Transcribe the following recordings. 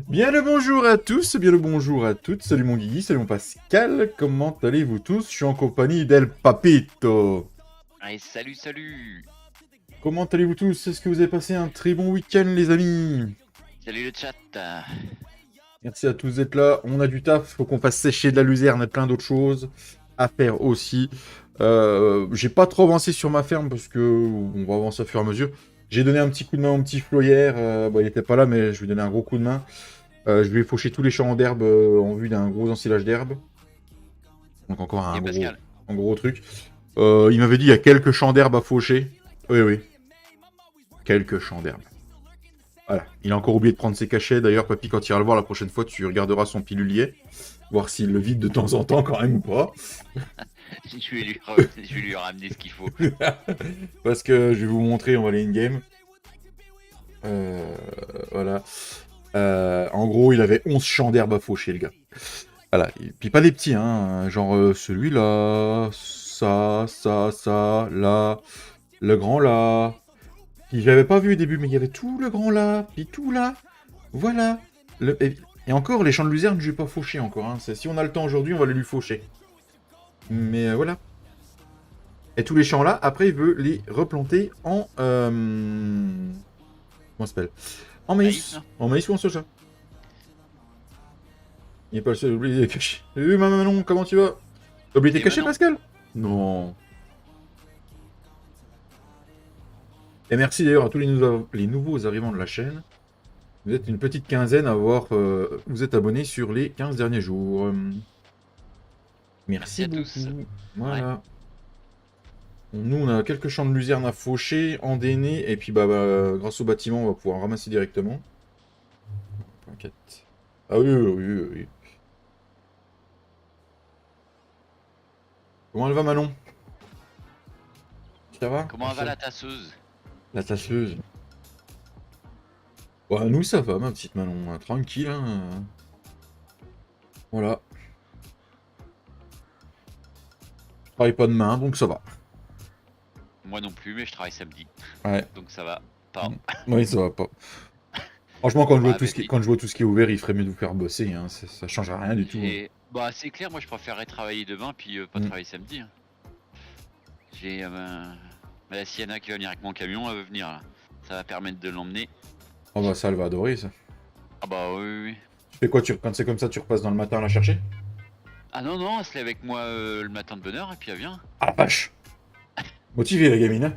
Bien le bonjour à tous, bien le bonjour à toutes, salut mon Guigui, salut mon Pascal, comment allez-vous tous? Je suis en compagnie d'El Papito. Allez, salut, salut! Comment allez-vous tous? Est-ce que vous avez passé un très bon week-end les amis? Salut le chat! Merci à tous d'être là, on a du taf, faut qu'on fasse sécher de la luzerne et plein d'autres choses à faire aussi. J'ai pas trop avancé sur ma ferme parce que on va avancer au fur et à mesure. J'ai donné un petit coup de main au petit Flo hier, il était pas là mais je lui ai donné un gros coup de main. Je lui ai fauché tous les champs d'herbe en vue d'un gros ensilage d'herbe. Donc encore Et Pascal? un gros truc. Il m'avait dit il y a quelques champs d'herbe à faucher. Oui, oui. Quelques champs d'herbe. Voilà. Il a encore oublié de prendre ses cachets. D'ailleurs, papy, quand tu iras le voir la prochaine fois, tu regarderas son pilulier. Voir s'il le vide de temps en temps quand même ou pas. Je vais lui ramener ce qu'il faut. Parce que je vais vous montrer, on va aller in-game. Voilà. En gros, il avait 11 champs d'herbe à faucher, le gars. Voilà. Et puis pas des petits, hein. Genre celui-là, ça, là, le grand là. Puis j'avais pas vu au début, mais il y avait tout le grand là, puis tout là. Voilà. Et encore, les champs de luzerne, je vais pas faucher encore. Hein. Si on a le temps aujourd'hui, on va les lui faucher. Mais voilà. Et tous les champs là, après, il veut les replanter en... Comment ça s'appelle? En maïs. En maïs ou en soja. Il n'est pas le seul à oublier les cachets. Salut Manon, comment tu vas? T'as oublié tes cachets, Pascal? Non. Et merci d'ailleurs à tous les nouveaux arrivants de la chaîne. Vous êtes une petite quinzaine à avoir... vous êtes abonnés sur les 15 derniers jours. Merci à beaucoup. tous. Voilà. Ouais. Nous, on a quelques champs de luzerne à faucher, endéner, et puis grâce au bâtiment, on va pouvoir ramasser directement. T'inquiète. Ah oui, oui, oui, oui, oui. Comment elle va, Manon? Ça va? Comment va la tasseuse? La tasseuse. Ouais, nous, ça va, ma petite Manon. Tranquille, hein. Voilà. Je travaille pas demain, donc ça va. Moi non plus, mais je travaille samedi. Ouais. Donc ça va pas. Oui, ça va pas. Franchement, quand je vois Ouais, quand je vois tout ce qui est ouvert, il ferait mieux de vous faire bosser. Hein. Ça changera rien du tout. Hein. Bah c'est clair, moi je préférerais travailler demain puis pas travailler samedi. Hein. J'ai la Sienna qui va venir avec mon camion, elle veut venir là. Ça va permettre de l'emmener. Oh bah ça, elle va adorer ça. Ah bah oui. Tu fais quoi quand c'est comme ça, tu repasses dans le matin à la chercher? Ah non, non, elle se lève avec moi le matin de bonne heure et puis elle vient. Ah la vache! Motivée la gamine, hein?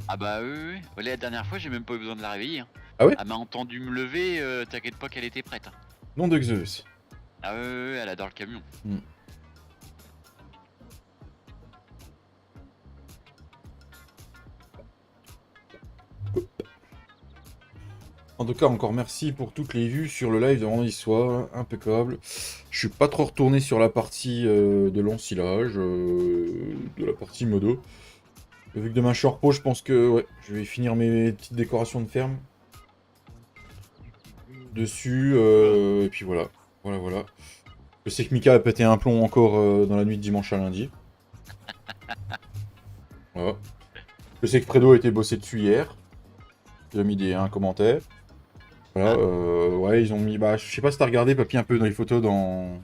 Ah bah oui. Ouais, la dernière fois j'ai même pas eu besoin de la réveiller. Hein. Ah ouais? Elle m'a entendu me lever, t'inquiète pas qu'elle était prête. Hein. Nom de Zeus. Ah ouais, elle adore le camion. En tout cas, encore merci pour toutes les vues sur le live de vendredi soir, impeccable. Je suis pas trop retourné sur la partie de l'ensilage, de la partie modo. Vu que demain je suis en repos, je pense que ouais, je vais finir mes petites décorations de ferme. Dessus, et puis voilà. Voilà. Je sais que Mika a pété un plomb encore dans la nuit de dimanche à lundi. Voilà. Je sais que Fredo a été bossé dessus hier. Il a mis un commentaire. Voilà, ouais, ils ont mis... Bah, je sais pas si t'as regardé, papy, un peu dans les photos dans...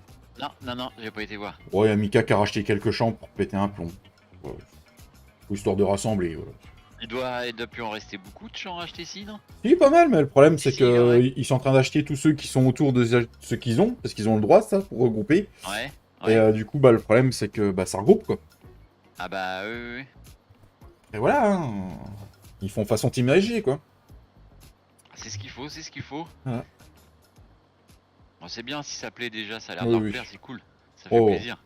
Non, j'ai pas été voir. Ouais, il y a Mika qui a racheté quelques champs pour péter un plomb. Ouais. Histoire de rassembler, voilà. Il doit plus en rester beaucoup de champs achetés ici, non? Oui, pas mal, mais le problème, c'est Si, que ouais. ils sont en train d'acheter tous ceux qui sont autour de ceux qu'ils ont, parce qu'ils ont le droit, ça, pour regrouper. Ouais. Et du coup, le problème, c'est que ça regroupe, quoi. Ah bah oui. Et voilà, hein. Ils font façon Team ASG, quoi. C'est ce qu'il faut. Voilà. Bon, c'est bien, si ça plaît déjà, ça a l'air Oui, de leur oui. plaire, c'est cool. Ça fait plaisir.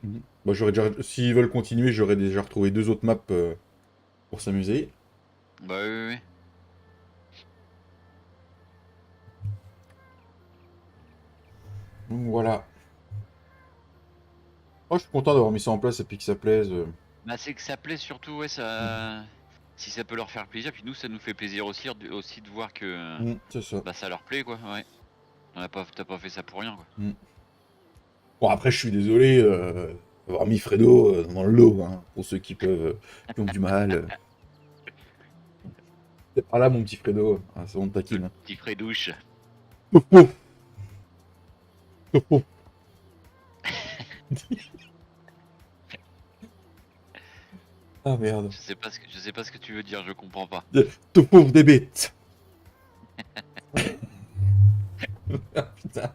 Bah, s'ils veulent continuer, j'aurais déjà retrouvé 2 autres maps pour s'amuser. Bah oui. Donc voilà. Oh, je suis content d'avoir mis ça en place et puis que ça plaise. Bah c'est que ça plaît surtout, ouais, ça... si ça peut leur faire plaisir, puis nous ça nous fait plaisir aussi, aussi de voir que C'est ça. bah ça leur plaît quoi, ouais. T'as pas fait ça pour rien quoi. Bon, après, je suis désolé d'avoir mis Fredo dans le lot, hein, pour ceux qui ont du mal. T'es pas là, mon petit Fredo. Ah, c'est bon, de taquine. Hein. Petit frais-douche. Topo. Topo. Ah merde. Je sais pas ce que tu veux dire, je comprends pas. Topo des bêtes. Ah, putain.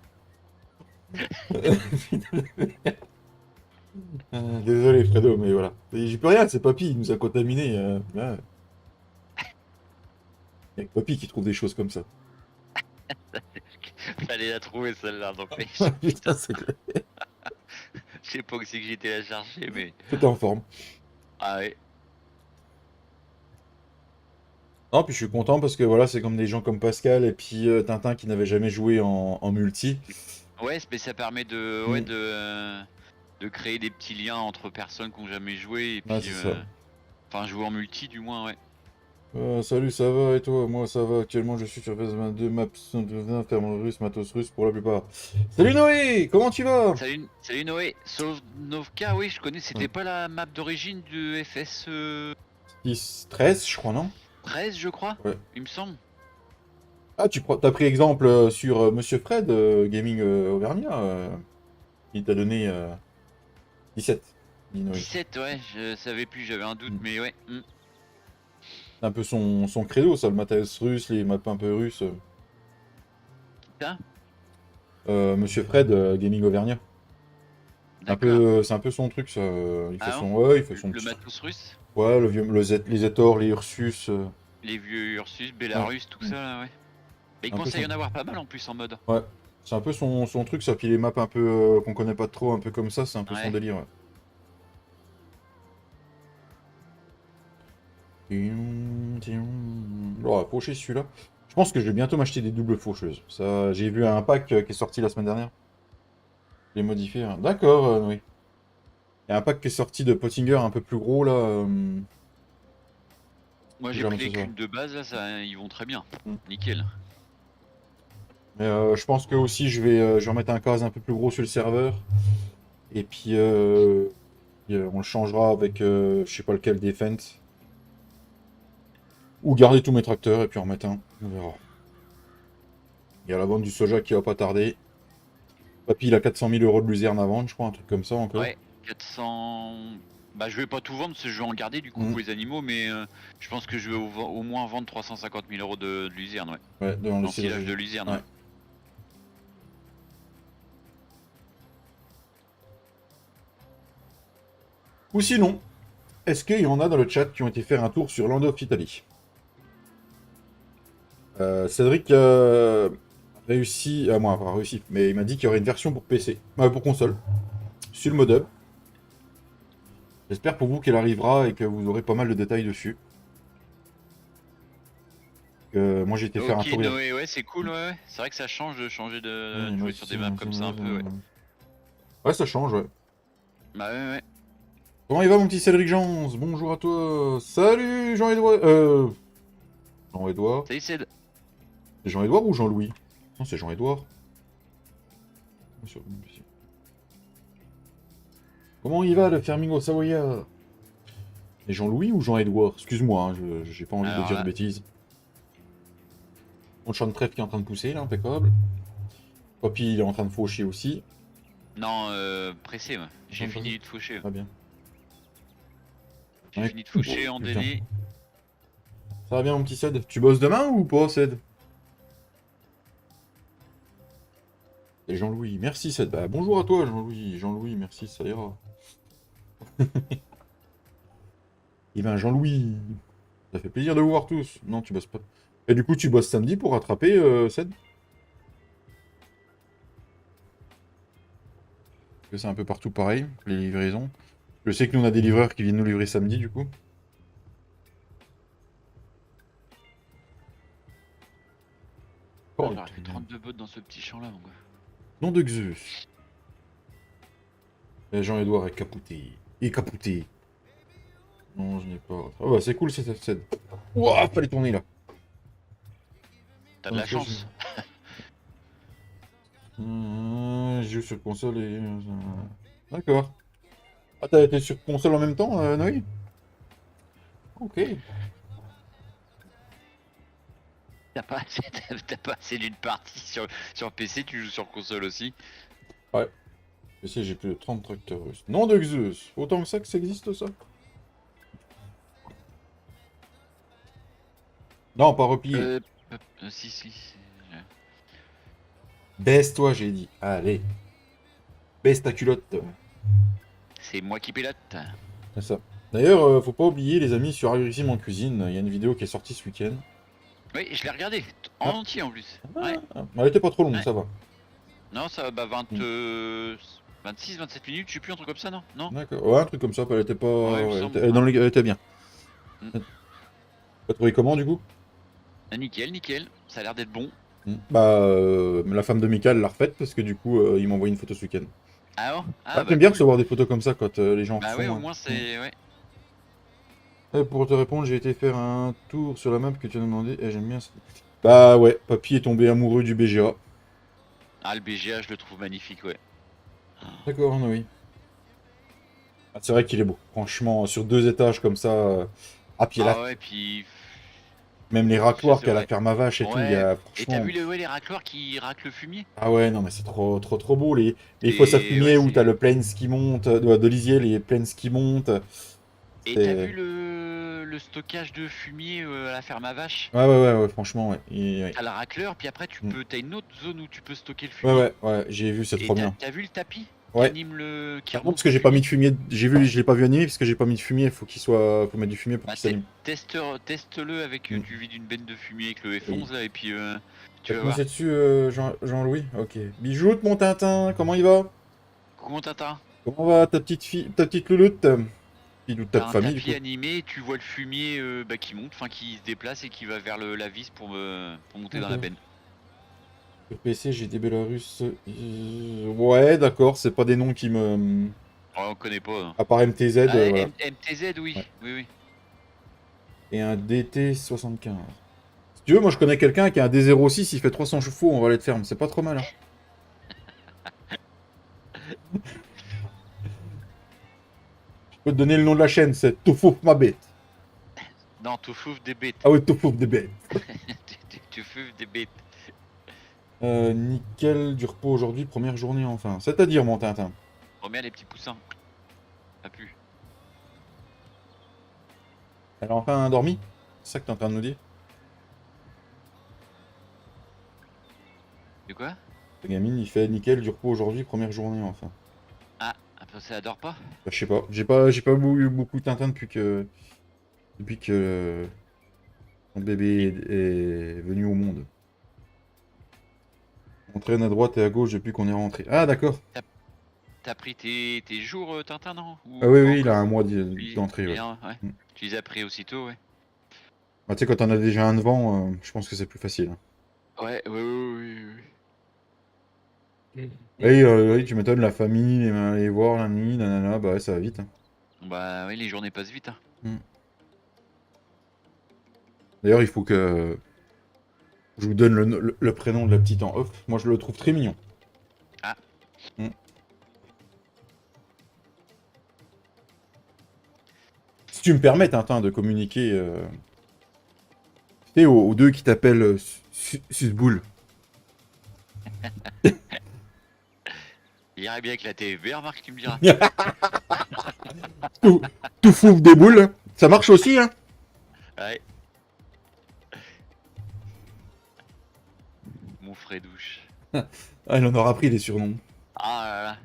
Désolé, Fredo, mais voilà. J'y peux rien, c'est Papy, il nous a contaminés. Ouais. Il y a que Papy qui trouve des choses comme ça. Fallait la trouver celle-là, donc Putain, c'est clair. je sais pas où c'est que j'étais la chercher, mais. Tout en forme. Ah ouais. Non, puis je suis content parce que voilà, c'est comme des gens comme Pascal et puis Tintin qui n'avaient jamais joué en multi. Ouais, mais ça permet de. Ouais, Mm. de créer des petits liens entre personnes qui ont jamais joué et Ouais, puis. c'est ça. Enfin, jouer en multi du moins, ouais. Salut, ça va et toi? Moi, ça va. Actuellement, je suis sur PS22, maps faire mon russe, matos russe pour la plupart. Salut Noé, comment tu vas? Salut Noé, Sovnovka, oui, je connais, Ouais. c'était pas la map d'origine du FS 13, je crois, non? 13, je crois, Ouais. il me semble. Ah, t'as pris exemple sur Monsieur Fred, Gaming Auvergnat. Il t'a donné 17, dit Noé. 17, ouais, je savais plus, j'avais un doute, Mm. mais ouais. C'est un peu son credo, ça, le matos russe, les maps un peu russes. Ça, Monsieur Fred, Gaming Auvergnat. d'accord. C'est un peu son truc, ça. Il fait Ah non? ouais, il fait son Le petit. matos russe? Ouais, les Zetor, les Ursus. Les vieux Ursus, Ouais. Belarus, tout Mm. ça là, ouais. Mais il C'est un peu commence à y son. en avoir pas mal en plus en mode. Ouais. C'est un peu son truc, ça. Puis les maps un peu qu'on connaît pas trop, un peu comme ça, c'est un peu son Ouais. délire. Ouais. Oh, fauché celui-là. Je pense que je vais bientôt m'acheter des doubles faucheuses. Ça, j'ai vu un pack qui est sorti la semaine dernière. Je l'ai modifié. Hein. D'accord, oui. Il y a un pack qui est sorti de Pottinger un peu plus gros là. Moi j'ai J'ai pris ramassé les ça. culs de base là, ça, ils vont très bien. Mm. Nickel. Mais je pense que aussi je vais remettre un case un peu plus gros sur le serveur. Et puis on le changera avec je sais pas lequel Defense. Ou garder tous mes tracteurs et puis en remettre un. On verra. Il y a la vente du soja qui va pas tarder. Papy il a 400 000 euros de luzerne à vendre, je crois, un truc comme ça encore. Ouais, 400. Bah je vais pas tout vendre parce que je vais en garder du coup Mm. pour les animaux, mais je pense que je vais au moins vendre 350 000 euros de luzerne, ouais. Ouais, dans le L'ensilage de luzerne, ouais. Ouais. Ou sinon, est-ce qu'il y en a dans le chat qui ont été faire un tour sur Land of Italy? Cédric réussi, moi pas réussi, mais il m'a dit qu'il y aurait une version pour PC, pour console, sur le modem. J'espère pour vous qu'elle arrivera et que vous aurez pas mal de détails dessus. Moi j'ai été faire un Ok tour hier. Noé, ouais c'est cool, ouais. C'est vrai que ça change de changer de Moi jouer sur aussi, des maps comme ça un peu, ouais. Ouais, ça change, ouais. Bah ouais, ouais. Comment il va mon petit Cédric Jans? Bonjour à toi. Salut Jean-Edouard. Jean-Edouard. Salut Ced. C'est Jean-Edouard ou Jean-Louis? Non, c'est Jean-Edouard. Comment il va le Ferming au Savoyard? Et Jean-Louis ou Jean-Edouard? Excuse-moi, hein, j'ai pas envie de Alors dire de là, bêtises. Mon champ de trèfle qui est en train de pousser, là, impeccable. Papy, il est en train de faucher aussi. non, pressé, ouais. J'ai Non, fini de faucher. Très bien. J'ai Ouais. fini de faucher en Putain. déni. Ça va bien, mon petit Ced? Tu bosses demain ou pas, Ced? Et Jean-Louis, merci Ced. Bah, bonjour à toi, Jean-Louis. Jean-Louis, merci, ça ira. Eh ben, Jean-Louis, ça fait plaisir de vous voir tous. Non, tu bosses pas. Et du coup, tu bosses samedi pour rattraper, Ced? Parce que c'est un peu partout pareil, les livraisons. Je sais que nous, on a des livreurs qui viennent nous livrer samedi, du coup. Oh, J'aurais fait 32 bottes dans ce petit champ là, mon gars. nom de Zeus. Et Jean-Edouard est capouté. Il est capouté. Non, je n'ai pas. Ah bah c'est cool, c'est cette scène. Ouah, fallait tourner là. T'as de la Ok, chance. Je joue sur console et... D'accord. Ah, t'as été sur console en même temps, Noé? Ok. T'as pas assez, t'as pas assez d'une partie sur PC, tu joues sur console aussi. Ouais. Mais si, j'ai plus de 30 tracteurs russes. Non de Zeus. Autant que ça existe, ça? Non, pas replié. Euh, si, si. Baisse-toi, j'ai dit. Allez. Baisse ta culotte. C'est moi qui pilote. C'est ça. D'ailleurs, faut pas oublier, les amis, sur Agrissime en cuisine, il y a une vidéo qui est sortie ce week-end. Oui, je l'ai regardé. En Ah, entier en plus. Ouais. ah, elle était pas trop longue, Ouais. ça va. Non, ça va, 20, Mm. 26, 27 minutes, je sais plus, un truc comme ça, non? Non? D'accord. Ouais, un truc comme ça, elle était pas. Ouais, il me Ouais, semble. elle, Ouais. elle était bien. Mm. T'as trouvé comment, du coup? Ah, nickel, nickel. Ça a l'air d'être bon. Bah, la femme de Michael l'a refait parce que du coup, il m'a envoyé une photo ce week-end. Ah oh? Ah, Ah bah j'aime bien cool. recevoir des photos comme ça quand les gens Bah ouais, au font. moins c'est... Ouais. Pour te répondre, j'ai été faire un tour sur la map que tu as demandé et j'aime bien ça. Bah ouais, Papy est tombé amoureux du BGA. Ah, le BGA, je le trouve magnifique, ouais. D'accord, oui. Ah, c'est vrai qu'il est beau. Franchement, sur 2 étages comme ça, à pied là, Ah ouais, puis... même les Je racloirs sais, qu'elle a ouais. faire ma vache et tout, il y Ouais. a Et t'as franchement. vu ouais, les racleurs qui raclent le fumier? Ah ouais, non mais c'est trop, trop, trop beau. Les fosses à Et ouais, fumier où t'as c'est... le plains qui monte, de lisier, les plains qui montent. Et t'as vu C'est. le stockage de fumier à la ferme à vache? Ouais, ouais, ouais, ouais, franchement, ouais. Ouais. T'as le racleur, puis après Mm. t'as une autre zone où tu peux stocker le Ouais, fumier. ouais, ouais, j'ai vu, c'est Et trop bien. t'as vu le tapis qui Ouais. anime qui Par contre, remonte parce que le j'ai pas mis fumier? de fumier, j'ai vu, je l'ai pas vu animer parce que j'ai pas mis de fumier, faut mettre du fumier pour Bah qu'il s'allume. teste-le avec Mm. du vide d'une benne de fumier avec le Et- F11 là et puis tu T'as vas te voir. misé dessus, Jean-Louis? Ok. Bijoute, mon Tintin, comment il va? Comment t'as? Comment va ta petite fille, ta petite louloute? Fille de ta T'as un famille, du tapis coup. animé, tu vois le fumier qui monte, enfin qui se déplace et qui va vers la vis pour monter dans la D'accord. benne. Sur PC, j'ai des Belarus. Ouais, d'accord, c'est pas des noms qui me. Ouais, on connaît pas. Hein. À part MTZ, Ah, voilà. MTZ, oui, Ouais. oui, oui. Et un DT75. Si tu veux, moi je connais quelqu'un qui a un D06, il fait 300 chevaux en valet de ferme. C'est pas trop mal, hein. Je peux te donner le nom de la chaîne, c'est Toufouf ma bête. Non, tu fouves des bêtes. Ah ouais, Toufouf des bêtes. Tu fouves des bêtes. Nickel, du repos aujourd'hui, première journée enfin. C'est-à-dire, mon Tintin. Remets les petits poussins. Pas plus. Elle a enfin dormi? C'est ça que t'es en train de nous dire? De quoi? Le gamine, il fait nickel, du repos aujourd'hui, première journée enfin. Ah, après ça adore pas? Bah, je sais pas, j'ai pas eu beaucoup de Tintin depuis que mon bébé est venu au monde. On traîne à droite et à gauche depuis qu'on est rentré. Ah d'accord. T'as pris tes jours, Tintin, non? Ah Ou oui, pas oui, il a encore? un mois Oui, d'entrée, ouais. bien, ouais. Mm. Tu les as pris aussitôt, ouais. Bah, tu sais, quand on a déjà un devant, je pense que c'est plus facile, hein. Ouais, ouais, ouais, ouais. Oui, oui, tu m'étonnes, la famille, les voir, la nuit, nanana, bah ouais, ça va vite, hein. Bah oui, les journées passent vite, hein. Mm. D'ailleurs, il faut que je vous donne le prénom de la petite en off. Moi, je le trouve très mignon. Ah, Mm. Si tu me permets, Tintin, de communiquer tu sais, aux deux qui t'appellent Susboule. il irait bien avec la TFB, remarque, tu me diras. Tout, tout fouf des boules. Ça marche aussi, hein. Ouais. Mon Fredouche. Ah, il en aura pris des surnoms. Ah là là.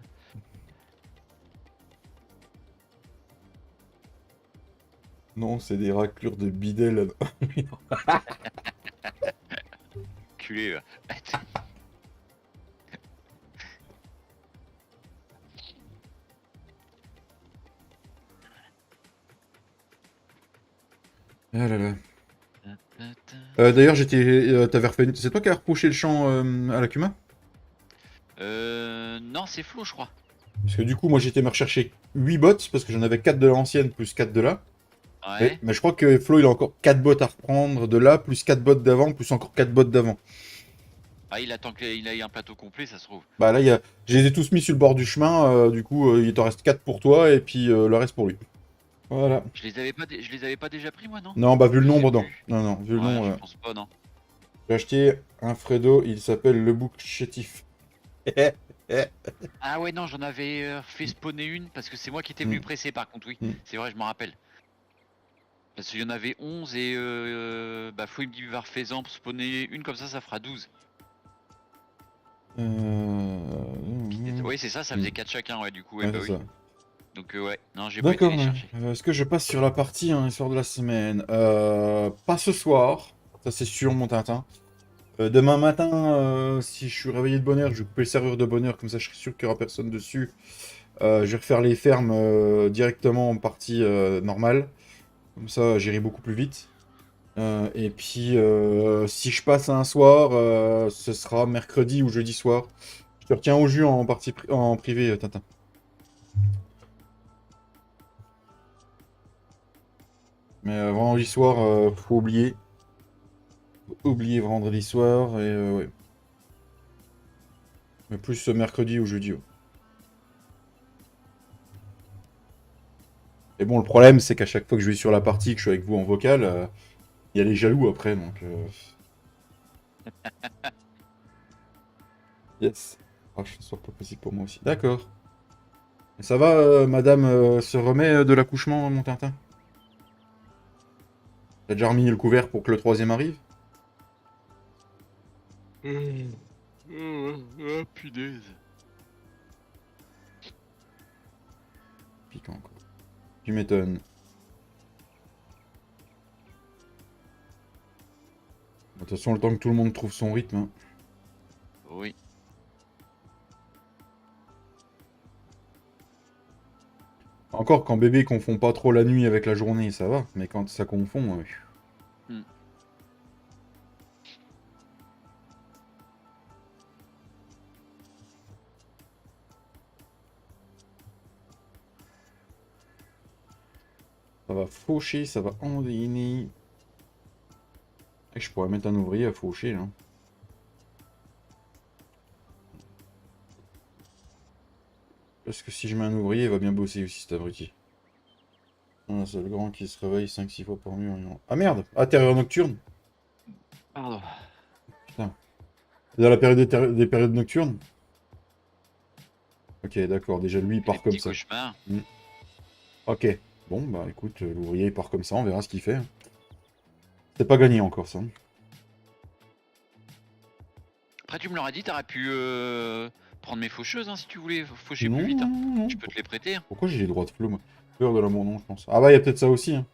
Non, c'est des raclures de bidel. Culé, là. Ah là là. D'ailleurs, t'avais refait. C'est toi qui as repoussé le champ à la Cuma? Non, c'est Flo, je crois. Parce que du coup, moi j'étais me rechercher 8 bots parce que j'en avais 4 de l'ancienne plus 4 de là. Ouais. Mais je crois que Flo, il a encore 4 bottes à reprendre de là, plus 4 bottes d'avant, plus encore 4 bottes d'avant. Ah, il attend qu'il ait un plateau complet, ça se trouve. Bah là, je les ai tous mis sur le bord du chemin, du coup, il t'en reste 4 pour toi, et puis le reste pour lui. Voilà. Je les avais pas déjà pris, moi, non? Non, bah vu le Je sais nombre, non. plus. Non, non, vu le Ouais, nombre. je pense pas, non. J'ai acheté un Fredo, il s'appelle le bouc chétif. Ah ouais, non, j'en avais fait spawner une parce que c'est moi qui étais venu presser par contre, oui. C'est vrai, je m'en rappelle. Parce qu'il y en avait 11 et bah faut me dire faisan pour spawner une comme ça fera 12. Oui, c'est ça, ça faisait 4 chacun, ouais, du coup, ouais, Ouais, bah c'est oui. ça. Donc ouais, non, j'ai pas été D'accord, les ouais. chercher. Est-ce que je passe sur la partie, hein, histoire de la semaine? Pas ce soir, ça c'est sûr, mon Tintin. Demain matin, si je suis réveillé de bonne heure, je vais couper le serveur de bonne heure, comme ça je serai sûr qu'il n'y aura personne dessus. Je vais refaire les fermes directement en partie normale. Comme ça, j'irai beaucoup plus vite. Et puis, si je passe un soir, ce sera mercredi ou jeudi soir. Je te retiens au jus en partie en privé, Tintin. Mais vendredi soir, faut oublier. Faut oublier vendredi soir et ouais. Mais plus mercredi ou jeudi. Ouais. Et bon, le problème, c'est qu'à chaque fois que je vais sur la partie, que je suis avec vous en vocal, il y a les jaloux après, donc... Yes. Ah, ce soit pas possible pour moi aussi. D'accord. Et ça va, madame se remet de l'accouchement, mon Tintin? T'as déjà remis le couvert pour que le troisième arrive? Punaise. Piquant, quoi. Tu m'étonnes. De toute façon, le temps que tout le monde trouve son rythme. Hein. Oui. Encore, quand bébé confond pas trop la nuit avec la journée, ça va. Mais quand ça confond... Hmm. Ça va faucher, ça va endiner. Et je pourrais mettre un ouvrier à faucher, là. Parce que si je mets un ouvrier, il va bien bosser aussi, cet abruti. Ah, c'est le grand qui se réveille 5-6 fois par nuit. Ah merde! Ah, terreur nocturne? Pardon. Putain. C'est dans la période des périodes nocturnes? Ok, d'accord. Déjà, lui, il Les part comme petits ça. cauchemars. Ok. Bon, bah écoute, l'ouvrier il part comme ça, on verra ce qu'il fait. C'est pas gagné encore, ça. Après, tu me l'aurais dit, t'aurais pu prendre mes faucheuses hein, si tu voulais faucher Non, plus vite. Hein. non, non. Je peux te les prêter. Hein. Pourquoi j'ai les droits de flot, moi? Peur de l'amour, non, je pense. Ah bah, il y a peut-être ça aussi, hein.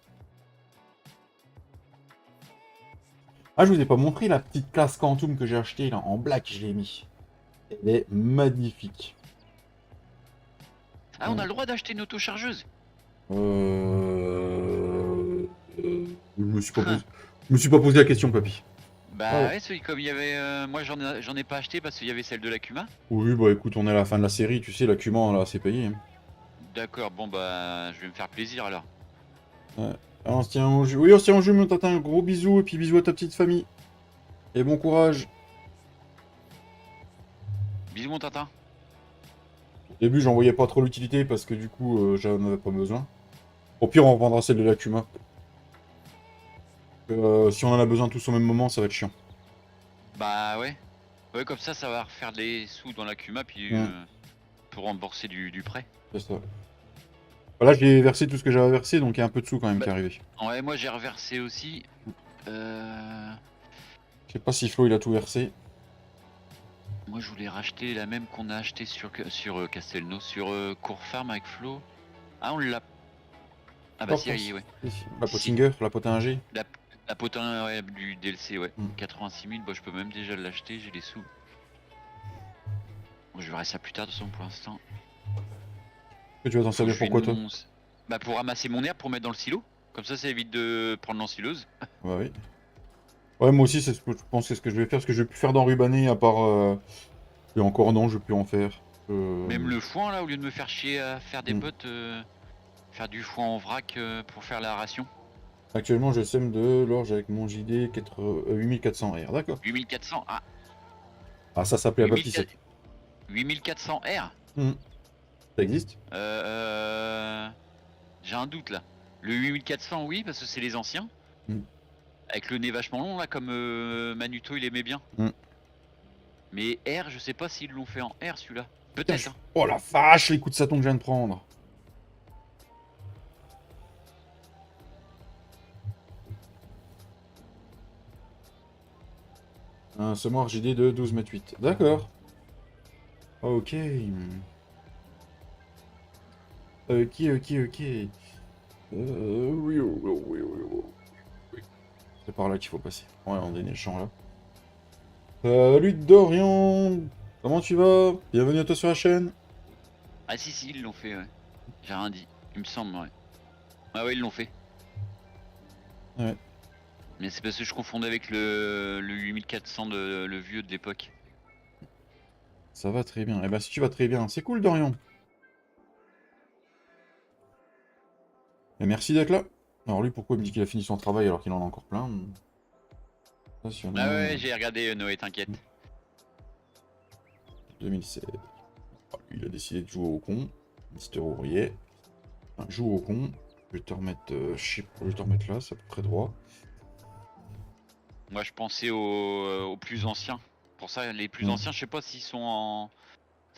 Ah, je vous ai pas montré la petite classe Quantum que j'ai achetée, là. En black, je l'ai mis. Elle est magnifique. Ah, on a le droit d'acheter une autochargeuse. Je me suis pas posé... je me suis pas posé la question, papy. Bah ouais, comme il y avait... moi, j'en ai pas acheté parce qu'il y avait celle de la Cuma. Oui, bah écoute, on est à la fin de la série, tu sais, la Cuman, là, c'est payé. Hein. D'accord, bon bah, je vais me faire plaisir alors. Ouais. Ah, on se tient au jeu. Oui, on se tient au jeu, mon Tintin. Gros bisous, et puis bisous à ta petite famille. Et bon courage. Bisous mon Tintin. Au début, j'en voyais pas trop l'utilité parce que du coup, j'en avais pas besoin. Au pire, on revendra celle de la Kuma. Si on en a besoin tous au même moment, ça va être chiant. Bah ouais. Ouais, comme ça va refaire des sous dans la Cuma, puis pour rembourser du prêt. C'est ça. Voilà, j'ai versé tout ce que j'avais versé, donc il y a un peu de sous quand même qui est arrivé. Ouais, moi j'ai reversé aussi. Je sais pas si Flo il a tout versé. Moi je voulais racheter la même qu'on a acheté sur Castelnau, sur Court Farm avec Flo. Ah, on l'a. Ah bah si, ouais. La Pottinger, la Pottinger. La potin ouais, du DLC, ouais. 86 000, bah, je peux même déjà l'acheter, j'ai les sous. Bon, je verrai ça plus tard de toute façon pour l'instant. Tu vas t'en servir pourquoi toi? Bah pour ramasser mon herbe pour mettre dans le silo. Comme ça évite de prendre l'ensileuse. Ouais, oui. Ouais, moi aussi, c'est ce que je pense, c'est ce que je vais faire, parce que je vais plus faire d'enrubané à part... Et encore non, je vais plus en faire. Même le foin là, au lieu de me faire chier à faire des bottes, faire du foin en vrac pour faire la ration. Actuellement, je sème de l'orge avec mon JD 8400 R. D'accord. 8400, ah, Ah, ça s'appelait à 8400 Baptiste. 8400 R. Ça existe? J'ai un doute là. Le 8400, oui, parce que c'est les anciens. Hmm. Avec le nez vachement long là, comme Manuto il aimait bien. Hmm. Mais R, je sais pas s'ils l'ont fait en R celui-là. Putain, Peut-être, hein. oh la vache, les coups de saton que je viens de prendre. Un semoir JD de 12,8 m. D'accord. Ok. Ok. Oui, oui. C'est par là qu'il faut passer. Ouais, on est dans les champs là. Salut Dorian. Comment tu vas? Bienvenue à toi sur la chaîne. Ah si, ils l'ont fait, ouais. J'ai rien dit, il me semble, ouais. Ah ouais, ils l'ont fait. Ouais. Mais c'est parce que je confondais avec le 8400 de le vieux de l'époque. Ça va très bien. Eh ben, si tu vas très bien, c'est cool, Dorian. Et merci d'être là. Alors, lui, pourquoi il me dit qu'il a fini son travail alors qu'il en a encore plein? Ah Passionnant. ouais, j'ai regardé Noé, t'inquiète. 2016. Ah, lui, il a décidé de jouer au con. Mister Ouvrier. Enfin, joue au con. Je vais te remettre, je vais te remettre là, c'est à peu près droit. Moi je pensais aux plus anciens. Pour ça, les plus anciens, je sais pas s'ils sont en...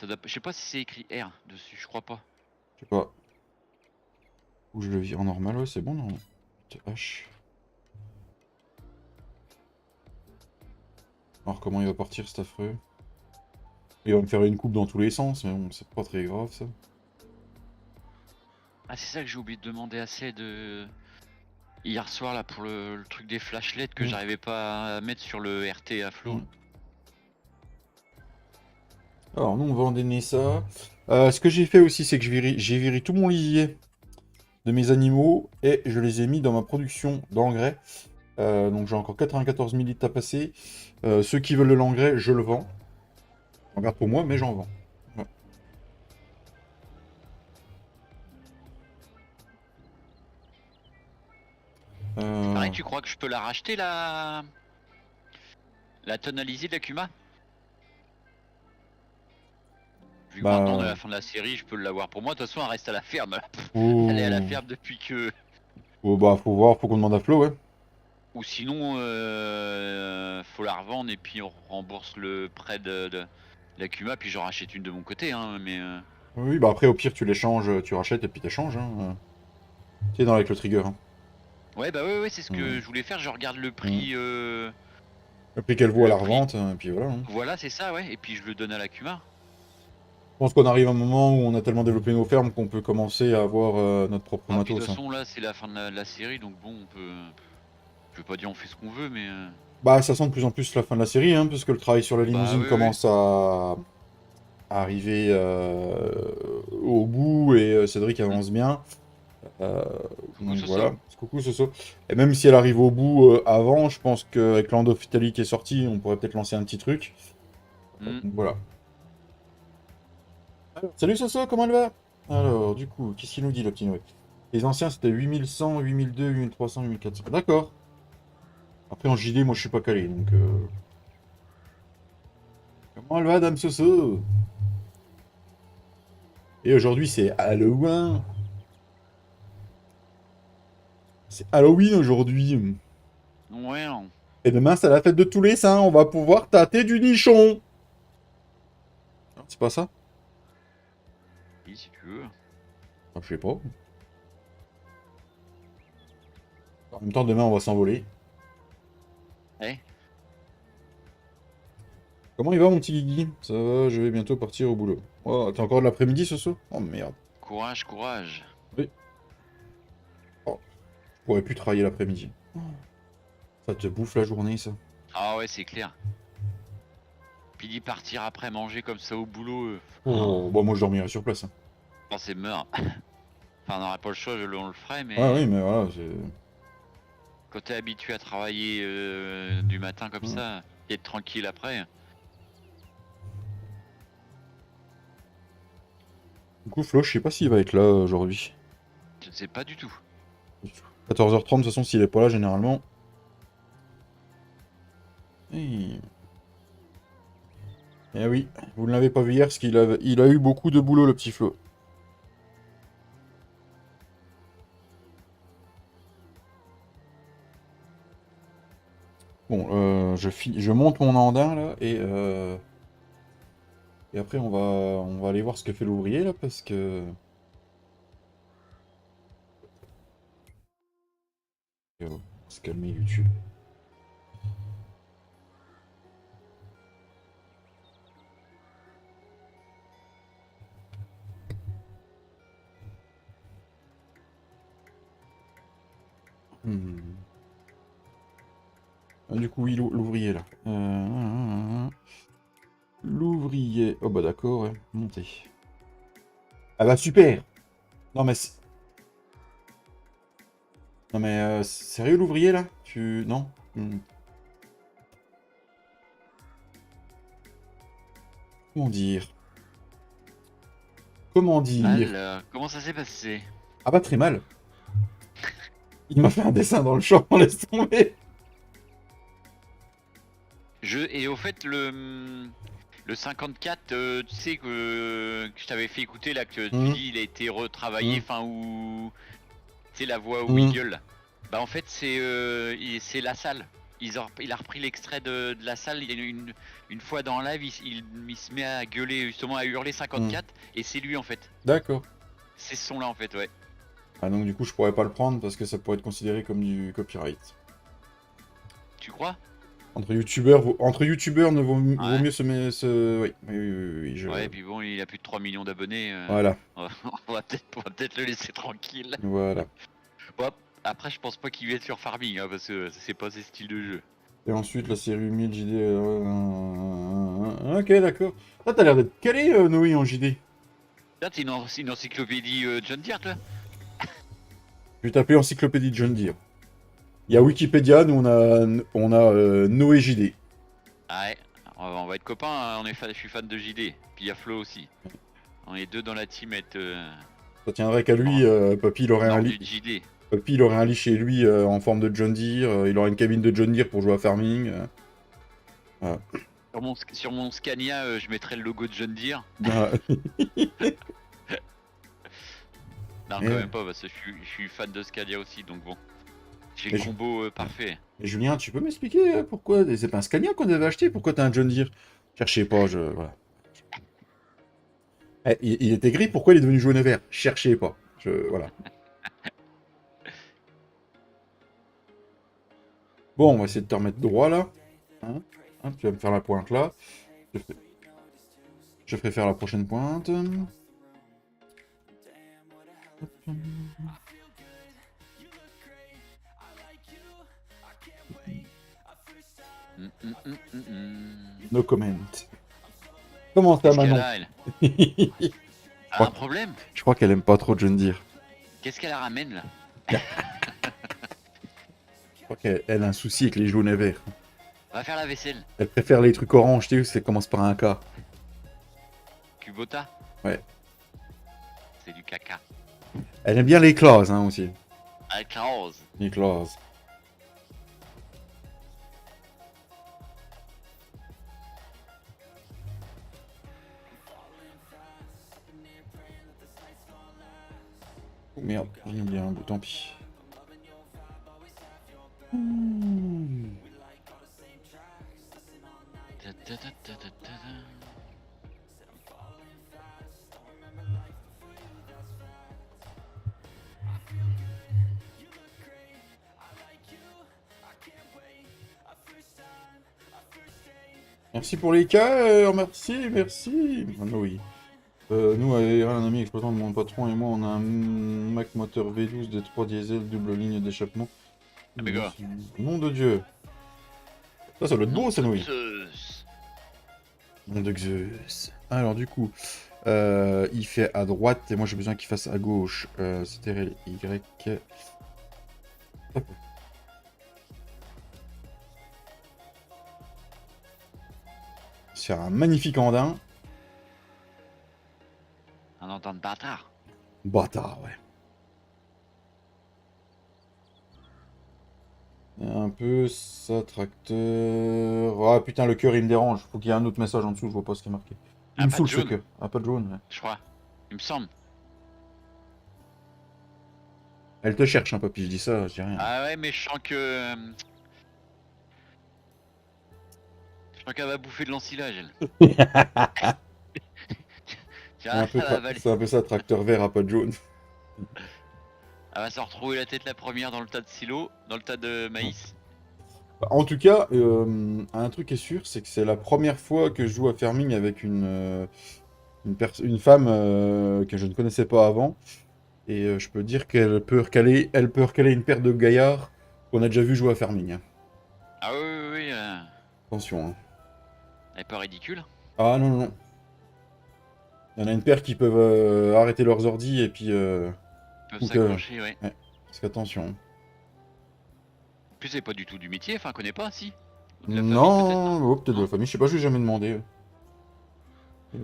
Je sais pas si c'est écrit R dessus, je crois pas. Je sais pas. Où je le vire en normal, ouais, c'est bon, non? H. Alors, comment il va partir, cet affreux? Il va me faire une coupe dans tous les sens, mais bon, c'est pas très grave, ça. Ah c'est ça que j'ai oublié de demander à Ced hier soir là pour le truc des flashlights que j'arrivais pas à mettre sur le RT à flot. Alors, nous, on va endainer ça. Ce que j'ai fait aussi, c'est que j'ai viré tout mon lisier de mes animaux et je les ai mis dans ma production d'engrais. Donc, j'ai encore 94 000 litres à passer. Ceux qui veulent de l'engrais, je le vends. J'en garde pour moi, mais j'en vends. Ouais. Pareil, tu crois que je peux la racheter la tonalisée de la Kuma? Vu que maintenant on est à la fin de la série, je peux l'avoir pour moi. De toute façon, elle reste à la ferme. Elle est à la ferme depuis que... Oh, bah, faut voir, faut qu'on demande à Flo, ouais. Ou sinon, faut la revendre et puis on rembourse le prêt de la Kuma, puis j'en rachète une de mon côté, hein, mais... Oui, bah après, au pire, tu l'échanges, tu rachètes et puis t'échanges. Hein. Tu es dans avec le trigger. Hein. Ouais, bah ouais, c'est ce que je voulais faire. Je regarde le prix... Le prix qu'elle vaut à la revente, et puis voilà. Hein. Voilà, c'est ça, ouais. Et puis je le donne à la Kuma. Je pense qu'on arrive à un moment où on a tellement développé nos fermes qu'on peut commencer à avoir notre propre Ah, puis de toute matos. Hein. façon, là, c'est la fin de la série, donc bon, on peut... Je veux pas dire on fait ce qu'on veut, mais... Bah, ça sent de plus en plus la fin de la série, hein, parce que le travail sur la Bah limousine oui. commence à arriver au bout et Cédric avance bien. Coucou, Donc Soso. voilà, coucou Soso. Et même si elle arrive au bout avant, je pense qu'avec Land of Italy qui est sorti, on pourrait peut-être lancer un petit truc. Donc voilà. Salut Soso, comment elle va? Alors, du coup, qu'est-ce qu'il nous dit le petit Noé? Les anciens c'était 8100, 8002, 8300, 8400. D'accord. Après en JD, moi je suis pas calé, donc... Comment elle va, Dame Soso? Et aujourd'hui c'est Halloween. C'est Halloween aujourd'hui. Ouais, non. Et demain c'est la fête de tous les saints, on va pouvoir tâter du nichon. C'est pas ça? Oui, si tu veux. Ah, je sais pas. En même temps, demain, on va s'envoler. Eh, Comment il va, mon petit Guigui? Ça va, je vais bientôt partir au boulot. Oh, t'as encore de l'après-midi ce soir? Oh merde. courage, courage. Oui. Oh, je pourrais plus travailler l'après-midi. Ça te bouffe la journée, ça. Ah ouais, c'est clair. Puis d'y partir après manger comme ça au boulot... Oh, bah moi je dormirai sur place. Hein. Oh, c'est mort. Enfin, on n'aurait pas le choix, on le ferait, Ouais, mais... oui, mais voilà, c'est... Quand t'es habitué à travailler du matin comme ça, et être tranquille après... Du coup, Flo, je sais pas s'il va être là aujourd'hui. Je ne sais pas du tout. 14h30, de toute façon, s'il est pas là, généralement. Et... Eh oui, vous ne l'avez pas vu hier, parce il a eu beaucoup de boulot, le petit Flo. Bon, je monte mon andin, là, et après, on va aller voir ce que fait l'ouvrier, là, parce que... On va se calmer, YouTube. Ah, du coup, oui, l'ouvrier, là. L'ouvrier... Oh, bah d'accord, ouais. Montez. Ah bah, super! Non, mais... Non, mais... sérieux, l'ouvrier, là? Non? Comment dire? Comment dire? Alors, comment ça s'est passé? Ah bah, très mal. Il m'a fait un dessin dans le champ, laisse tomber. Et au fait, le 54, tu sais que je t'avais fait écouter là, que tu dis il a été retravaillé, enfin, où. C'est la voix où il gueule. Bah, en fait, c'est la salle. Il a repris l'extrait de la salle. Il y a une fois dans live, il se met à gueuler, justement, à hurler 54, et c'est lui en fait. D'accord. C'est ce son là en fait, ouais. Ah, donc du coup, je pourrais pas le prendre parce que ça pourrait être considéré comme du copyright. Tu crois? Entre youtubeurs, ne vaut Ouais. mieux Oui, oui, Ouais, et puis bon, il a plus de 3 millions d'abonnés. Voilà. On va peut-être le laisser tranquille. Voilà. Bon, après, je pense pas qu'il va être sur Farming, hein, parce que c'est pas ses styles de jeu. Et ensuite, la série 1000 JD... Ok, d'accord. Ah, t'as l'air d'être calé, Noé, en JD. Là, c'est une encyclopédie John Deere, toi. Je vais t'appeler Encyclopédie de John Deere. Il y a Wikipédia, nous on a Noé JD. Ouais, on va être copains, hein, je suis fan de JD. Puis il y a Flo aussi. On est deux dans la team être Ça tiendrait qu'à lui, Papy, il aurait un mordu lit. de JD. Papy, il aurait un lit chez lui en forme de John Deere. Il aurait une cabine de John Deere pour jouer à Farming. Voilà. Sur mon Scania, je mettrai le logo de John Deere. Voilà. Non, quand même pas, parce que je suis fan de Scania aussi, donc bon. J'ai le combo parfait. Et Julien, tu peux m'expliquer pourquoi c'est pas un Scania qu'on avait acheté? Pourquoi t'as un John Deere? Cherchez pas, voilà. Il était gris, pourquoi il est devenu jaune et vert? Cherchez pas. Voilà. Bon, on va essayer de te remettre droit là. Hein, tu vas me faire la pointe là. Je ferai faire la prochaine pointe. No comment. Comment ça, Manon? Un problème? Je crois qu'elle aime pas trop John Deere. Qu'est-ce qu'elle ramène là? Je crois qu'elle a un souci avec les jaunes et verts. On va faire la vaisselle. Elle préfère les trucs orange, tu sais, ça commence par un K. Kubota? Ouais. C'est du caca. Elle aime bien les clauses, hein, aussi. Les clauses. Les clauses. Oh merde, j'ai oublié un bout, tant pis. Merci pour les cas, merci. Ah, oui. Nous, avec un ami exploitant de mon patron et moi, on a un Mac moteur V12 D3 diesel, double ligne d'échappement. Ah, mais gars. Nom de Dieu. Ça doit être beau, ça, oui. Nom de Zeus. Alors, du coup, il fait à droite et moi, j'ai besoin qu'il fasse à gauche. C'était Y. Hop. C'est un magnifique andin. Un andin de bâtard. Bâtard, ouais. Un peu ça, tracteur. Ah putain, le cœur il me dérange. Faut qu'il y ait un autre message en dessous, je vois pas ce qui est marqué. Il Ah, me pas de saoule ce jaune, cœur. Ah, pas de jaune. Ouais. je crois. Il me semble. Elle te cherche, hein, papy, je dis ça, je dis rien. Ah ouais, mais je sens que. Je sens qu'elle va bouffer de l'ensilage, elle. C'est un peu, Elle va avaler. c'est un peu ça, tracteur vert à pas de jaune. Elle va se retrouver la tête la première dans le tas de silos, dans le tas de maïs. En tout cas, un truc est sûr, c'est que c'est la première fois que je joue à Farming avec une femme que je ne connaissais pas avant. Et je peux dire elle peut recaler une paire de gaillards qu'on a déjà vu jouer à Farming, hein. Ah oui, oui, oui. Attention, hein. Elle est pas ridicule. Ah non, non, non. Il y en a une paire qui peuvent arrêter leurs ordis et puis... Ils peuvent ou que... s'accrocher, ouais. Ouais, parce qu'attention. En plus, c'est pas du tout du métier, enfin, connaît pas, si. Ou de la famille, peut-être, non? Non, oh, peut-être de Non. la famille, je sais pas, je lui ai jamais demandé.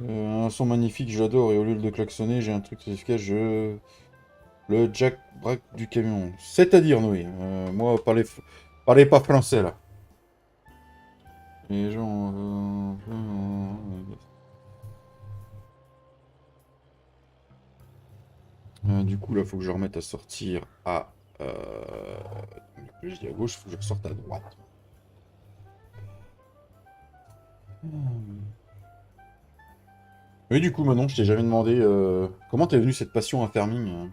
Un son magnifique, j'adore, et au lieu de klaxonner, j'ai un truc très efficace, Le jack braque du camion. C'est-à-dire, Noé, moi, parlez pas français, là. Les gens... du coup, là, faut que je remette à sortir à... Je dis à gauche, faut que je ressorte à droite. Oui, du coup, Manon, je t'ai jamais demandé comment t'es venu cette passion à farming,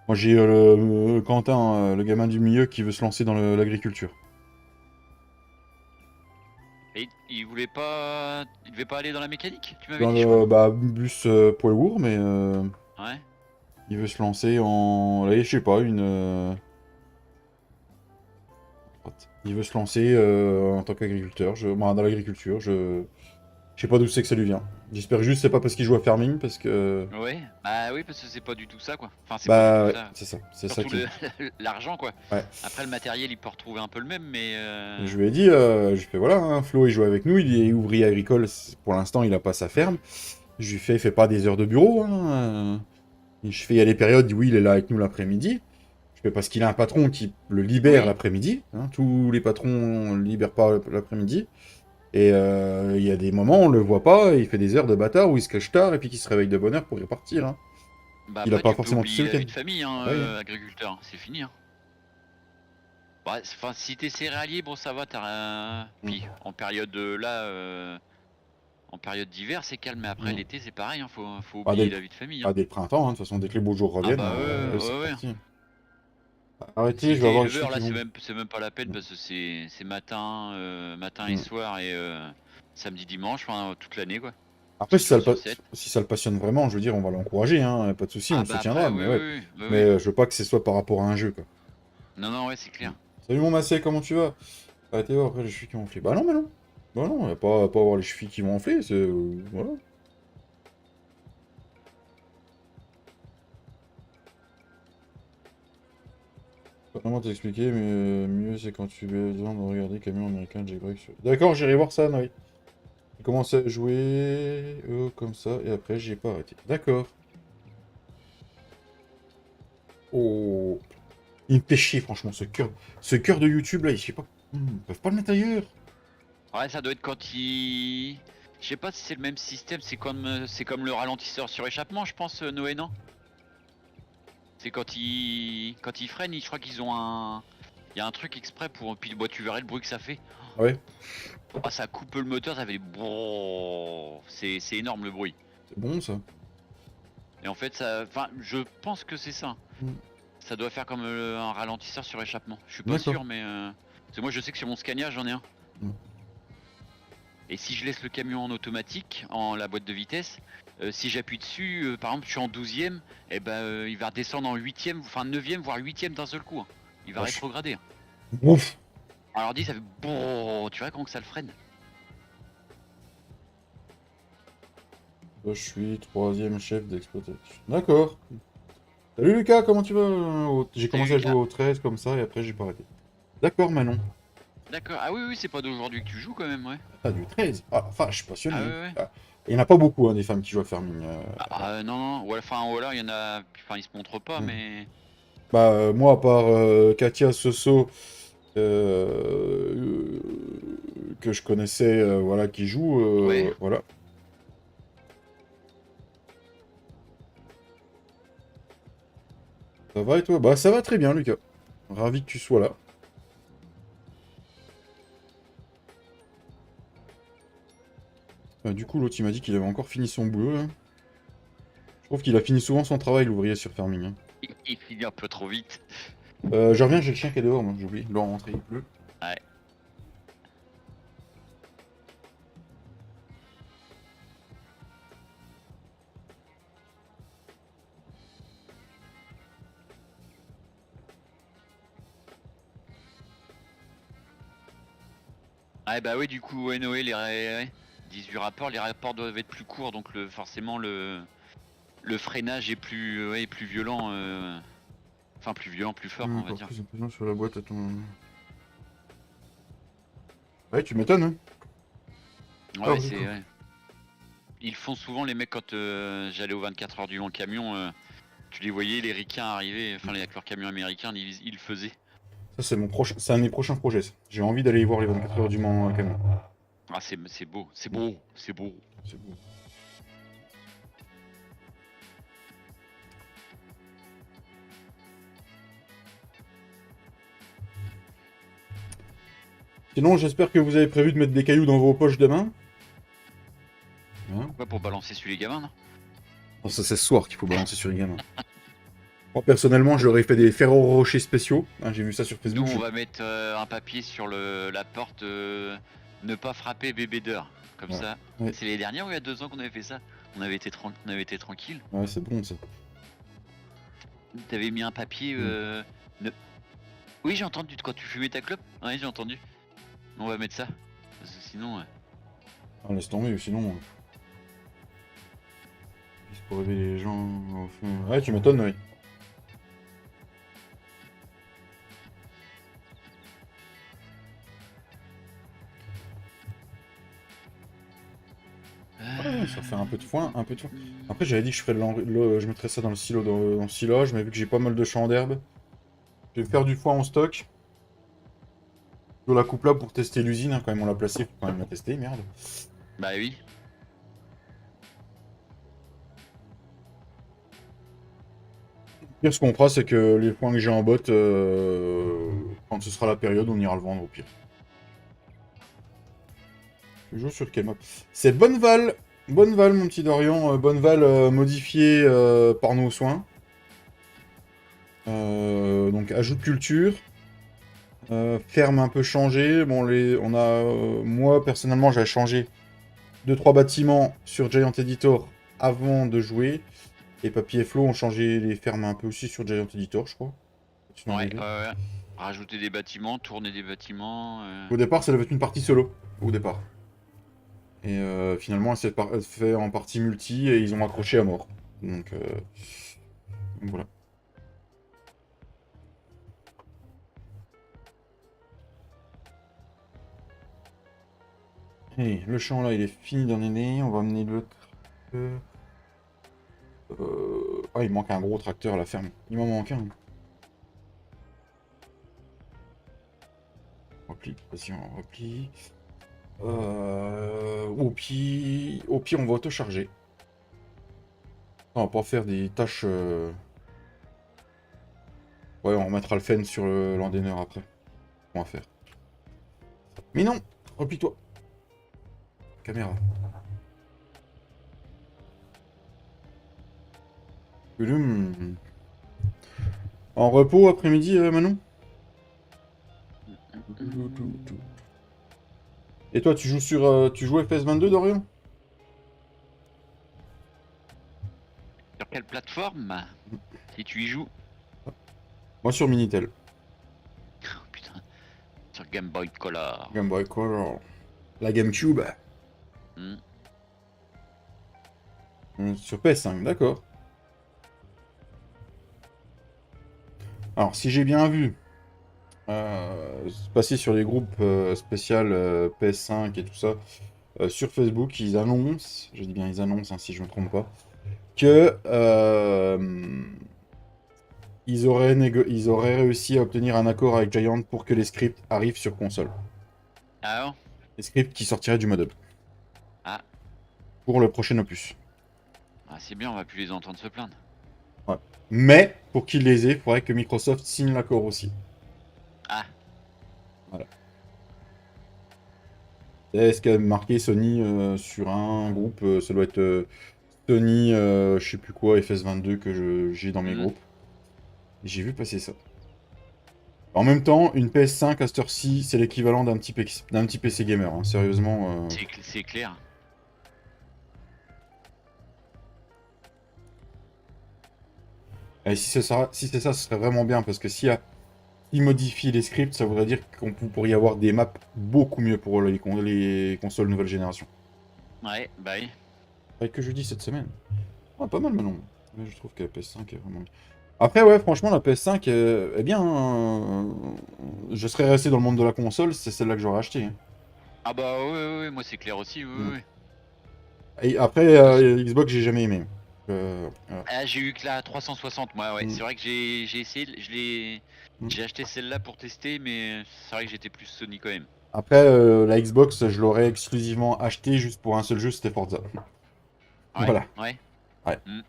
Moi, j'ai Quentin, le gamin du milieu, qui veut se lancer dans l'agriculture. Et il voulait pas. Il devait pas aller dans la mécanique, tu m'avais Dans dit, je crois. le bus poids lourd, mais Ouais. il veut se lancer en... Allez, je sais pas, il veut se lancer en tant qu'agriculteur, dans l'agriculture, je sais pas d'où c'est que ça lui vient. J'espère juste que c'est pas parce qu'il joue à farming, parce que... Ouais. Bah oui, parce que c'est pas du tout ça, quoi. Enfin, c'est pas du Bah tout ouais, ça. c'est ça Surtout qui... l'argent, quoi. Ouais. Après, le matériel, il peut retrouver un peu le même, mais. Je lui ai dit, je lui fais voilà, hein, Flo il joue avec nous, il est ouvrier agricole, pour l'instant il a pas sa ferme. Je lui fais, il fait pas des heures de bureau, hein. Je fais, il y a des périodes où il est là avec nous l'après-midi. Je fais parce qu'il a un patron qui le libère Oui. l'après-midi, hein. Tous les patrons ne libèrent pas l'après-midi. Et il y a des moments, on le voit pas, il fait des heures de bâtard où il se cache tard et puis qu'il se réveille de bonne heure pour y repartir, hein. Bah Il a après, pas tu peux forcément tout ce oublier la week-end. vie de famille, hein, Ouais. agriculteur. C'est fini, hein. Bah, enfin, si t'es céréalier, bon, ça va, t'as rien. Puis, en période là, en période d'hiver, c'est calme, mais après Mm. l'été, c'est pareil, hein, faut Pas oublier dès, la vie de famille, hein. pas dès le printemps, hein. De toute façon, dès que les beaux jours Ah reviennent, bah c'est ouais, ouais. parti. Arrêtez, Si je vais t'es avoir les chevilles éleveur, qui là, vont. c'est même pas la peine Mm. parce que c'est matin, matin et Mm. soir et samedi, dimanche, enfin toute l'année, quoi. Après, 7 jours sur 7. si ça le passionne vraiment, je veux dire, on va l'encourager, hein. Pas de souci, on Ah le bah après, soutiendra, mais oui, ouais. oui, oui, oui, Mais oui. je veux pas que ce soit par rapport à un jeu, quoi. Non, non, ouais, c'est clair. Salut mon Massé, comment tu vas? Arrêtez voir après les chevilles qui vont enfler. Bah non, mais non. Bah non, y a pas avoir les chevilles qui vont enfler, c'est... voilà. Pas vraiment t'expliquer, mais mieux c'est quand tu as besoin de regarder camion américain jailbreak sur... D'accord, j'irai voir ça, Noé. J'ai commencé à jouer comme ça, et après j'ai pas arrêté. D'accord. Oh... Il me fait chier, franchement, ce cœur de YouTube, là, je sais pas... Ils peuvent pas le mettre ailleurs. Ouais, ça doit être quand il. Je sais pas si c'est le même système, c'est comme le ralentisseur sur échappement, je pense, Noé, non? C'est quand ils freinent, je crois qu'ils ont un. Il y a un truc exprès pour. Puis bah, tu verrais le bruit que ça fait. Ouais, Ah, ça coupe le moteur, ça fait. C'est énorme le bruit. c'est bon, ça. Et en fait, ça. Enfin, je pense que c'est ça. Mm. Ça doit faire comme un ralentisseur sur échappement. Je suis pas D'accord. sûr, mais. Parce que moi, je sais que sur mon Scania, j'en ai un. Mm. Et si je laisse le camion en automatique, en la boîte de vitesse, si j'appuie dessus, par exemple je suis en 12ème, et ben il va redescendre en 8ème, enfin 9ème, voire 8ème d'un seul coup, hein. Il va Vache. rétrograder, hein. Ouf. Alors dit ça fait bon, tu vois comment que ça le freine. Là, je suis troisième chef d'exploitation. D'accord. Salut Lucas, comment tu vas? J'ai commencé à jouer Lucas. au 13 comme ça et après j'ai pas arrêté. D'accord Manon. D'accord, ah oui oui c'est pas d'aujourd'hui que tu joues quand même, ouais. Ah du 13. Ah, enfin, je suis passionné. Ah ouais ouais. Ah, il y en a pas beaucoup hein, des femmes qui jouent à Farming. Non non, ou alors il y en a, enfin ils se montrent pas Mm. mais. Bah, moi, à part Katia Soso, euh, que je connaissais, voilà, qui joue, Ouais. voilà. Ça va et toi? Bah, ça va très bien, Lucas. Ravi que tu sois là. Du coup, l'autre, il m'a dit qu'il avait encore fini son boulot, là. Je trouve qu'il a fini souvent son travail, l'ouvrier sur Farming, hein. Il finit un peu trop vite. Je reviens, j'ai le chien qui est dehors, moi, j'oublie. L'en rentrer, il pleut. Ouais. Ah bah oui, du coup, ouais, Noé, ouais, 18 rapports, les rapports doivent être plus courts, donc forcément le freinage est plus, ouais, plus violent, enfin plus violent, plus fort, on va Encore dire. plus impressionnant sur la boîte à ton... Ouais, tu m'étonnes, hein. Ah, Ouais, du coup. c'est, ouais. Ils font souvent les mecs quand j'allais aux 24 heures du Mans camion, tu les voyais, les ricains arriver, enfin avec leurs camions américains, ils le faisaient. Ça, c'est c'est un de mes prochains projets, ça. J'ai envie d'aller y voir les 24 heures du Mans camion. Ah c'est beau, c'est beau, c'est beau. C'est beau. Sinon, j'espère que vous avez prévu de mettre des cailloux dans vos poches demain. Hein? Pourquoi pour balancer sur les gamins, non? Non, ça, c'est ce soir qu'il faut balancer sur les gamins. Moi, personnellement, je leur ai fait des Ferrero Rocher spéciaux. Hein, j'ai vu ça sur Nous Facebook. on va mettre un papier sur la porte, ne pas frapper bébé d'heure. Comme Ouais. ça. Ouais. C'est les dernières ou il y a 2 ans qu'on avait fait ça? On avait été tranquille. Ouais, c'est bon, ça. T'avais mis un papier. Ne- Oui, j'ai entendu quand tu fumais ta clope. Ouais, j'ai entendu. On va mettre ça. Parce que sinon. Ah, laisse tomber, sinon... Juste pour réveiller les gens... Ouais, tu m'étonnes, oui. Ouais, ça fait un peu de foin, un peu de foin. Après, j'avais dit que je ferais je mettrais ça dans le silo, dans le silage, mais vu que j'ai pas mal de champs d'herbe, je vais faire du foin en stock. Je la coupe là pour tester l'usine, hein, quand même on l'a placé, faut quand même la tester, merde. Bah oui. Pire, ce qu'on fera, c'est que les foins que j'ai en botte, quand ce sera la période, on ira le vendre au pire. Je joue sur quelle map? C'est Bonneval. Bonneval, mon petit Dorian. Bonneval modifié par nos soins. Donc, ajout de culture. Ferme un peu changée. Bon, on a, moi, personnellement, j'ai changé 2-3 bâtiments sur Giant Editor avant de jouer. Et Papy et Flo ont changé les fermes un peu aussi sur Giant Editor, je crois. Tu m'en avais Ouais, vu. ouais. Rajouter des bâtiments, tourner des bâtiments. Au départ, ça devait être une partie solo. Au départ. Et finalement, elle s'est fait en partie multi et ils ont accroché à mort. Donc voilà. Allez, le champ là, il est fini d'en aider. On va amener le tracteur. Ah, il manque un gros tracteur à la ferme. Il m'en manque un. Repli, vas-y, on replie. Au pire, on va auto-charger. On va pas faire des tâches. Ouais, on remettra le fen sur l'endaineur après. On va faire. Mais non, replie-toi. Caméra. Hum. En repos après-midi, Manon? Et toi, tu joues tu joues FPS 22, Dorian? Sur quelle plateforme? Si tu y joues. Moi sur Minitel. Oh, putain. Sur Game Boy Color. Game Boy Color. La GameCube. Hmm. Sur PS5, d'accord. Alors, si j'ai bien vu, passer sur les groupes spécial PS5 et tout ça, sur Facebook, ils annoncent, je dis bien ils annoncent, hein, si je me trompe pas, que ils auraient réussi à obtenir un accord avec Giant pour que les scripts arrivent sur console. Ah bon? Les scripts qui sortiraient du mod-up. Ah. Pour le prochain opus. Ah, c'est bien, on va plus les entendre se plaindre. Ouais. Mais, pour qu'ils les aient, il faudrait que Microsoft signe l'accord aussi. Ah. Voilà. C'est ce qu'a marqué Sony sur un groupe. Ça doit être Sony, je sais plus quoi, FS22 que j'ai dans mes groupes. J'ai vu passer ça. En même temps, une PS5 à cette heure-ci, c'est l'équivalent d'un petit PC gamer. Hein. Sérieusement. C'est clair. Et si c'est ça, ce serait vraiment bien. Parce que s'il modifie les scripts, ça voudrait dire qu'on pourrait avoir des maps beaucoup mieux pour les consoles nouvelle génération. Ouais, bah oui. Avec que je dis cette semaine. Ah, pas mal maintenant. Mais je trouve que la PS5 est vraiment... Après, ouais, franchement, la PS5 est bien. Hein. Je serais resté dans le monde de la console, c'est celle-là que j'aurais acheté. Hein. Ah bah ouais, moi c'est clair aussi, Mm. ouais. Et après, Xbox, j'ai jamais aimé. Voilà. Ah, j'ai eu que la 360, moi, ouais. Mm. C'est vrai que j'ai essayé, Mm. j'ai acheté celle-là pour tester, mais c'est vrai que j'étais plus Sony quand même. Après, la Xbox, je l'aurais exclusivement acheté juste pour un seul jeu, c'était Forza. Ouais, Voilà. ouais. Ouais. Mm.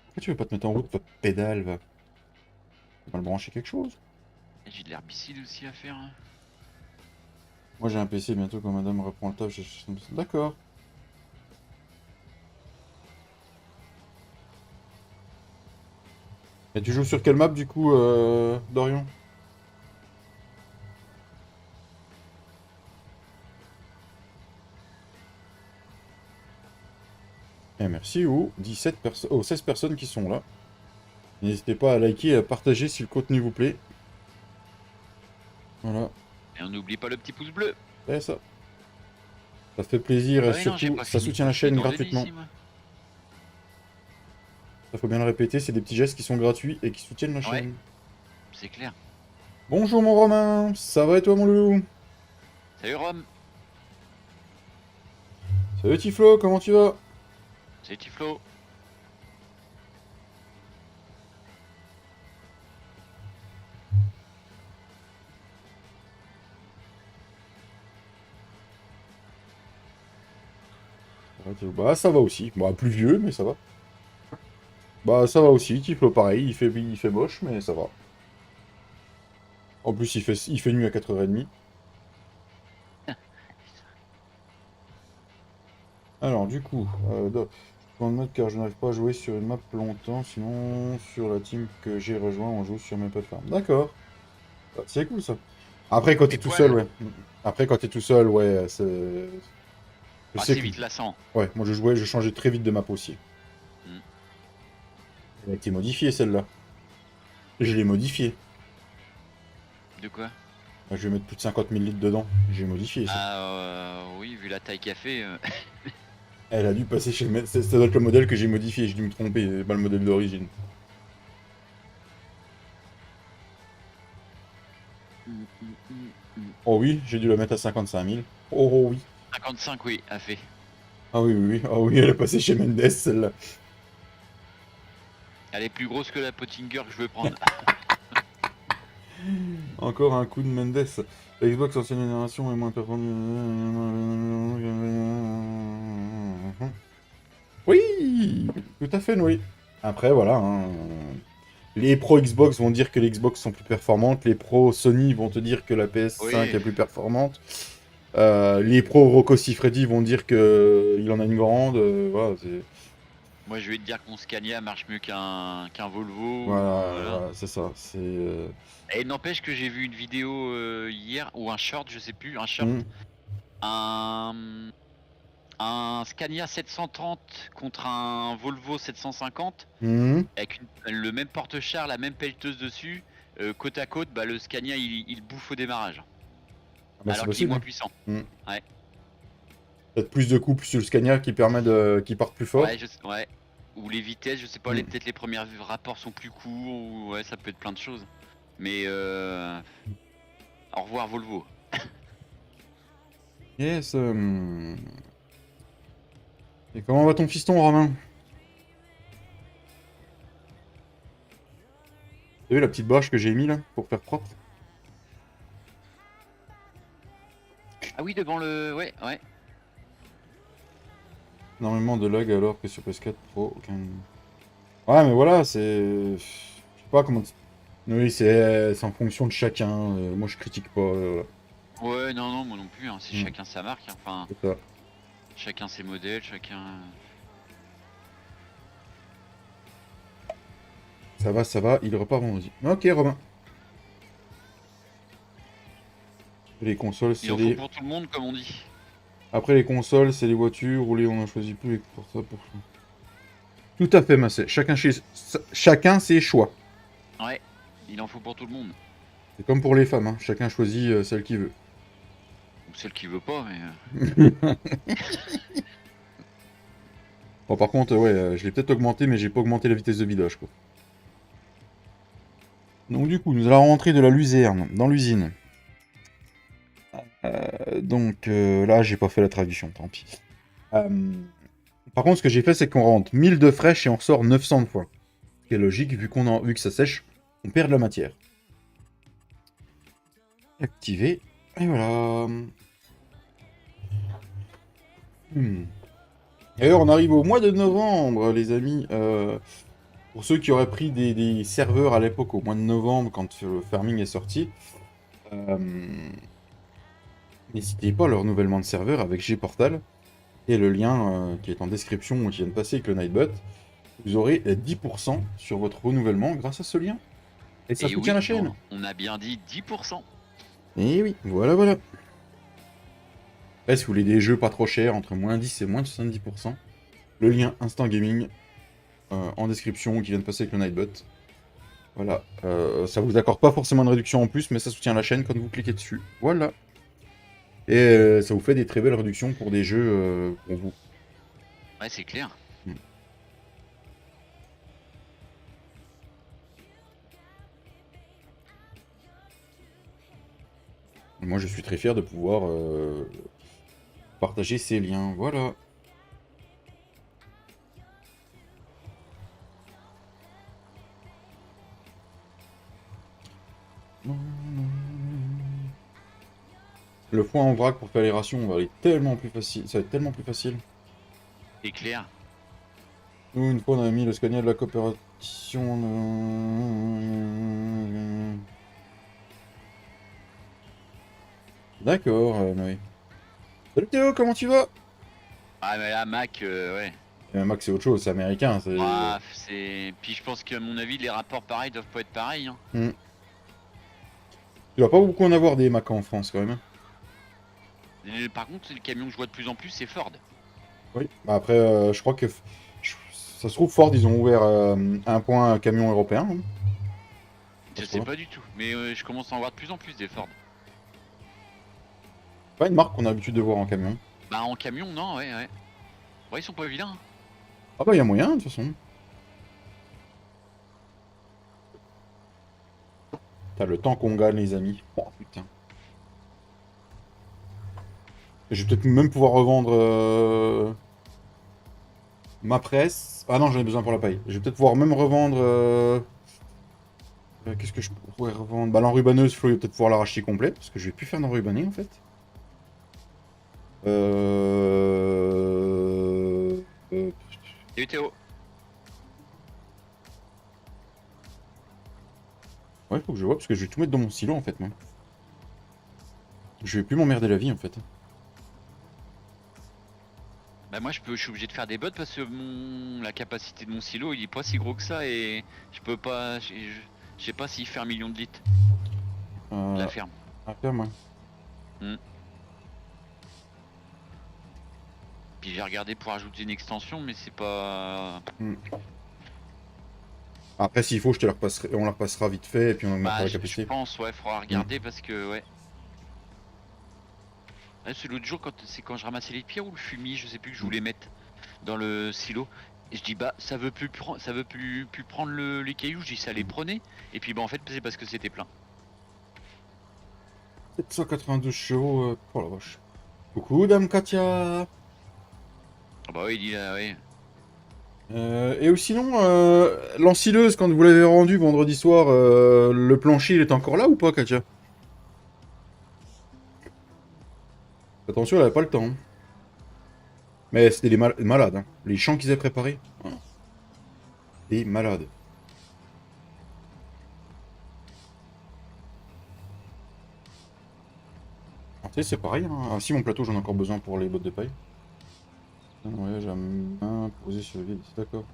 Pourquoi tu veux pas te mettre en route, votre pédale, va? Tu vas le brancher quelque chose? J'ai de l'herbicide aussi à faire. Hein. Moi, j'ai un PC bientôt quand madame reprend le taf. D'accord. Et tu joues sur quelle map, du coup, Dorian? Et merci aux 16 personnes qui sont là. N'hésitez pas à liker et à partager si le contenu vous plaît. Voilà, Et on n'oublie pas le petit pouce bleu. c'est ça. Ça fait plaisir et Ah oui, non, j'ai surtout, pas ça fini, soutient la je suis chaîne dans le gratuitement. ici, moi. Ça faut bien le répéter, c'est des petits gestes qui sont gratuits et qui soutiennent la Ouais, chaîne. c'est clair. Bonjour mon Romain, ça va et toi mon loulou? Salut Rome, Salut Tiflo, comment tu vas? salut Tiflo. Bah ça va aussi. Bah plus vieux, mais ça va. Bah ça va aussi, Tiflo pareil, il fait moche, mais ça va. En plus il fait nuit à 4h30. Alors du coup, dans le mode car je n'arrive pas à jouer sur une map longtemps, sinon sur la team que j'ai rejoint, on joue sur mes plateformes. D'accord. Ah, c'est cool ça. Après quand t'es Mes tout seul, poils. ouais. Après quand t'es tout seul, ouais, c'est... Je Ah, sais c'est que... vite lassant. Ouais, moi je changeais très vite de map aussi. Mm. Elle a été modifiée celle-là. Je l'ai modifiée. De quoi? Je vais mettre plus de 50 000 litres dedans. J'ai modifié ça. Ah, oui, vu la taille qu'a fait. Elle a dû passer chez le... Ça doit être le modèle que j'ai modifié, j'ai dû me tromper, c'est pas le modèle d'origine. Oh oui, j'ai dû la mettre à 55 000. Oh, oh oui. 55, oui, a fait. Ah oui, oui, oui. Ah oui, elle est passée chez Mendes, celle-là. Elle est plus grosse que la Pottinger que je veux prendre. Encore un coup de Mendes. La Xbox ancienne génération est moins performante. Oui, tout à fait, oui. Après, voilà. Hein. Les pros Xbox vont dire que les Xbox sont plus performantes. Les pros Sony vont te dire que la PS5 Oui, est plus performante. Les pros Rocco Siffredi vont dire qu'il en a une grande. Voilà, moi je vais te dire que mon Scania marche mieux qu'un Volvo. voilà, Voilà. voilà, c'est ça. C'est. Et n'empêche que j'ai vu une vidéo hier, ou un short, je sais plus, un short. Hmm. Un Scania 730 contre un Volvo 750, Hmm. avec le même porte-char, la même pelleteuse dessus. Côte à côte, bah, le Scania il bouffe au démarrage. Ah bah, c'est Alors qu'il est possible. moins Hein. puissant. Hmm. Ouais. Peut-être plus de couple sur le Scania qui permet qu'il parte plus fort. Ouais, ouais. Ou les vitesses, je sais pas, Hmm. peut-être les premiers rapports sont plus courts, ou ouais, ça peut être plein de choses. Mais au revoir Volvo. Yes. Et comment va ton fiston, Romain? T'as vu la petite bâche que j'ai mis là pour faire propre? Ah oui, devant le... Ouais, ouais. Énormément de lag alors que sur PS4 Pro, aucun... Ouais, mais voilà, c'est... Je sais pas comment... Oui, c'est en fonction de chacun. Moi, je critique pas. Ouais, non, non, moi non plus, hein. C'est Hmm, chacun sa marque, hein. Enfin, c'est ça. chacun ses modèles, chacun... Ça va, il repart vendredi. Ok, Romain. Les consoles, Il c'est en faut les... pour tout le monde, comme on dit. Après les consoles, c'est les voitures, rouler, on en choisit plus pour ça, pour ça. Tout à fait, Massé. Chacun ses choix. Ouais, il en faut pour tout le monde. C'est comme pour les femmes, hein. Chacun choisit celle qu'il veut. Ou celle qui veut pas, mais... Bon, par contre, ouais, je l'ai peut-être augmenté, mais j'ai pas augmenté la vitesse de vidage, quoi. Donc du coup, nous allons rentrer de la luzerne dans l'usine. Là, j'ai pas fait la traduction, tant pis. Par contre, ce que j'ai fait, c'est qu'on rentre 1000 de fraîche et on ressort 900 de fois. Ce qui est logique, vu que ça sèche, on perd de la matière. Activer. Et voilà. Et alors, on arrive au mois de novembre, les amis. Pour ceux qui auraient pris des serveurs à l'époque, au mois de novembre, quand le farming est sorti, euh, n'hésitez pas à le renouvellement de serveur avec Gportal. Et le lien qui est en description, qui vient de passer avec le Nightbot, vous aurez 10% sur votre renouvellement grâce à ce lien. Et ça Et soutient oui, la chaîne. on a bien dit 10%. Et oui, voilà, voilà. Après, si vous voulez des jeux pas trop chers, entre moins 10 et moins de 70%, le lien Instant Gaming en description qui vient de passer avec le Nightbot. Voilà. Ça vous accorde pas forcément de réduction en plus, mais ça soutient la chaîne quand vous cliquez dessus. Voilà. Et ça vous fait des très belles réductions pour des jeux pour vous. Ouais, c'est clair. Hmm. Moi, je suis très fier de pouvoir partager ces liens. Voilà. Le foin en vrac pour faire les rations va aller tellement plus facile. Ça va être tellement plus facile. C'est clair. Nous, une fois, on avait mis le scania de la coopération. D'accord, Noé. Salut Théo, comment tu vas? Ah, mais là, Mac, ouais. Max, c'est autre chose, c'est américain. Ah, c'est... Puis je pense qu'à mon avis, les rapports pareils doivent pas être pareils, hein. Hmm. Tu vas pas beaucoup en avoir des Mac en France quand même. Par contre, le camion que je vois de plus en plus, c'est Ford. Oui. Bah après, je crois que ça se trouve Ford, ils ont ouvert un point camion européen. Hein. Je sais pas du tout, mais je commence à en voir de plus en plus des Ford. Pas une marque qu'on a l'habitude de voir en camion. Bah en camion, non, ouais, ouais. Ouais, ils sont pas vilains, hein. Ah bah il y a moyen de toute façon. T'as le temps qu'on gagne les amis. Oh putain. Je vais peut-être même pouvoir revendre ma presse. Ah non, j'en ai besoin pour la paille. Je vais peut-être pouvoir même revendre... qu'est-ce que je pourrais revendre? Bah l'enrubanneuse, Flo, il va peut-être pouvoir la racheter complète, parce que je vais plus faire d'enrubanné en fait. Euh... euh, Salut Théo. Ouais, faut que je vois, parce que je vais tout mettre dans mon silo en fait, moi. Je vais plus m'emmerder la vie en fait. Bah moi je suis obligé de faire des bottes parce que la capacité de mon silo il est pas si gros que ça et je peux pas, je sais pas s'il fait 1 million de litres, la ferme. À faire, moi. Hmm. Puis j'ai regardé pour ajouter une extension mais c'est pas... Hmm. Après, s'il faut, je te la repasserai, on la repassera vite fait et puis on augmentera Bah la je capacité. pense, ouais, faudra regarder parce que ouais. Ouais, c'est l'autre jour quand je ramassais les pierres ou le fumier, je sais plus que je voulais mettre dans le silo. Et je dis bah ça veut plus plus prendre les cailloux, je dis ça les prenait. Et puis bah en fait c'est parce que c'était plein. 792 chevaux, oh la vache. Coucou, Dame Katia. Ah bah oui, il dit là, ouais. Et sinon, l'ensileuse, quand vous l'avez rendue vendredi soir, le plancher, il est encore là ou pas, Katia? Attention, elle avait pas le temps, hein. Mais c'était des malades, hein. Les champs qu'ils avaient préparés. Oh, des malades. Ah, tu sais, c'est pareil, hein. Ah, si, mon plateau, j'en ai encore besoin pour les bottes de paille. Un voyage à main posé sur le vide, d'accord.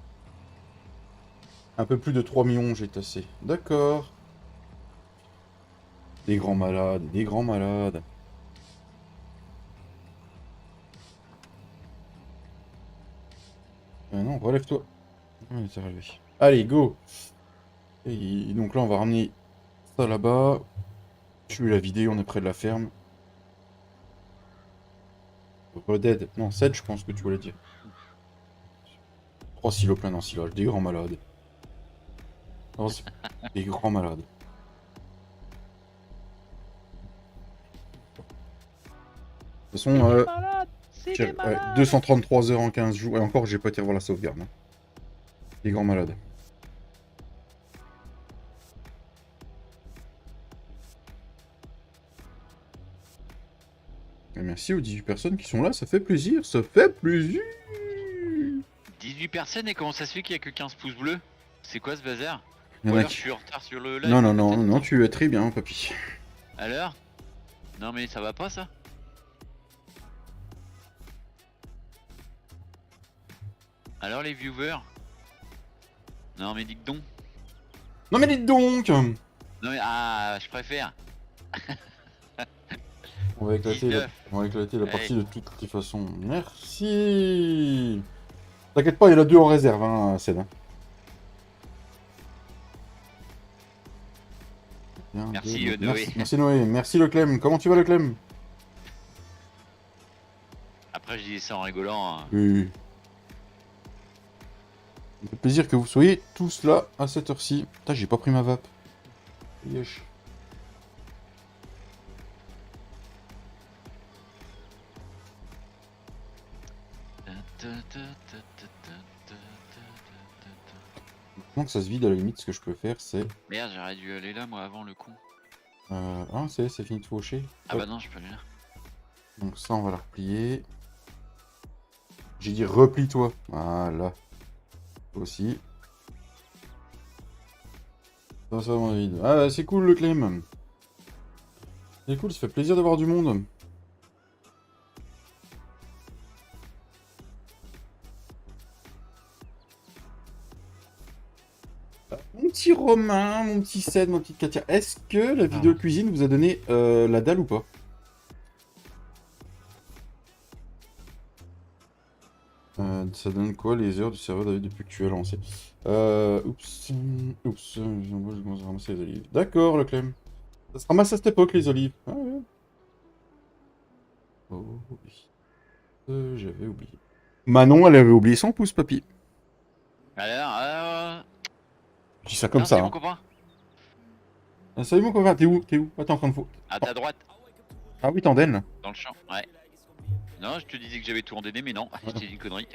Un peu plus de 3 millions, j'ai tassé. D'accord. Des grands malades, des grands malades. Non, relève-toi. Ouais, il s'est relevé. Allez, go. Et donc là, on va ramener ça là-bas. Je vais la vider, on est près de la ferme. Dead. Non, 7, je pense que tu voulais dire. 3 silos pleins d'ensilage, des grands malades. Non, c'est des grands malades. De toute façon, j'ai 233 heures en 15 jours. Et encore, j'ai pas été revoir la sauvegarde, hein. Des grands malades. Et merci aux 18 personnes qui sont là, ça fait plaisir, ça fait plaisir. 18 personnes et comment ça se fait qu'il y a que 15 pouces bleus? C'est quoi ce bazar? Il y Ou en a alors je qui... suis en retard sur le live? Non, non, non, peut-être. non, tu es très bien, papy. Alors? Non mais ça va pas ça? Alors les viewers? Non mais dites donc. Non mais dites donc. Non mais ah je préfère. On va éclater la, 19. on va éclater la Allez. partie de toutes les façons. Merci. T'inquiète pas, il y en a 2 en réserve, hein, Céd. Merci, Noé. Merci Noé. Merci le Clem. Comment tu vas le Clem? Après je dis ça en rigolant, hein. Oui. Ça fait plaisir que vous soyez tous là à cette heure-ci. Putain, j'ai pas pris ma vape. Yesh. Maintenant que ça se vide, à la limite, ce que je peux faire, c'est... Merde, j'aurais dû aller là moi avant le con. Ah, c'est fini de faucher. Ah bah non, je peux aller là. Donc ça, on va la replier. J'ai dit replie-toi. Voilà. Toi aussi. Ça va vide. Ah, c'est cool le Clem. C'est cool, ça fait plaisir d'avoir du monde. Mon petit Romain, mon petit Ced, mon petit Katia, est-ce que la vidéo cuisine vous a donné la dalle ou pas? Ça donne quoi les heures du serveur David depuis que tu as lancé? Oups, je commence à ramasser les olives. D'accord, le Clem. Ça se ramasse à cette époque, les olives. Ah ouais. Oh oui. J'avais oublié. Manon, elle avait oublié son pouce, papy. Alors, Je dis ça comme non, ça. c'est mon Hein. copain. Ah, salut mon copain, t'es où? T'es où? Attends, en train de faux. À ta droite, Ah oui, t'es en den, là. dans le champ, ouais. Non, je te disais que j'avais tout endonné, mais non, je t'ai dit une connerie.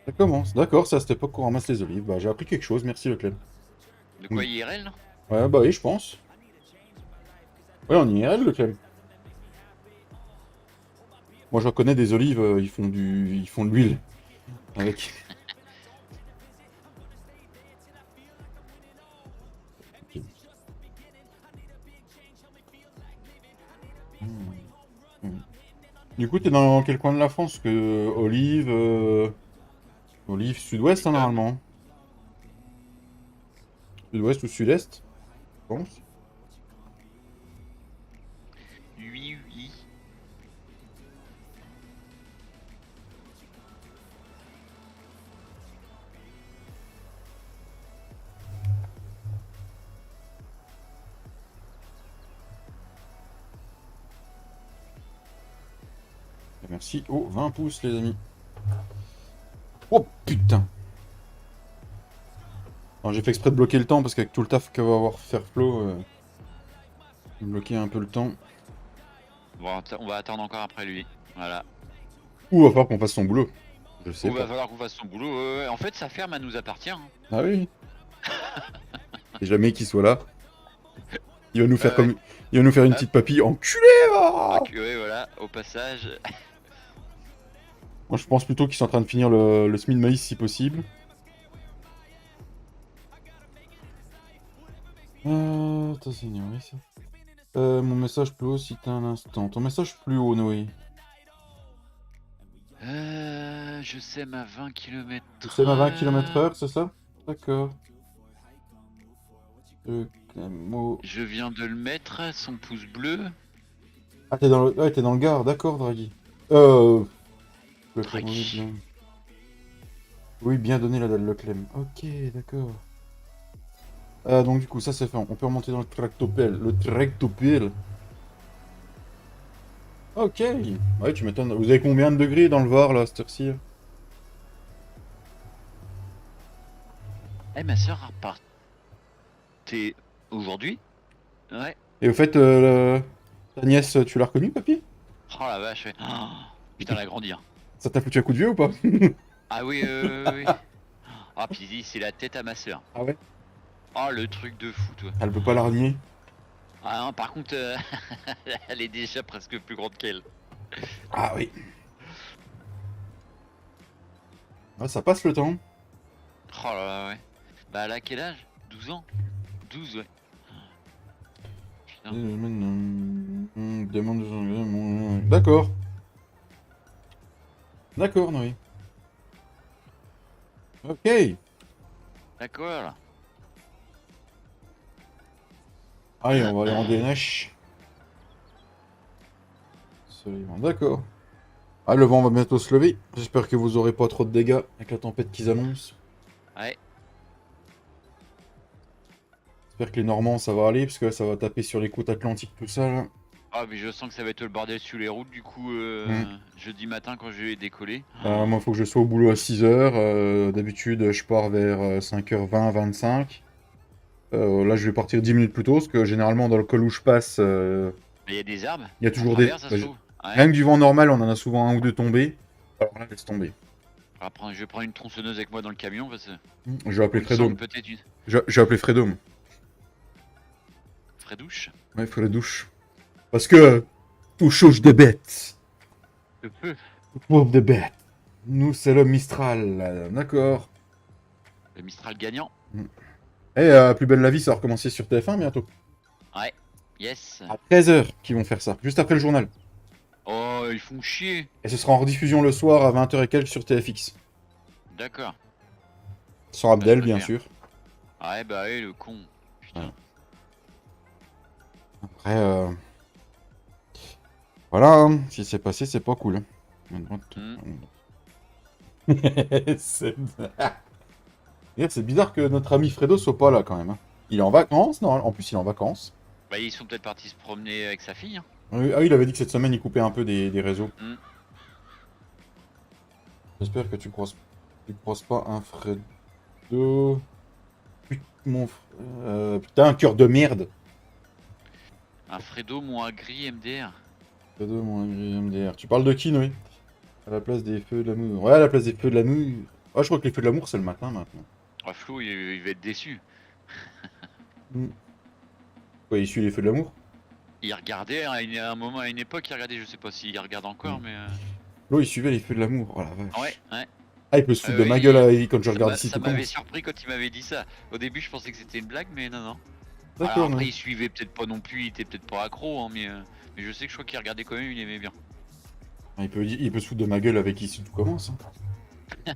Ça commence. D'accord, c'est à cette époque qu'on ramasse les olives. Bah, j'ai appris quelque chose, merci le Clem. De quoi IRL, non? Ouais, bah oui, je pense. Ouais, on y est, le Clem. Moi, je reconnais des olives, ils font de l'huile. Avec. Ok. Du coup, t'es dans quel coin de la France que Olive, Olive sud-ouest, hein, normalement. Sud-ouest ou sud-est, je pense. Oui, oui. Et merci. Oh, 20 pouces, les amis. Oh, putain. Alors, j'ai fait exprès de bloquer le temps, parce qu'avec tout le taf que va avoir Fairflow, bloquer un peu le temps. Bon, on va attendre encore après lui. Voilà. Ou va falloir qu'on fasse son boulot. Je sais va pas. falloir qu'on fasse son boulot. En fait, sa ferme, elle nous appartient. Hein. Ah oui. Et jamais qu'il soit là. Il va nous faire Ouais. comme... Il va nous faire une Hop. petite papille. Enculé ah Ok, ouais, voilà, au passage. Moi, je pense plutôt qu'ils sont en train de finir le semis de maïs, si possible. Attends, c'est ignoré, ça. Mon message plus haut si t'as un instant. Ton message plus haut, Noé. Je sème à 20 km. Tu sèmes à 20 km/h, c'est ça? D'accord. Je viens de le mettre, son pouce bleu. Ah, t'es dans le... Ouais, t'es dans le Gard, d'accord, Draghi. Le Clem, oui, Draghi. bien. Oui, bien donné la dalle, le Clem. Ok, d'accord. Donc du coup, ça c'est fait. On peut remonter dans le tractopelle. Le tractopelle. Ok. Ouais, tu m'étonnes. Vous avez combien de degrés dans le Var, là, cette heure-ci? Eh, ma soeur a reparté aujourd'hui. Ouais. Et au fait, ta nièce, tu l'as reconnue, papy? Oh la vache, ouais. Oh, putain, elle a grandi. Hein. Ça t'a foutu un coup de vieux ou pas? Ah oui, oui. Ah, puis c'est la tête à ma soeur. Ah ouais? Oh, le truc de fou, toi. Elle peut pas la renier. Ah non, par contre, elle est déjà presque plus grande qu'elle. Ah oui. Ah, ça passe le temps. Oh là là, ouais. Bah, elle a quel âge? 12 ans? 12, ouais. Putain. D'accord. D'accord, Noé. Ok. D'accord. Allez, on va aller en DNH. Absolument. D'accord. Ah, le vent va bientôt se lever. J'espère que vous aurez pas trop de dégâts avec la tempête qu'ils annoncent. Ouais. J'espère que les Normands ça va aller parce que ça va taper sur les côtes atlantiques tout ça là. Ah, mais je sens que ça va être le bordel sur les routes, du coup, jeudi matin quand je vais décoller. Moi, faut que je sois au boulot à 6h. D'habitude, je pars vers 5h20, 25. Là, je vais partir 10 minutes plus tôt parce que généralement, dans le col où je passe, Mais il y a des arbres il y a en toujours des. travers, ça se trouve. Ouais. Rien que du vent normal, on en a souvent un ou deux tombés. Alors là, laisse tomber. Je vais prendre une tronçonneuse avec moi dans le camion parce que. Je vais appeler Il me semble Fredo. peut-être une. Je vais appeler Fredo. Fredouche. Ouais, Fredouche. Parce que tout change de bête. Le peu. Pauvre de bête. Nous, c'est le Mistral. D'accord. Le Mistral gagnant. Et Plus belle la vie, ça va recommencer sur TF1 bientôt. Ouais. Yes. À 13h qu'ils vont faire ça, juste après le journal. Oh, ils font chier. Et ce sera en rediffusion le soir à 20h et quelques sur TFX. D'accord. Sans Abdel, je bien préfère. sûr. Ouais, bah ouais, le con. Putain. Ouais. Après, voilà, hein. Si c'est passé, c'est pas cool. C'est D'ailleurs, c'est bizarre que notre ami Fredo soit pas là quand même. Hein. Il est en vacances, non? En plus, il est en vacances. Bah, ils sont peut-être partis se promener avec sa fille. Hein. Ah, il avait dit que cette semaine, il coupait un peu des réseaux. J'espère que tu croises pas un Fredo. Putain, un cœur de merde. Un Fredo, mon gris MDR. Fredo, mon MDR. Tu parles de qui, Noé? À la place des feux de l'amour. Ouais, à la place des feux de l'amour. Ah, je crois que les feux de l'amour, c'est le matin maintenant. Ah, Flo, il va être déçu. Ouais, il suit les feux de l'amour? Il regardait à un moment, à une époque, il regardait, je sais pas s'il regarde encore, mais. L'eau, il suivait les feux de l'amour. Oh la vache. Ouais, ouais. Ah, il peut se foutre de ma gueule quand je regarde ici Ça tout m'avait commence. surpris quand il m'avait dit ça. Au début, je pensais que c'était une blague, mais non, non. D'accord, Alors non. après, il suivait peut-être pas non plus, il était peut-être pas accro, hein, mais je sais que je crois qu'il regardait quand même, il aimait bien. Ah, il peut se foutre de ma gueule avec ici tout commence. Hein.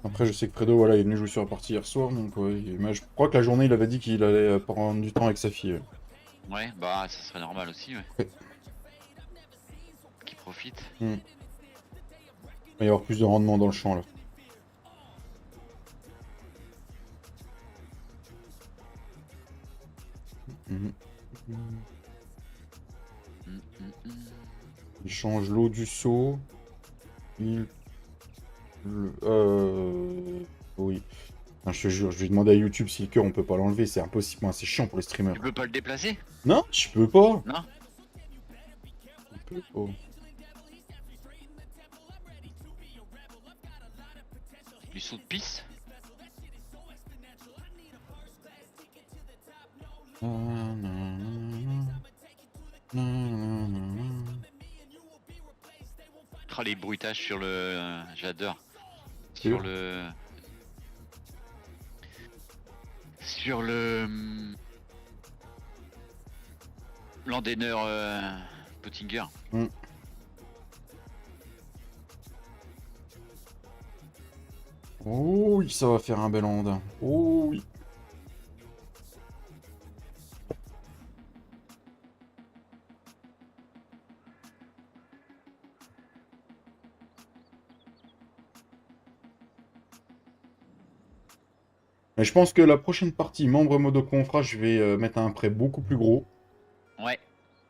Après, je sais que Fredo, voilà, il est venu jouer sur la partie hier soir, donc ouais, mais je crois que la journée, il avait dit qu'il allait prendre du temps avec sa fille. Ouais, bah ça serait normal aussi, ouais. Qu'il profite. Il va y avoir plus de rendement dans le champ, là. Il change l'eau du seau. Il Oui. Non, je te jure, je vais demander à YouTube si le cœur on peut pas l'enlever, c'est impossible, moi, c'est chiant pour les streamers. Tu peux pas le déplacer? Non, je peux pas. Non? Je peux pas. Du saut de pisse? Oh, les bruitages sur le... J'adore. Sur le... Sur le... L'Andener Pottinger. Oh oui, ça va faire un bel andin. Oh oui. Mais je pense que la prochaine partie, membre modo confra, je vais mettre un prêt beaucoup plus gros. Ouais.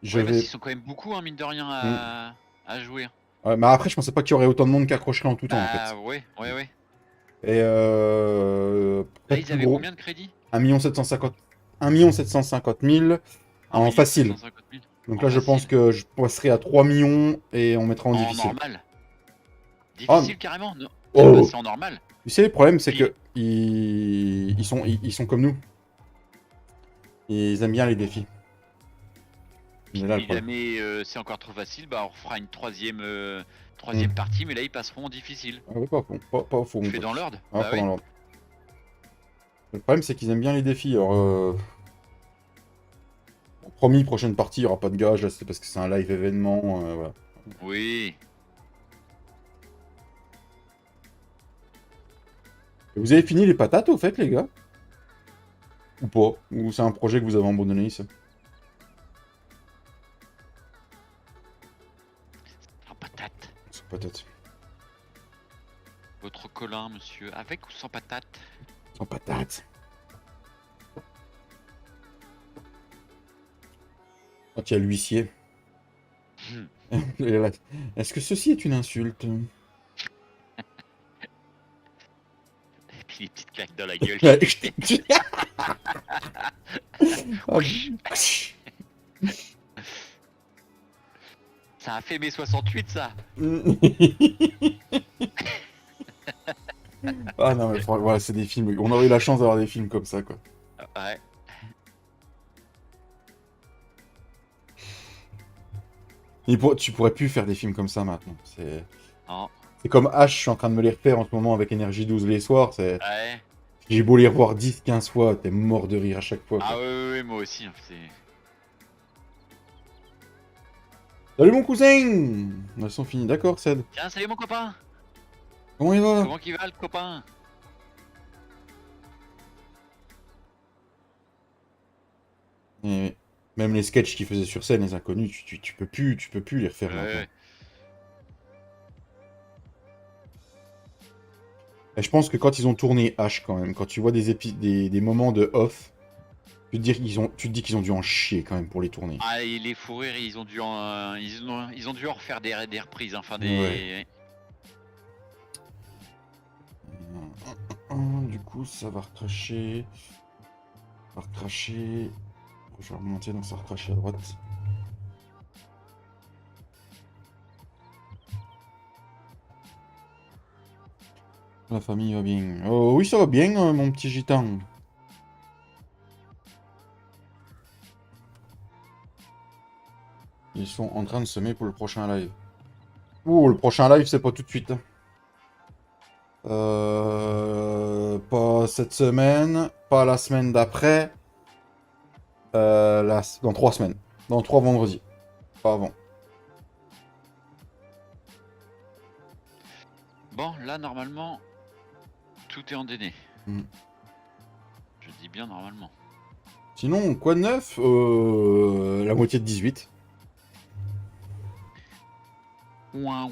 Je Ouais, parce vais... qu'ils sont quand même beaucoup, hein, mine de rien, à jouer. Ouais, mais après, je pensais pas qu'il y aurait autant de monde qui accrocherait en tout temps, en fait. Ouais. Et Là, ils avaient combien de crédits? 1 750 000 en facile. 750 000. Donc En là, je pense facile. que je passerai à 3 millions et on mettra en difficile. Normal. Ah, Difficile carrément? Non. oh. C'est en normal. Tu sais, le problème, c'est Puis- que ils sont comme nous. Ils aiment bien les défis. Mais là, le Si problème. jamais c'est encore trop facile, bah on refera une troisième partie, mais là ils passeront en difficile. Ah ouais, pas faux, pas faux. On mon fait pote. dans l'ordre? Ah, Bah pas ouais. dans l'ordre. Le problème, c'est qu'ils aiment bien les défis. Alors, promis, prochaine partie, il n'y aura pas de gage. Là, c'est parce que c'est un live événement. Voilà. Oui. Et vous avez fini les patates, au fait, les gars? Ou pas? Ou c'est un projet que vous avez abandonné, ça? Sans patate. Sans patate. Votre colin, monsieur, avec ou sans patate? Sans patate. Quand il y a l'huissier. Est-ce que ceci est une insulte? Et puis les petites claques dans la gueule. Ça a fait mai 68, ça. Ah non, mais voilà, c'est des films. On aurait eu la chance d'avoir des films comme ça, quoi. Ouais. Tu pourrais plus faire des films comme ça maintenant. Non. C'est comme H, je suis en train de me les refaire en ce moment avec Énergie 12 les soirs. Ouais. J'ai beau les revoir 10-15 fois, t'es mort de rire à chaque fois. Ah ouais, moi aussi. Hein, Salut mon cousin! Ils sont finis, d'accord, Ced. Tiens, salut mon copain. Comment il va? Comment qu'il va le copain? Et même les sketchs qu'ils faisaient sur scène, les inconnus, tu peux plus les refaire Ouais. maintenant. Et je pense que quand ils ont tourné H quand même, quand tu vois des moments de off, tu te dis qu'ils ont dû en chier quand même pour les tourner. Ah, et les fous rires, ils ont dû ils ont dû en refaire des reprises, hein, enfin Ouais. Du coup, ça va recracher. Ça va recracher. Je vais remonter, donc ça va recracher à droite. La famille va bien. Oh oui, ça va bien, mon petit gitan. Ils sont en train de semer pour le prochain live. Ouh, le prochain live, c'est pas tout de suite. Pas cette semaine, pas la semaine d'après. Dans 3 semaines. Dans 3 vendredis. Pas avant. Bon, là, normalement, tout est endéné. Je dis bien normalement. Sinon, quoi de neuf? La moitié de 18. Ouin.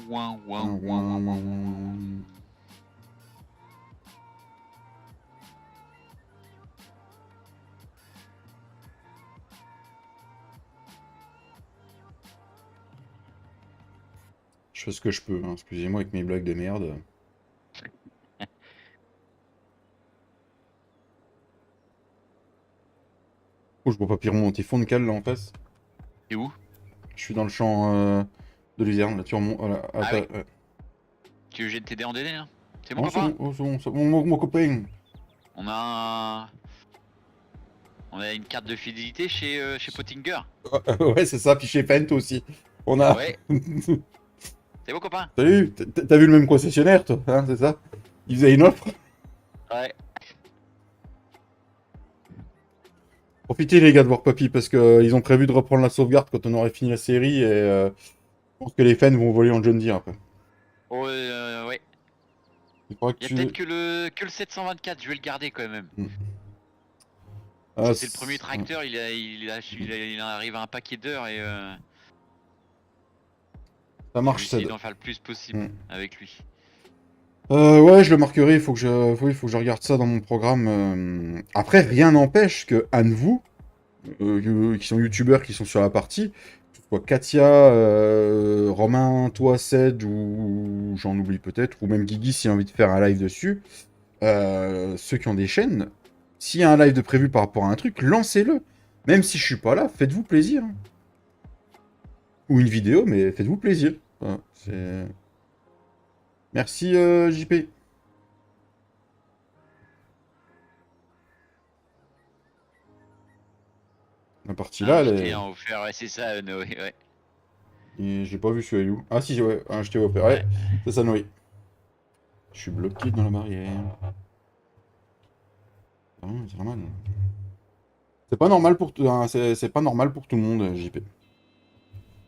Je fais ce que je peux, hein. Excusez-moi avec mes blagues de merde. Oh, je vois pas pire remonter fond de cale là en face. T'es où? Je suis dans le champ de luzerne, là tu remontes. Voilà, Ah oui. ouais. Tu veux que je t'aider en DD hein? C'est mon Non, c'est copain. bon, oh, c'est bon, mon copain. On a On a une carte de fidélité chez Pottinger. Ouais, c'est ça, puis chez Fent aussi. On a. Ouais. C'est mon copain. Salut, t'as vu le même concessionnaire toi, hein, c'est ça? Il faisait une offre. Ouais. Profitez les gars de voir Papy parce que ils ont prévu de reprendre la sauvegarde quand on aurait fini la série et je pense que les fans vont voler en John Deere après. Ouais. Il faudra que Il y a tu... peut-être que le 724, je vais le garder quand même. Ah, C'était le premier tracteur, il arrive à un paquet d'heures et ça je vais marche, ça. essayer d'en faire le plus possible avec lui. Ouais, je le marquerai, oui, faut que je regarde ça dans mon programme. Après, rien n'empêche que un de vous, qui sont youtubeurs, qui sont sur la partie, que ce soit Katia, Romain, toi, Ced, ou j'en oublie peut-être, ou même Guigui s'il a envie de faire un live dessus, ceux qui ont des chaînes, s'il y a un live de prévu par rapport à un truc, lancez-le. Même si je suis pas là, faites-vous plaisir. Hein. Ou une vidéo, mais faites-vous plaisir. Voilà, c'est... Merci JP. La partie là, Ah, elle je est... t'ai offert, ouais, c'est ça, Noé, ouais. Et j'ai pas vu celui-là où. Ah si, ouais, je t'ai offert. Ouais, Ouais. c'est ça, Noé. Je suis bloqué dans la barrière. Ah, c'est normal. C'est pas normal pour hein, c'est pas normal pour tout le monde, JP.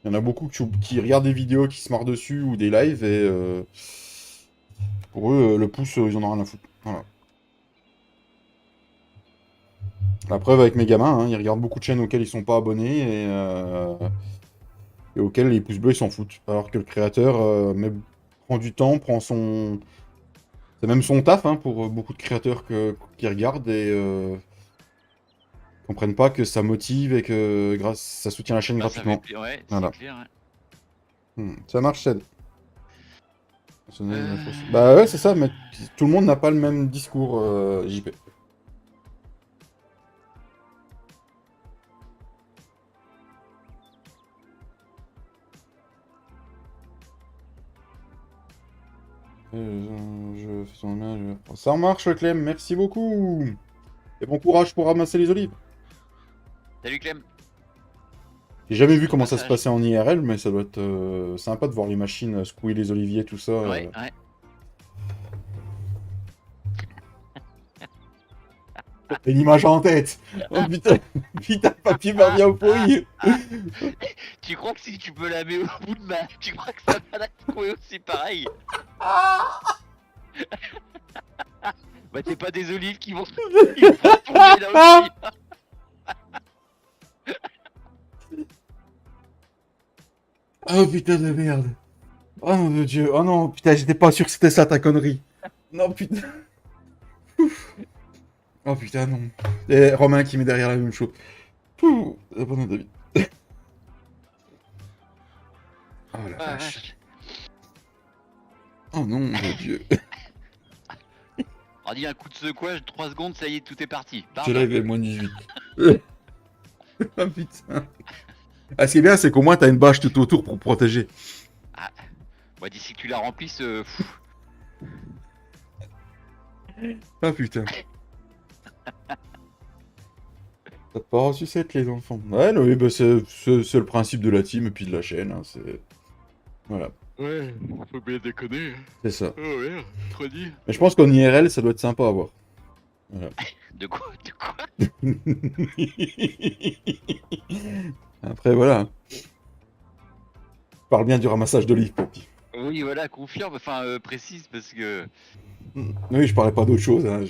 Il y en a beaucoup qui regardent des vidéos, qui se marrent dessus ou des lives et pour eux, le pouce, ils en ont rien à foutre. Voilà. La preuve avec mes gamins, hein, ils regardent beaucoup de chaînes auxquelles ils sont pas abonnés et auxquelles les pouces bleus ils s'en foutent. Alors que le créateur prend du temps, prend son. C'est même son taf hein, pour beaucoup de créateurs qui regardent et comprennent pas que ça motive et que ça soutient la chaîne Bah, ça fait gratuitement. ouais, c'est Voilà. clair. Ça marche, Shed. Bah ouais, c'est ça, mais tout le monde n'a pas le même discours, JP. Je fais son image. Ça marche, Clem, merci beaucoup. Et bon courage pour ramasser les olives. Salut Clem. J'ai jamais vu Bon comment ça se passage. passait en IRL, mais ça doit être sympa de voir les machines secouer les oliviers, tout ça. Ouais. T'as une image en tête. Oh putain, putain, le papier va bien au pourri. Tu crois que si tu peux la mettre au bout de ma... Tu crois que ça va la trouver aussi pareil? Bah c'est pas des olives qui vont tomber là aussi. Oh putain de merde. Oh mon dieu, oh non, putain, j'étais pas sûr que c'était ça ta connerie. Non putain. Oh putain, non. Et Romain qui met derrière la même chose. Pouh, abandon David. Oh la vache. Oh non, mon dieu. On dit un coup de secouage, 3 secondes, ça y est, tout est parti. Je live est moins 18. Oh putain. Ah, ce qui est bien, c'est qu'au moins t'as une bâche tout autour pour protéger. Ah, bah d'ici que tu la remplisses, Ah putain. T'as pas reçu cette les enfants. Ouais, non, bah, c'est le principe de la team et puis de la chaîne. Hein, c'est... Voilà. Ouais, faut bien déconner. C'est ça. Oh ouais, trop dit. Mais je pense qu'en IRL, ça doit être sympa à voir. Voilà. De quoi? Après, voilà. Je parle bien du ramassage d'olives, papy. Oui, voilà, confirme, enfin précise parce que... Oui, je parlais pas d'autre chose. Hein,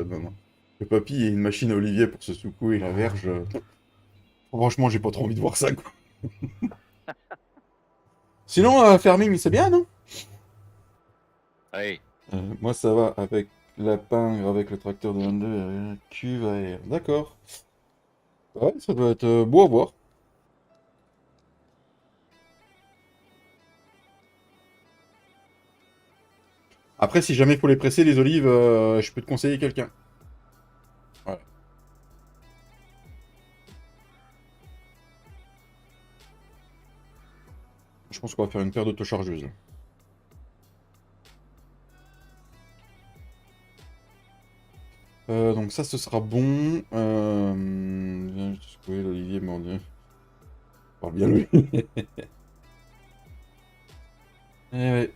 non. Le papy est une machine à olivier pour se secouer la verge. Franchement, j'ai pas trop envie de voir ça, quoi. Sinon, farming, c'est bien, non? Ouais. Moi, ça va avec la pingre, avec le tracteur de 22 et la cuve à air. D'accord. Ouais, ça doit être beau à voir. Après, si jamais il faut les presser, les olives, je peux te conseiller quelqu'un. Voilà. qu'on va faire une paire d'autochargeuses. Donc ça, ce sera bon. Viens juste trouver l'Olivier Mordieu. Parle bien lui. Eh ouais.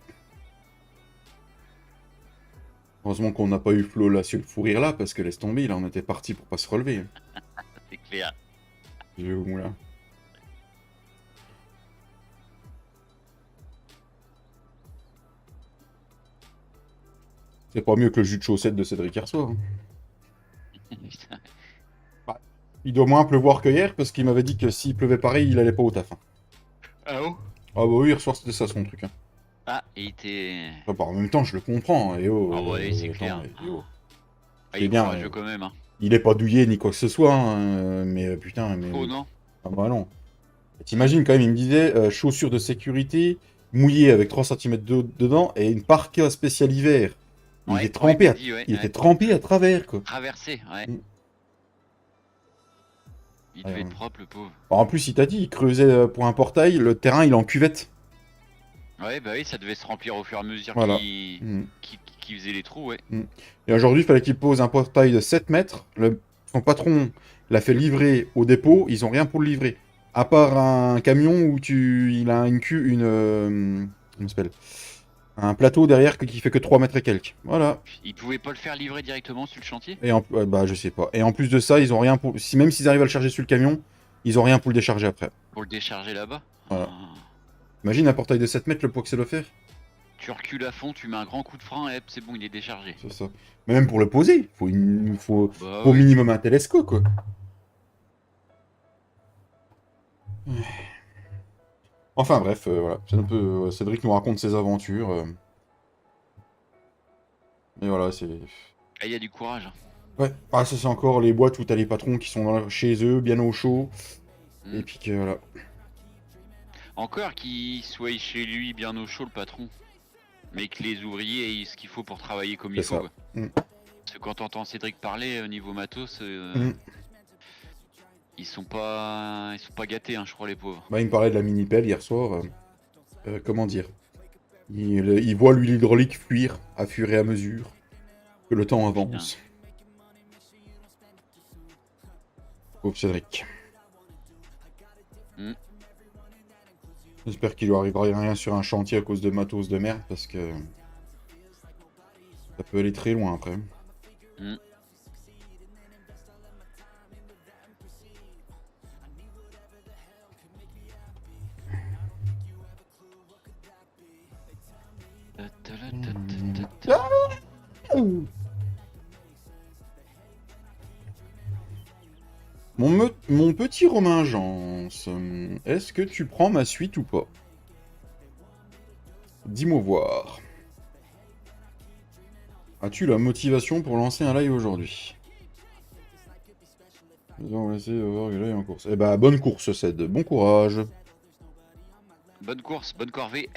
Heureusement qu'on n'a pas eu Flo là sur le fou rire là, parce que laisse tomber, là on était parti pour pas se relever. C'est clair. J'ai eu au moulin. C'est pas mieux que le jus de chaussette de Cédric hier soir. Bah, il doit moins pleuvoir que hier, parce qu'il m'avait dit que s'il pleuvait pareil, il allait pas au taf. Ah oh. Ah bah oui, hier soir c'était ça son truc. Ah, et il était... Enfin, bah, en même temps, je le comprends. Et oh, Ah ouais, c'est clair. oh. Ah, C'est il est bien. courageux quand même. Hein. Il est pas douillé ni quoi que ce soit, hein, mais putain, mais... Oh non. Ah bah non. T'imagines quand même, il me disait chaussures de sécurité, mouillées avec 3 cm d'eau dedans et une parka spéciale hiver. Il Ouais, était trempé, dit, ouais, il était trempé à travers, quoi. Traversé, ouais. Mm. Il devait être propre, le pauvre. En plus, il t'a dit, il creusait pour un portail, le terrain, il est en cuvette. Ouais, bah oui, ça devait se remplir au fur et à mesure Voilà. qu'il faisait les trous, ouais. Et aujourd'hui, il fallait qu'il pose un portail de 7 mètres. Son patron l'a fait livrer au dépôt, ils ont rien pour le livrer. À part un camion où il a comment ça s'appelle, un plateau derrière qui fait que 3 mètres et quelques. Voilà. Ils pouvaient pas le faire livrer directement sur le chantier? Et bah je sais pas. Et en plus de ça, ils ont rien pour. Même s'ils arrivent à le charger sur le camion, ils ont rien pour le décharger après. Pour le décharger là-bas? Voilà. Imagine un portail de 7 mètres, le poids que ça doit faire. Tu recules à fond, tu mets un grand coup de frein et c'est bon, il est déchargé. C'est ça. Mais même pour le poser, faut au oui. minimum un télescope, quoi. Enfin bref, voilà. C'est un peu, Cédric nous raconte ses aventures. Et voilà, c'est... Ah, il y a du courage. Ouais, ah, ça c'est encore les boîtes où t'as les patrons qui sont chez eux, bien au chaud. Et puis que voilà. Encore qu'il soit chez lui bien au chaud, le patron. Mais que les ouvriers aient ce qu'il faut pour travailler comme il faut. Quoi. Parce que quand t'entends Cédric parler au niveau matos, ils sont pas gâtés, hein, je crois, les pauvres. Bah, il me parlait de la mini-pelle hier soir. Comment dire, il voit l'huile hydraulique fuir à fur et à mesure que le temps avance. Pauvre Cédric. J'espère qu'il lui arrivera rien sur un chantier à cause de matos de merde, parce que ça peut aller très loin après. Mon petit Romain Jans, est-ce que tu prends ma suite ou pas? Dis-moi voir. As-tu la motivation pour lancer un live aujourd'hui? On va essayer de voir que live en course. Eh bah, bonne course, Ced. Bon courage. Bonne course, bonne corvée.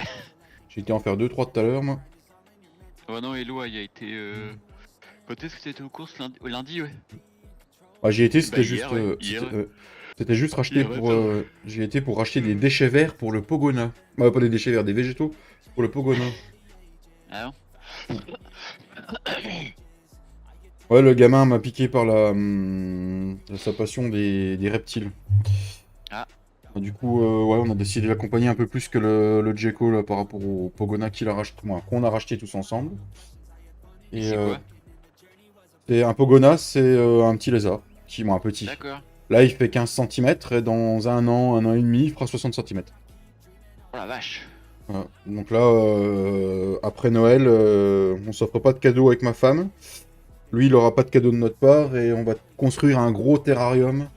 J'ai été en faire 2-3 tout à l'heure, moi. Oh non, Hello, il a été... Quand est-ce que c'était aux courses? Lundi, ouais. Ah, j'y étais, c'était Bah, juste... hier. C'était juste racheté pour... J'y étais pour racheter des déchets verts pour le Pogona. Bah, pas des déchets verts, des végétaux pour le Pogona. Ah non. Ouais, le gamin m'a piqué par sa passion des reptiles. Ah. Du coup, ouais, on a décidé de l'accompagner un peu plus que le Gecko là, par rapport au Pogona qu'on a racheté tous ensemble. Et c'est quoi? C'est un Pogona, c'est un petit lézard, un petit. D'accord. Là, il fait 15 cm et dans un an et demi, il fera 60 cm. Oh la vache. Voilà. Donc là, après Noël, on s'offre pas de cadeau avec ma femme. Lui, il aura pas de cadeau de notre part et on va construire un gros terrarium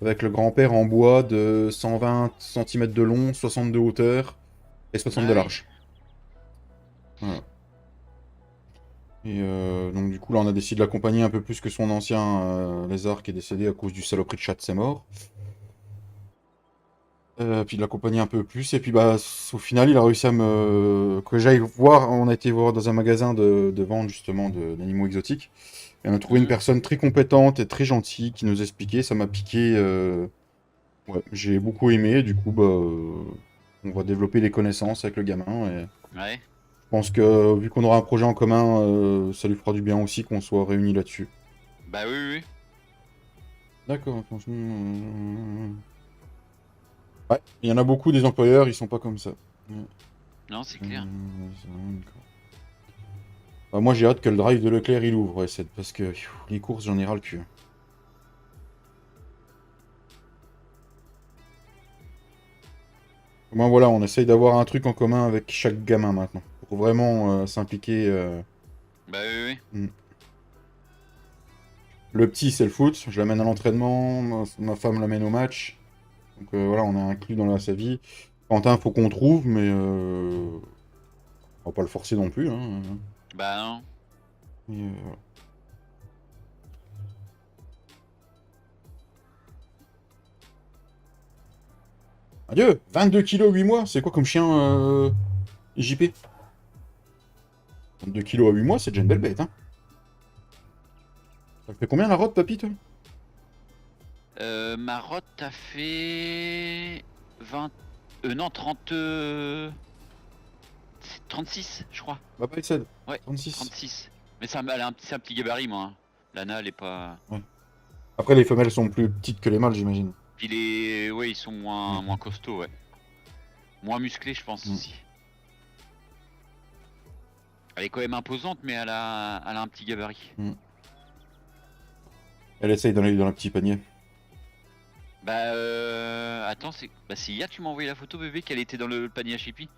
avec le grand-père en bois de 120 cm de long, 60 de hauteur et 60 de large. Voilà. Et donc du coup là on a décidé de l'accompagner un peu plus que son ancien lézard qui est décédé à cause du saloperie de chat de ses morts. Puis de l'accompagner un peu plus et puis bah au final il a réussi à que j'aille voir, on a été voir dans un magasin de vente justement d'animaux exotiques et on a trouvé une personne très compétente et très gentille qui nous expliquait, ça m'a piqué, ouais, j'ai beaucoup aimé, du coup bah On va développer des connaissances avec le gamin. Et Ouais. je pense que vu qu'on aura un projet en commun, ça lui fera du bien aussi qu'on soit réunis là-dessus. Bah oui, oui. D'accord, attention. Ouais, il y en a beaucoup des employeurs, ils sont pas comme ça. Non, c'est clair. Bah, moi j'ai hâte que le drive de Leclerc il ouvre, ouais, parce que les courses j'en ai ras le cul. Moi voilà, on essaye d'avoir un truc en commun avec chaque gamin maintenant, pour vraiment s'impliquer. Bah oui, oui. Mm. Le petit c'est le foot, je l'amène à l'entraînement, ma femme l'amène au match. Donc voilà, on est inclus dans sa vie. Quentin faut qu'on trouve, mais on va pas le forcer non plus. Hein. Bah non. Et, adieu, 22 kilos 8 mois, c'est quoi comme chien JP? 22 kilos à 8 mois, c'est déjà une belle bête, hein. Ça fait combien la rote, papy, toi? Ma rote a fait 20. Non, 30. 36, je crois. Bah pas excède. Ouais, 36. 36. Mais c'est un petit gabarit, moi. Hein. Lana, elle est pas. Ouais. Après, les femelles sont plus petites que les mâles, j'imagine. Puis les. Ouais, ils sont moins costauds, ouais. Moins musclés, je pense aussi. Elle est quand même imposante, mais elle a un petit gabarit. Elle essaye d'aller dans le petit panier. Bah attends, c'est hier que tu m'as envoyé la photo bébé qu'elle était dans le panier à Chippy.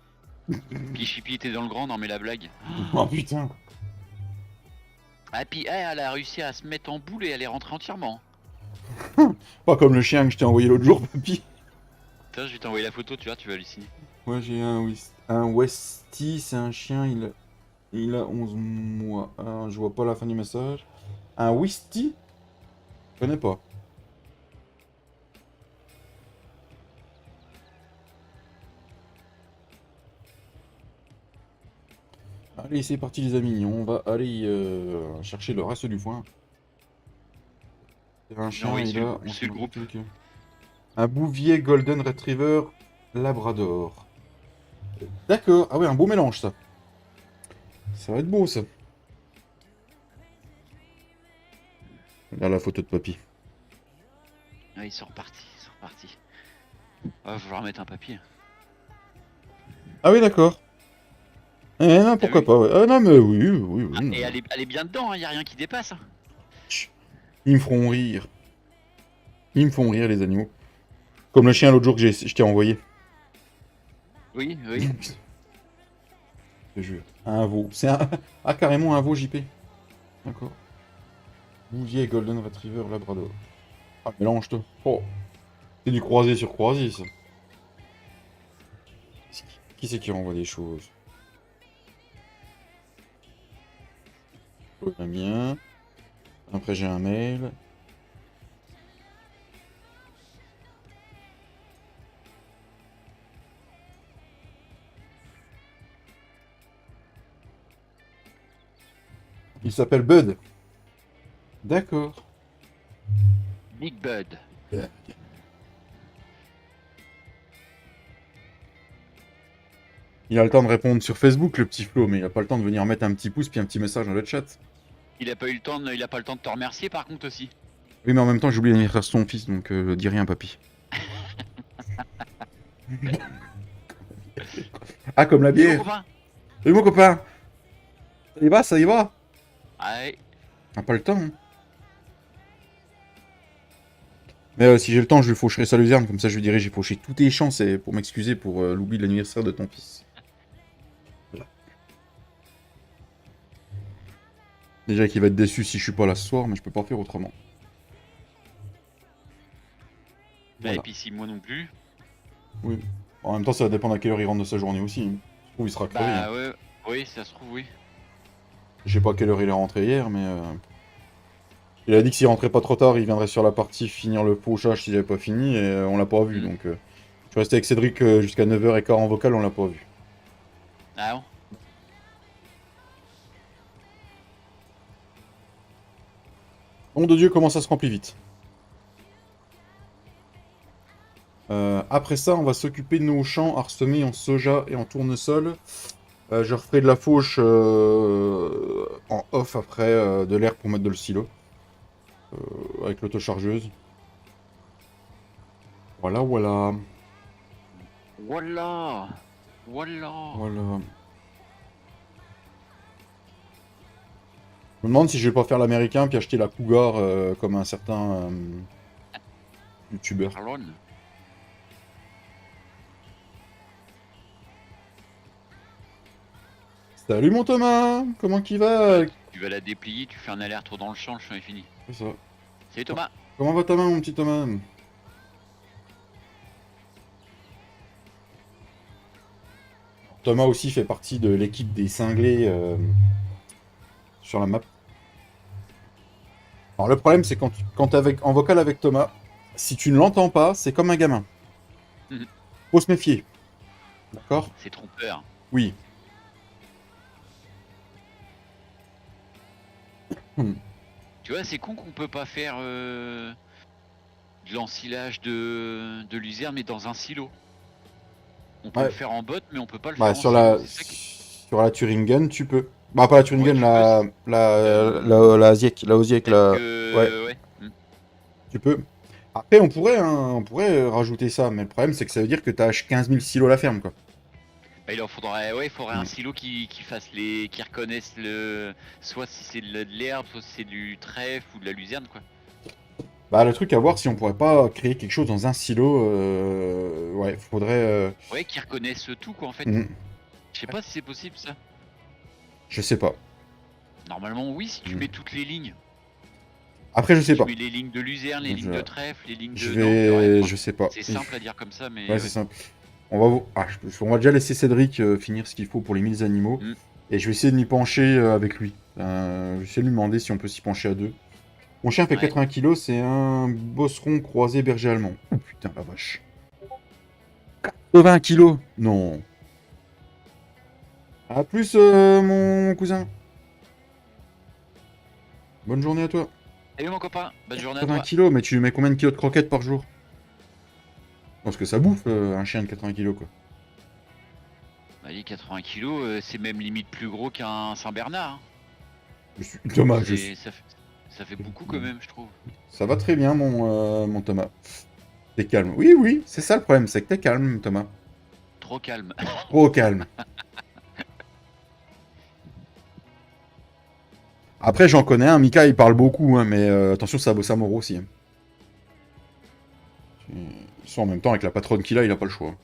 Puis Chippy était dans le grand, non mais la blague. Oh putain. Ah puis elle a réussi à se mettre en boule et elle est rentrée entièrement. Pas comme le chien que je t'ai envoyé l'autre jour, papy. Tiens, je vais t'envoyer la photo, tu vois, tu vas halluciner. Moi j'ai un Westie, c'est un chien, il a 11 mois. Ah, je vois pas la fin du message. Un Westie? Je connais pas. Allez, c'est parti les amis, on va aller chercher le reste du foin. C'est un chien, Oui, il a... c'est le groupe. Un Bouvier Golden Retriever Labrador. D'accord, ah ouais, un beau mélange ça. Ça va être beau ça. Là, la photo de papy. Ah, ils sont repartis, Ah, va falloir mettre un papier. Ah oui, d'accord. Eh non, pourquoi pas, ouais. Ah non, mais oui, oui, oui. Ah, et elle est bien dedans, y a rien qui dépasse. Chut. Ils me feront rire. Ils me font rire, les animaux. Comme le chien l'autre jour que je t'ai envoyé. Oui, oui. Je te jure. Un veau. C'est un... Ah, carrément un veau JP. D'accord. Bouvier Golden Retriever Labrador. Ah, mélange toi. Oh. C'est du croisé sur croisé, ça. Qui c'est qui renvoie des choses? Très bien. Après, j'ai un mail. Il s'appelle Bud. D'accord. Big Bud. Il a le temps de répondre sur Facebook, le petit Flo, mais il a pas le temps de venir mettre un petit pouce puis un petit message dans le chat. Il a pas le temps de te remercier par contre aussi. Oui, mais en même temps, j'ai oublié l'anniversaire de son fils, donc dis rien, papy. Ah, comme la bière. Salut mon copain. Ça y va, ça y va. Ouais. On n'a pas le temps. Hein. Mais si j'ai le temps, je lui faucherai sa luzerne, comme ça je lui dirai j'ai fauché tous tes chances pour m'excuser pour l'oubli de l'anniversaire de ton fils. Voilà. Déjà qu'il va être déçu si je suis pas là ce soir, mais je peux pas faire autrement. Voilà. Et puis si moi non plus. Oui. En même temps, ça va dépendre à quelle heure il rentre de sa journée aussi. Hein. Je trouve il sera crevé. Bah hein. ouais, oui, ça se trouve, oui. Je sais pas à quelle heure il est rentré hier, mais... Il a dit que s'il rentrait pas trop tard, il viendrait sur la partie finir le fauchage s'il avait pas fini, et on l'a pas vu, donc... Je suis resté avec Cédric jusqu'à 9h15 en vocal, on l'a pas vu. Ah bon? Nom de Dieu, comment ça se remplit vite. Après ça, on va s'occuper de nos champs parsemés en soja et en tournesol. Je referai de la fauche en off après, de l'air pour mettre dans le silo. Avec l'autochargeuse. Voilà, voilà. Voilà. Voilà. Voilà. Je me demande si je vais pas faire l'américain puis acheter la Cougar comme un certain youtubeur. Marlon. Salut mon Thomas, comment qu'il va? Tu vas la déplier, tu fais un aller-retour dans le champ, le champ est fini. C'est ça. Salut Thomas. Comment va ta main mon petit Thomas? Thomas aussi fait partie de l'équipe des cinglés sur la map. Alors le problème c'est quand t'es en vocal avec Thomas, si tu ne l'entends pas, c'est comme un gamin. Mhm. Faut se méfier. D'accord? C'est trompeur. Oui. Hmm. Tu vois, c'est con qu'on peut pas faire de l'ensilage de luzerne, mais dans un silo. On peut Ouais. le faire en botte, mais on peut pas le Bah, faire en silo. C'est ça qui... sur la Turingen, tu peux. Bah, pas la Ouais, Turingen, tu la, peux. la Asiek, la Osiek, Peut-être la... Ouais, que... Ouais. tu peux. Après, on pourrait rajouter ça, mais le problème, c'est que ça veut dire que t'as 15 000 silos à la ferme, quoi. Bah, il en faudrait, ouais, il faudrait un Mm. silo qui fasse les, qui reconnaisse le, soit si c'est de l'herbe, soit si c'est du trèfle ou de la luzerne, quoi. Bah, le truc à voir, si on pourrait pas créer quelque chose dans un silo, ouais, faudrait... Ouais, qui reconnaisse tout, quoi, en fait. mm. Je sais pas si c'est possible, ça. Je sais pas. Normalement, oui, si tu Mm. mets toutes les lignes. Après, je Si sais tu pas. mets les lignes de luzerne, les lignes de trèfle, les lignes Je de... Non, de rien, vais... quoi. Je sais pas. C'est simple à dire comme ça, mais Ouais, ouais. c'est simple. On va déjà laisser Cédric finir ce qu'il faut pour les 1000 animaux. Mm. Et je vais essayer de m'y pencher avec lui. Je vais essayer de lui demander si on peut s'y pencher à deux. Mon chien fait Ouais. 80 kilos, c'est un bosseron croisé berger allemand. Oh putain la vache. 80 kilos? Non. À plus mon cousin. Bonne journée à toi. Salut mon copain, bonne journée à 80 toi. kilos, mais tu lui mets combien de kilos de croquettes par jour? Parce que ça bouffe un chien de 80 kilos quoi. Allez, 80 kilos, c'est même limite plus gros qu'un Saint-Bernard, hein. Thomas, Ça fait beaucoup quand même, je trouve. Ça va très bien mon Thomas. T'es calme. Oui, oui, c'est ça le problème, c'est que t'es calme, Thomas. Trop calme. Trop calme. Après, j'en connais un, Mika, il parle beaucoup, hein, mais attention, ça bosse à mort aussi. Hein. En même temps, avec la patronne qu'il a, il a pas le choix.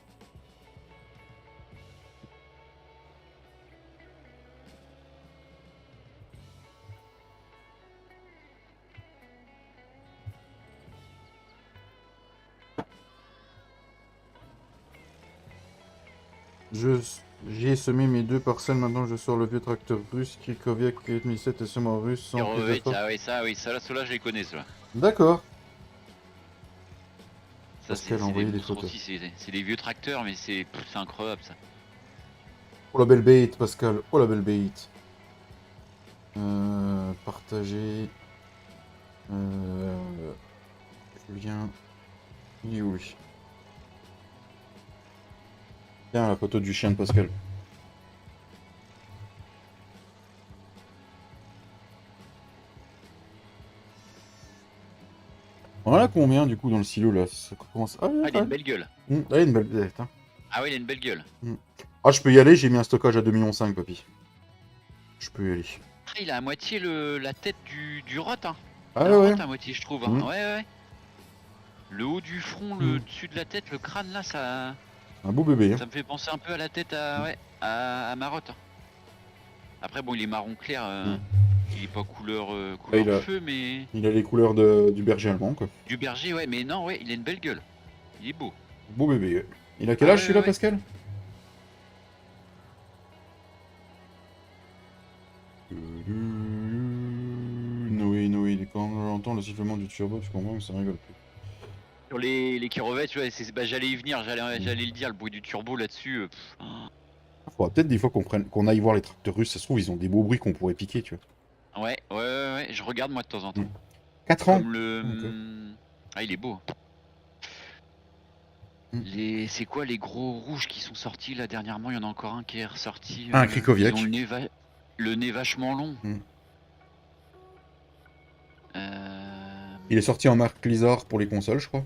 J'ai semé mes 2 parcelles, maintenant je sors le vieux tracteur russe, Krikoviak 4007 et semence russe sans plus d'effort. Ceux-là, je les connais, ceux-là. D'accord. Ça, Pascal a c'est des envoyé des monstres photos. aussi, c'est des vieux tracteurs, mais c'est incroyable, ça. Oh la belle bête, Pascal. Oh la belle bête. Partager. Julien. Il est où lui? Tiens, la photo du chien de Pascal. On en a combien du coup dans le silo là? Ça commence... Ah, il a une belle gueule. Ah, il a une belle bête. Hein. Ah oui, il a une belle gueule. Ah, je peux y aller, j'ai mis un stockage à 2,5 millions, papy. Je peux y aller. Ah, il a à moitié la tête du rot, hein. Ah Un ouais. rot à moitié, je trouve. Hein. Ouais, ouais. Le haut du front, le dessus de la tête, le crâne là, ça. Un beau bébé. Hein. Ça me fait penser un peu à la tête à Marotte. Hein. Après, bon, il est marron clair. Il est pas couleur feu, mais. Il a les couleurs du berger allemand, quoi. Du berger, ouais, mais non, ouais, il a une belle gueule. Il est beau. Beau bébé. Il a quel âge celui-là, Pascal? Noé, quand j'entends le sifflement du turbo, tu comprends que ça rigole plus. Sur les kirovets, tu vois, j'allais y venir, j'allais le dire, le bruit du turbo là-dessus. Faudra peut-être des fois qu'on aille voir les tracteurs russes, ça se trouve, ils ont des beaux bruits qu'on pourrait piquer, tu vois. Ouais, je regarde moi de temps en temps. 4 ans. Comme le. Ah, il est beau. C'est quoi les gros rouges qui sont sortis là dernièrement? Il y en a encore un qui est ressorti. Un Ils Krikoviak. ont le nez vachement long. Il est sorti en marque Blizzard pour les consoles, je crois.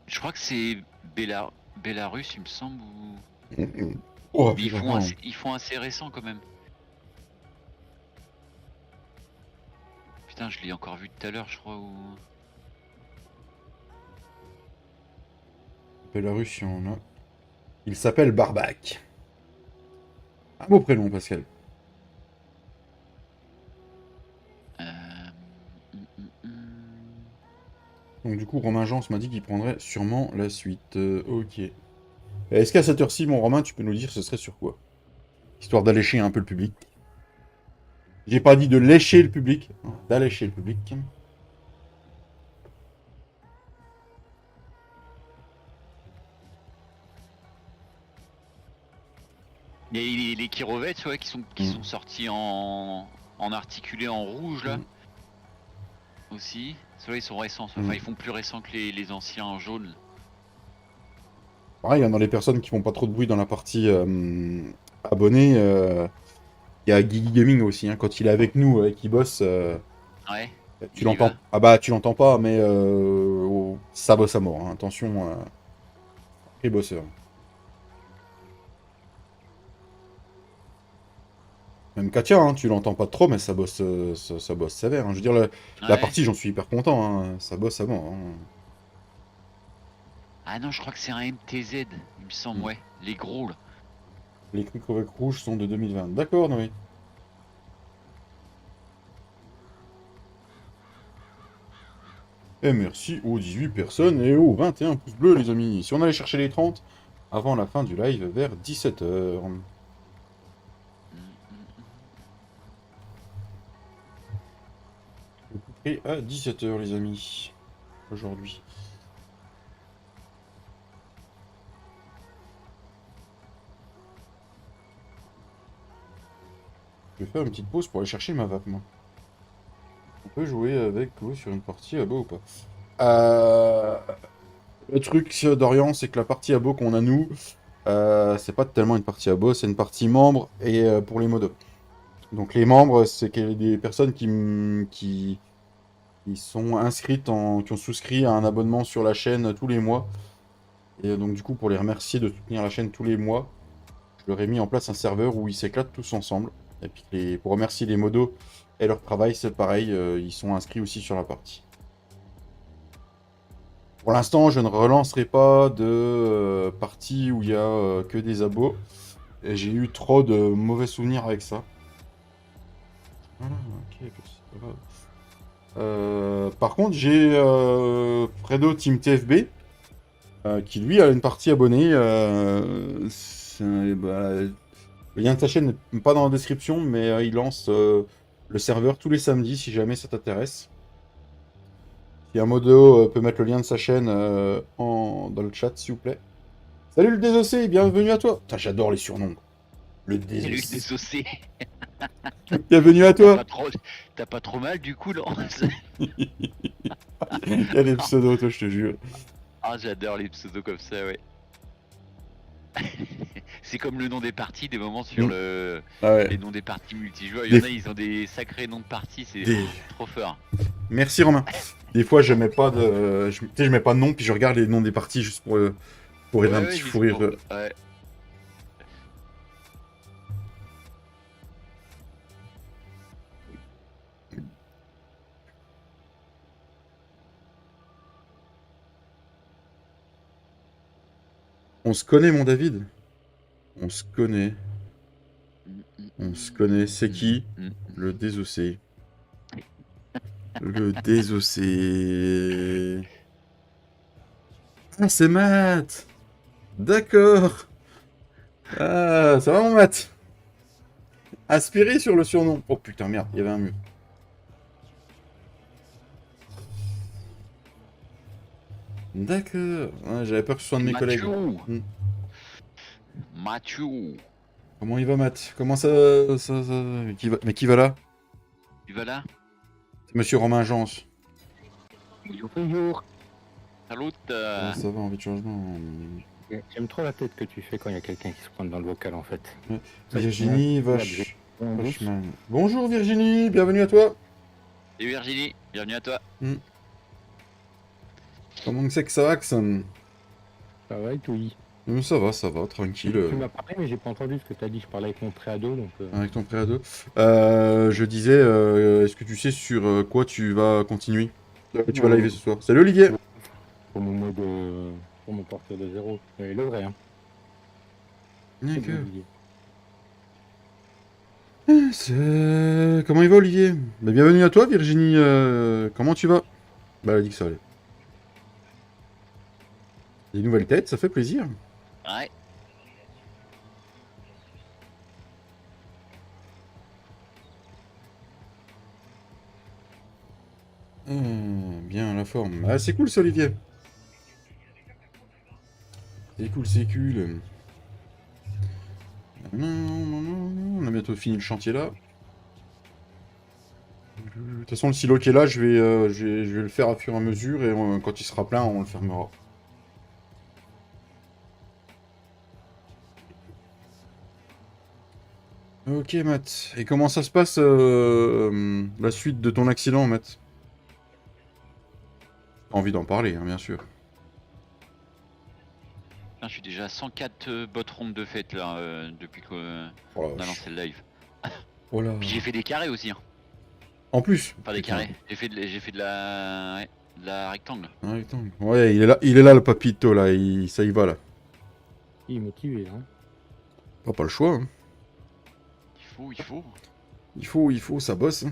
Je crois que c'est Bélarus, il me semble. Oh, Mais ils font assez récent quand même. Putain, je l'ai encore vu tout à l'heure, je crois. Bélarus, il y en a. Il s'appelle Barbac. Un beau prénom, Pascal. Donc du coup, Romain Jean m'a dit qu'il prendrait sûrement la suite. Ok. Est-ce qu'à cette heure-ci, mon Romain, tu peux nous dire ce serait sur quoi? Histoire d'allécher un peu le public. J'ai pas dit de lécher le public, hein, d'allécher le public. Il y a les Kirovets, ouais, qui sont sortis en articulé en rouge là. Aussi. Ceux-là ils sont récents, enfin ils font plus récents que les anciens en jaune. Pareil, dans les personnes qui font pas trop de bruit dans la partie abonnés, il y a Guigui Gaming aussi, hein, quand il est avec nous et qu'il bosse. Ouais. Tu l'entends. Ah bah tu l'entends pas, mais ça bosse à mort. Hein. Attention, et bosseur. Même Katia, hein, tu l'entends pas trop, mais ça bosse, ça bosse sévère. Hein. Je veux dire, la partie, j'en suis hyper content. Hein. Ça bosse à mort. Hein. Ah non, je crois que c'est un MTZ, il me semble, ouais. Les gros là. Les Krikoviak rouges sont de 2020. D'accord, oui. Et merci aux 18 personnes et aux 21 pouces bleus, les amis. Si on allait chercher les 30 avant la fin du live vers 17h. Et à 17h, les amis. Aujourd'hui. Je vais faire une petite pause pour aller chercher ma vape, moi. On peut jouer avec vous sur une partie abo ou pas? Le truc d'Orient, c'est que la partie abo qu'on a nous, c'est pas tellement une partie abo, c'est une partie membre et pour les modos. Donc les membres, c'est des personnes qui sont inscrites, qui ont souscrit à un abonnement sur la chaîne tous les mois. Et donc du coup, pour les remercier de soutenir la chaîne tous les mois, je leur ai mis en place un serveur où ils s'éclatent tous ensemble. Et puis pour remercier les modos et leur travail, c'est pareil, ils sont inscrits aussi sur la partie. Pour l'instant, je ne relancerai pas de partie où il y a que des abos. Et j'ai eu trop de mauvais souvenirs avec ça. Voilà, ok, c'est pas grave. Par contre, j'ai Fredo Team TFB qui lui a une partie abonnée. Le lien de sa chaîne n'est pas dans la description, mais il lance le serveur tous les samedis si jamais ça t'intéresse. Si un modo peut mettre le lien de sa chaîne dans le chat, s'il vous plaît. Salut le désossé, bienvenue à toi. Putain, j'adore les surnoms. Le désossé. Le désossé. Bienvenue à toi. T'as pas trop mal du coup, non? Il y a des pseudos, toi, je te jure. Ah, j'adore les pseudos comme ça, ouais. C'est comme le nom des parties, des moments sur les noms des parties multijoueurs. Il y en a, ils ont des sacrés noms de parties, c'est trop fort. Merci Romain. Des fois, je mets pas de, je mets pas de nom, puis je regarde les noms des parties juste pour aider un petit fou rire. Ouais. On se connaît, mon David. On se connaît. On se connaît. C'est qui? Le désossé. Le désossé. Ah, c'est Matt. D'accord. Ah, ça va, mon Matt? Aspiré sur le surnom. Oh putain, merde, il y avait un mur. D'accord. Ouais, j'avais peur que ce soit un de mes collègues. Mathieu. Comment il va, Matt? Comment ça... Mais qui va là? Il va là? C'est Monsieur Romain Jans. Bonjour, bonjour. Salut. Ça va, envie de changement. J'aime trop la tête que tu fais quand il y a quelqu'un qui se pointe dans le vocal en fait. Ouais. Ça, Virginie ouais, Vachman. Bonjour Virginie, bienvenue à toi. Et Virginie, bienvenue à toi. Comment c'est que ça va, Axon? Ça va et tout. Ça va, tranquille. Tu m'as parlé mais j'ai pas entendu ce que tu as dit, je parlais avec mon préado donc... Avec ton préado. Je disais, est-ce que tu sais sur quoi tu vas continuer? Tu vas live ce soir. Salut Olivier. Pour mon mode... pour mon partir de zéro. Et le vrai, hein. D'accord. Comment il va Olivier? Bah, bienvenue à toi Virginie, comment tu vas? Bah elle a dit que ça allait. Des nouvelles têtes, ça fait plaisir. Ouais. Bien la forme. Ah c'est cool ça Olivier. C'est cool, c'est cool. On a bientôt fini le chantier là. De toute façon le silo qui est là, je vais le faire à fur et à mesure et quand il sera plein on le fermera. Ok Matt. Et comment ça se passe la suite de ton accident Matt? T'as envie d'en parler hein, bien sûr. Putain, je suis déjà à 104 bot rondes de fête là depuis qu'on a lancé le live. Oh là. Puis j'ai fait des carrés aussi. Hein. En plus. Pas des carrés. J'ai fait de la... Ouais, de la rectangle. Un rectangle. Ouais, il est là le papito là, ça y va là. Il est motivé, hein. Pas le choix. Hein. Il faut, ça bosse. Hein. De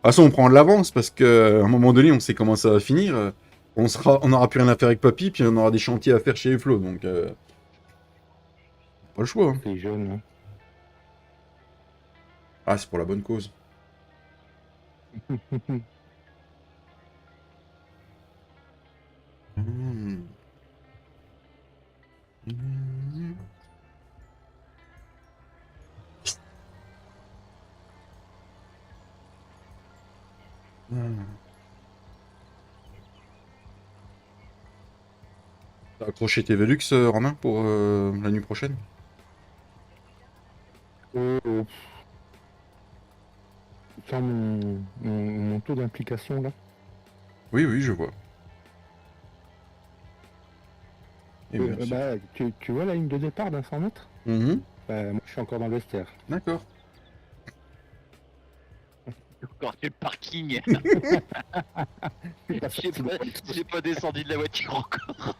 toute façon, on prend de l'avance parce qu'à un moment donné, on sait comment ça va finir. On aura plus rien à faire avec papy, puis on aura des chantiers à faire chez Flo, donc pas le choix. Hein. C'est jeune, hein. Ah, c'est pour la bonne cause. T'as accroché tes Velux, Romain, pour la nuit prochaine? Tu as mon taux d'implication là? Oui, oui, je vois. Bah, tu vois la ligne de départ d'un 100 mètres? Moi, je suis encore dans le vestiaire. D'accord. Encore le parking. J'ai pas descendu de la voiture encore.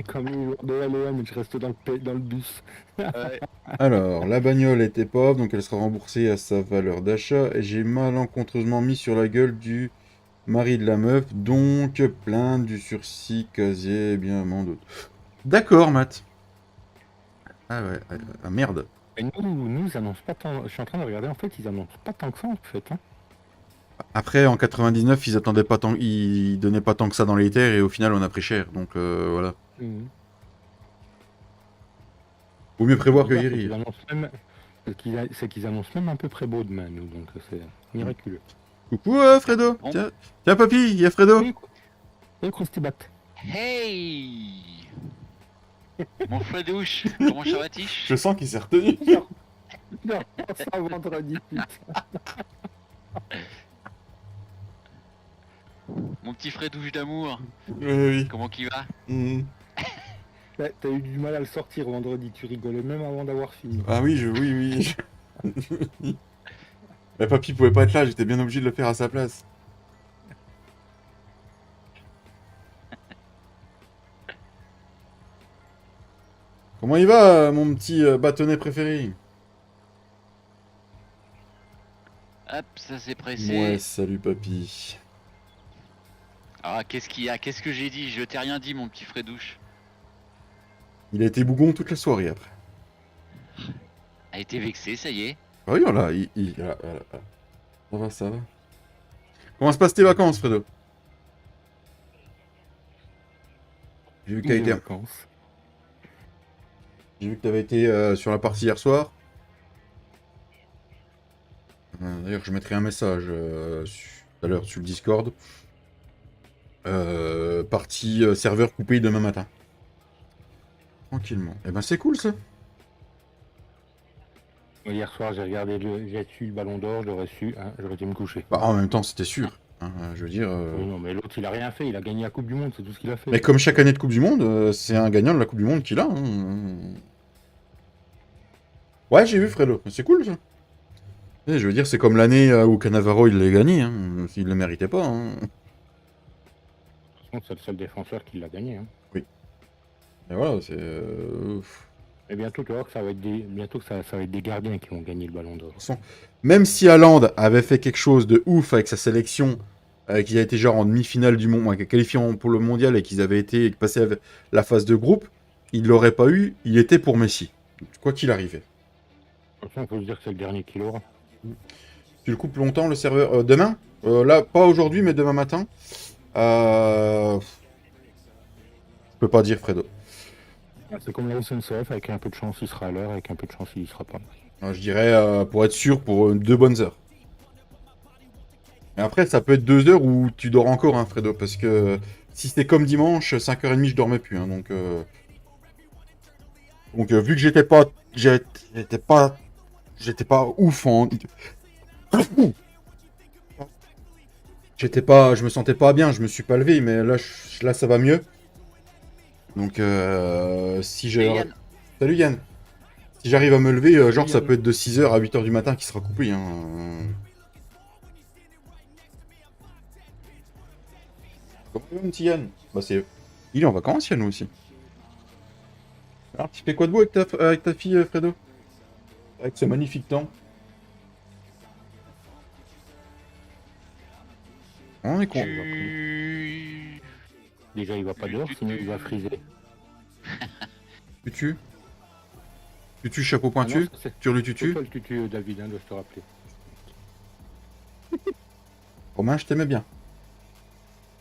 Comme le jour de l'ALM, je reste dans le bus. Ouais. Alors, la bagnole était pauvre, donc elle sera remboursée à sa valeur d'achat. Et j'ai malencontreusement mis sur la gueule du mari de la meuf, donc plainte du sursis, casier, bien amende. D'accord, Matt. Ah ouais, ah, merde. Et nous, ils annoncent pas tant. Je suis en train de regarder, en fait, ils annoncent pas tant que ça, en fait. Hein. Après, en 99, ils attendaient pas tant, ils donnaient pas tant que ça dans les terres, et au final, on a pris cher. Donc voilà. Vaut mieux prévoir que guérir. C'est qu'ils annoncent même un peu près beau demain, nous, donc c'est miraculeux. Coucou, Fredo. Bon. Tiens, papy, il y a Fredo. Et qu'on se batte. Hey mon Fredouche, comment ça va-t-il? Je sens qu'il s'est retenu. Non, ça vendredi, putain. Mon petit Fredouche d'amour. Oui. Comment qu'il va? T'as eu du mal à le sortir vendredi, tu rigolais même avant d'avoir fini. Ah oui, oui. Mais papy pouvait pas être là, j'étais bien obligé de le faire à sa place. Comment il va, mon petit bâtonnet préféré? Hop, ça c'est pressé. Ouais, salut papy. Ah, qu'est-ce qu'il y a? Qu'est-ce que j'ai dit? Je t'ai rien dit, mon petit Fredouche. Il a été bougon toute la soirée après. A été vexé, ça y est. Ah oui, voilà, ça va. Comment se passent tes vacances, Fredo? J'ai vu que t'avais été sur la partie hier soir. D'ailleurs, je mettrai un message tout à l'heure sur le Discord. Partie serveur coupé demain matin. Tranquillement. Eh ben, c'est cool ça. Hier soir, j'ai regardé, j'ai su le ballon d'or, je l'aurais su, hein, j'aurais dû me coucher. Bah, en même temps, c'était sûr. Hein, je veux dire. Oui, non, mais l'autre, il a rien fait, il a gagné la Coupe du Monde, c'est tout ce qu'il a fait. Mais comme chaque année de Coupe du Monde, c'est un gagnant de la Coupe du Monde qu'il a. Hein. Ouais, j'ai vu Fredo. C'est cool ça. Et je veux dire, c'est comme l'année où Cannavaro il l'a gagné. Hein. Il le méritait pas. Hein. De toute façon, c'est le seul défenseur qui l'a gagné. Hein. Et voilà, c'est. Et bientôt, tu vois que ça va être bientôt que ça va être des gardiens qui vont gagner le ballon d'or. Même si Haaland avait fait quelque chose de ouf avec sa sélection, qu'ils avaient été genre en demi-finale du monde, qualifiant pour le mondial et qu'ils avaient été passés la phase de groupe, il l'aurait pas eu, il était pour Messi. Quoi qu'il arrivait. De toute façon, il faut se dire que c'est le dernier qu'il aura. Tu le coupes longtemps le serveur demain là, pas aujourd'hui, mais demain matin. Je peux pas dire, Fredo. C'est comme la SNCF, avec un peu de chance, il sera à l'heure, avec un peu de chance, il y sera pas. Je dirais, pour être sûr, pour 2 bonnes heures. Et après, ça peut être 2 heures où tu dors encore, hein, Fredo, parce que si c'était comme dimanche, 5h30, je dormais plus. Hein, donc, vu que j'étais pas ouf en. Je me sentais pas bien, je me suis pas levé, mais là ça va mieux. Donc, si j'ai. Et Yann, Salut Yann. Si j'arrive à me lever, genre ça Yann. peut être de 6h à 8h du matin qui sera coupé. Hein. Comment il va, mon petit Yann? Bah, c'est. Il est en vacances, Yann aussi. Alors, tu fais quoi de beau avec ta fille, Fredo? Avec ce magnifique temps. On est con. Déjà, il va pas dehors, sinon il va friser. Tutu. Tutu, chapeau Ah non, pointu. ça, c'est Sur le c'est tutu. toi le tutu, David, hein, dois je te rappeler. Romain, je t'aimais bien.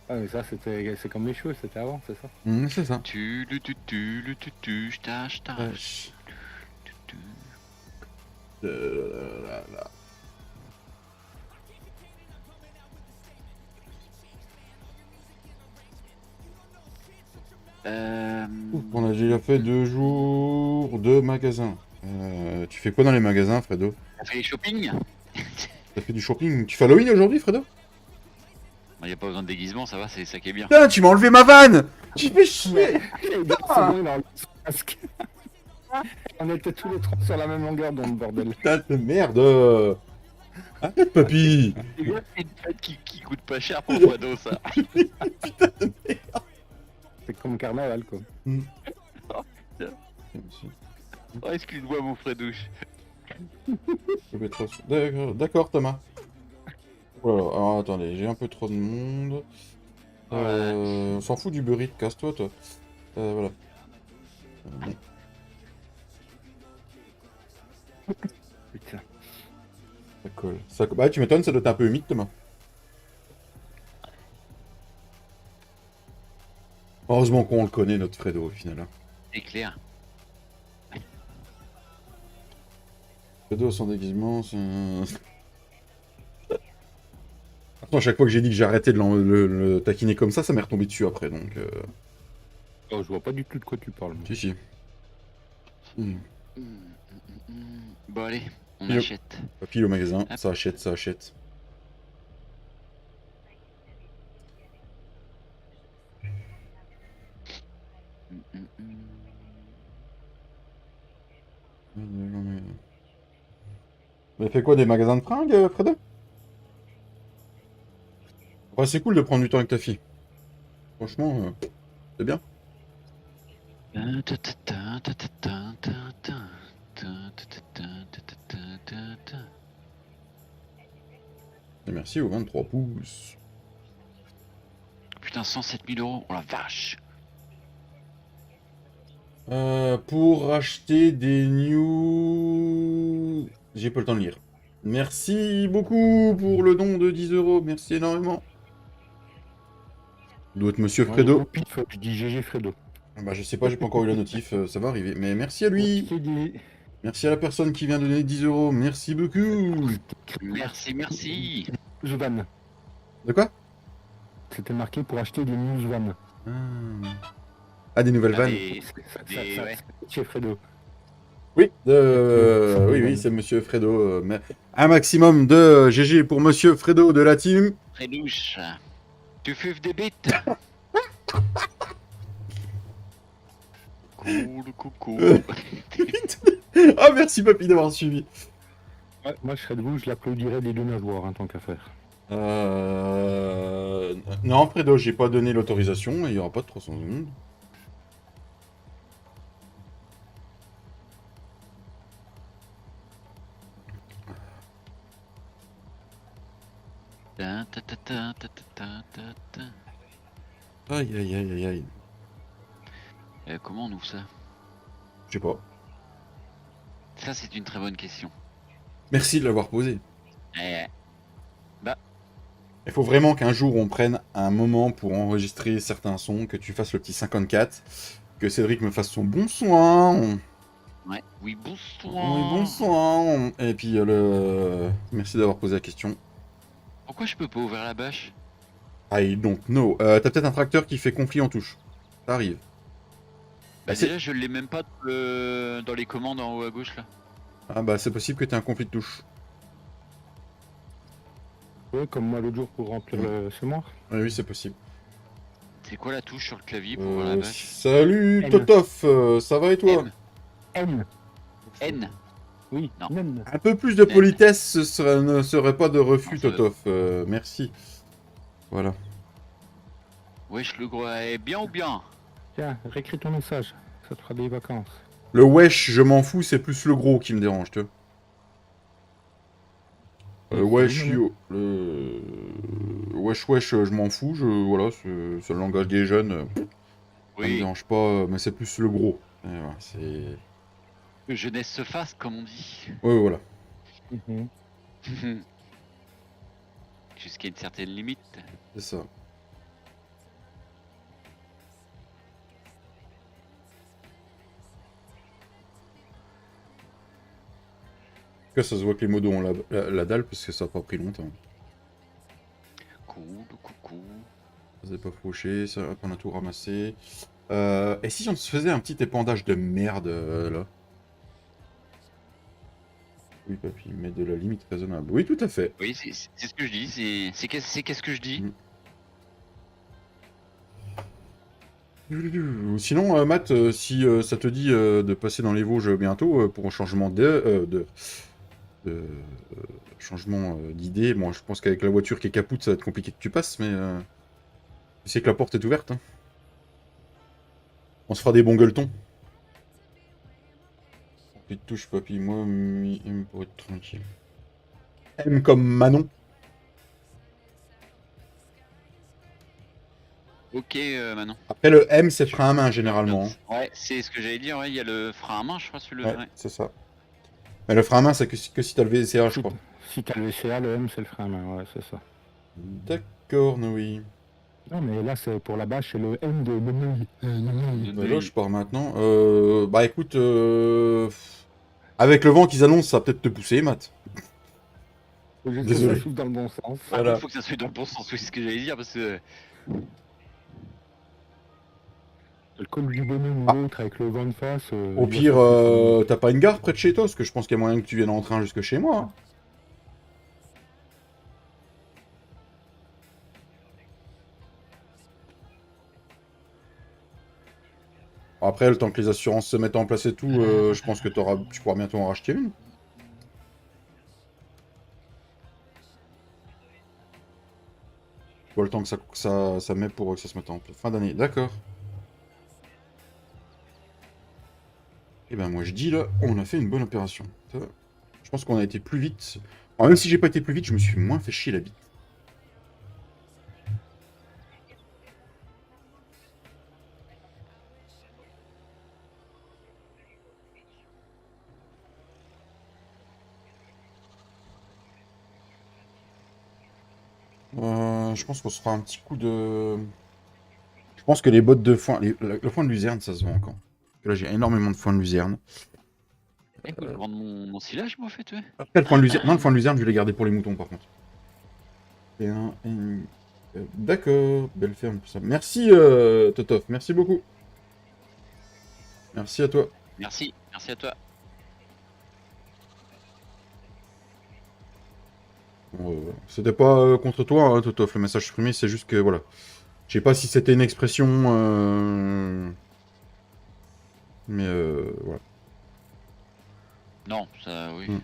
Ah, mais ça, c'est comme les cheveux, c'était avant, c'est ça? C'est ça. le tutu, j't'ach. Là. On a déjà fait 2 jours de magasin. Tu fais quoi dans les magasins, Fredo? On fait les shopping. T'as fait du shopping? Tu fais Halloween aujourd'hui, Fredo? Il n'y a pas besoin de déguisement, ça va, c'est ça qui est bien. Putain, tu m'as enlevé ma vanne! Tu fais chier! C'est bon, il a enlevé son masque. On était tous les trois sur la même longueur dans le bordel. Putain de merde! Arrête, papy! C'est une fête qui coûte pas cher pour Wado, ça. C'est comme carnaval, quoi. Oh, excuse-moi, mon Fredouche. D'accord, Thomas. Voilà, alors attendez, j'ai un peu trop de monde. On s'en fout du burrito, casse-toi, toi. Voilà. Putain. Ça colle. Bah, tu m'étonnes, ça doit être un peu humide, Thomas. Heureusement qu'on le connaît, notre Fredo, au final. Hein. C'est clair. Fredo, son déguisement, c'est... Attends, à chaque fois que j'ai dit que j'arrêtais de le taquiner comme ça m'est retombé dessus après, donc... Oh, je vois pas du tout de quoi tu parles. moi. Si, si. Bon, allez, on Yo. achète. Papy au magasin, Hop. ça achète, ça achète. Vous avez fait quoi, des magasins de fringues, Fredo? Ouais, c'est cool de prendre du temps avec ta fille. Franchement, c'est bien. Et merci aux 23 pouces. Putain, 107 000 €, oh la vache. Pour acheter des news... J'ai pas le temps de lire. Merci beaucoup pour le don de 10 €. Merci énormément. Doit être Monsieur Fredo. Ouais, pif, je dis GG Fredo. Bah je sais pas, j'ai pas encore eu la notif, ça va arriver. Mais merci à lui. Merci à la personne qui vient de donner 10 €. Merci beaucoup. Merci, merci. Van. De quoi? C'était marqué pour acheter des news van. Ah, des nouvelles Ah, vannes. ouais. Chez Fredo. Oui, oui, c'est Monsieur Fredo. Mais un maximum de GG pour Monsieur Fredo de la team. Fredouche. Tu fumes des bites. Cool, coucou. Ah, merci Papy d'avoir suivi. Ouais, moi, je serais de vous, je l'applaudirais des deux nageoires, tant qu'à faire. Non, Fredo, j'ai pas donné l'autorisation et il n'y aura pas de 300 secondes. Aïe, aïe, aïe, aïe, aïe. Comment on ouvre ça? Je sais pas. Ça, c'est une très bonne question. Merci de l'avoir posé. Eh, Il faut vraiment qu'un jour on prenne un moment pour enregistrer certains sons, que tu fasses le petit 54, que Cédric me fasse son bon soin. ouais. Oui, bonsoir. Oui, bon soin. Et puis merci d'avoir posé la question. Pourquoi je peux pas ouvrir la bâche? I don't know. T'as peut-être un tracteur qui fait conflit en touche. Ça arrive. Bah c'est- déjà, je l'ai même pas dans les commandes en haut à gauche là. Ah bah c'est possible que t'aies un conflit de touche. Ouais, comme moi l'autre jour pour remplir le semoir. Oui, c'est possible. C'est quoi la touche sur le clavier pour ouvrir la bâche? Salut M. Totof, ça va et toi? M. N. N. Oui, Non. N. Un peu plus de politesse ne serait pas de refus, Non, ça va. Totof. Merci. Voilà. Wesh le gros, bien ou bien? Tiens, réécris ton message. Ça te fera des vacances. Le wesh, je m'en fous, c'est plus le gros qui me dérange, tu vois. Wesh, yo. Wesh, wesh, je m'en fous, voilà, c'est le langage des jeunes. Ça me Oui, dérange pas, mais c'est plus le gros. Et voilà, c'est... que jeunesse se fasse comme on dit. Ouais, voilà. Mhm. Jusqu'à une certaine limite. C'est ça. En tout cas, ça se voit que les modos ont la dalle, parce que ça a pas pris longtemps. Cool, coucou. Ça s'est pas fauché, ça, hop, on a tout ramassé. Et si on se faisait un petit épandage de merde, là? Oui, papy, mais de la limite raisonnable. Oui, tout à fait. Oui, c'est ce que je dis, c'est qu'est-ce que je dis? Sinon, Matt, si ça te dit de passer dans les Vosges bientôt pour un changement changement d'idée, bon, je pense qu'avec la voiture qui est capoute, ça va être compliqué que tu passes, mais tu sais que la porte est ouverte. Hein. On se fera des bons gueuletons. Tu te touches, papy, moi, M pour être tranquille. M comme Manon. Ok, Manon. Après, le M, c'est frein à main, généralement. Ouais, c'est ce que j'allais dire, ouais, il y a le frein à main, je crois, sur le... Ouais, Ouais. c'est ça. Mais le frein à main, c'est que si t'as le VCA, je crois. Si t'as le VCA, le M c'est le frein à main, ouais, c'est ça. D'accord, Noé. Non, mais là, c'est pour la bâche, c'est le M de Nenouille. Bah là, je pars maintenant. Bah écoute, avec le vent qu'ils annoncent, ça va peut-être te pousser, Matt. Désolé. Désolé. Ça souffle dans le bon sens. Voilà. Il faut que ça soit dans le bon sens, oui, c'est ce que j'allais dire, parce que... Le col du bonhomme ou l'autre avec le vent de face. Au pire, t'as pas une gare près de chez toi, parce que je pense qu'il y a moyen que tu viennes en train jusque chez moi. Hein. Après, le temps que les assurances se mettent en place et tout, je pense que tu pourras bientôt en racheter une. Bon, le temps que ça met pour que ça se mette en place. Fin d'année, d'accord. Et ben moi je dis là, on a fait une bonne opération. Ça, je pense qu'on a été plus vite. Alors, même si j'ai pas été plus vite, je me suis moins fait chier la bite. Je pense qu'on se fera un petit coup de... Je pense que les bottes de foin... le foin de luzerne, ça se vend encore. Parce que là, j'ai énormément de foin de luzerne. Écoute, je vends mon silage, moi, en fait, ouais. Après, le foin de luzerne... Non, le foin de luzerne, je vais les garder pour les moutons, par contre. D'accord, belle ferme, tout ça. Merci, Totov, merci beaucoup. Merci à toi. Merci à toi. Bon, c'était pas contre toi, hein, Totov, le message supprimé, c'est juste que, voilà. Je sais pas si c'était une expression... Mais, voilà. Non, ça, oui. Mm.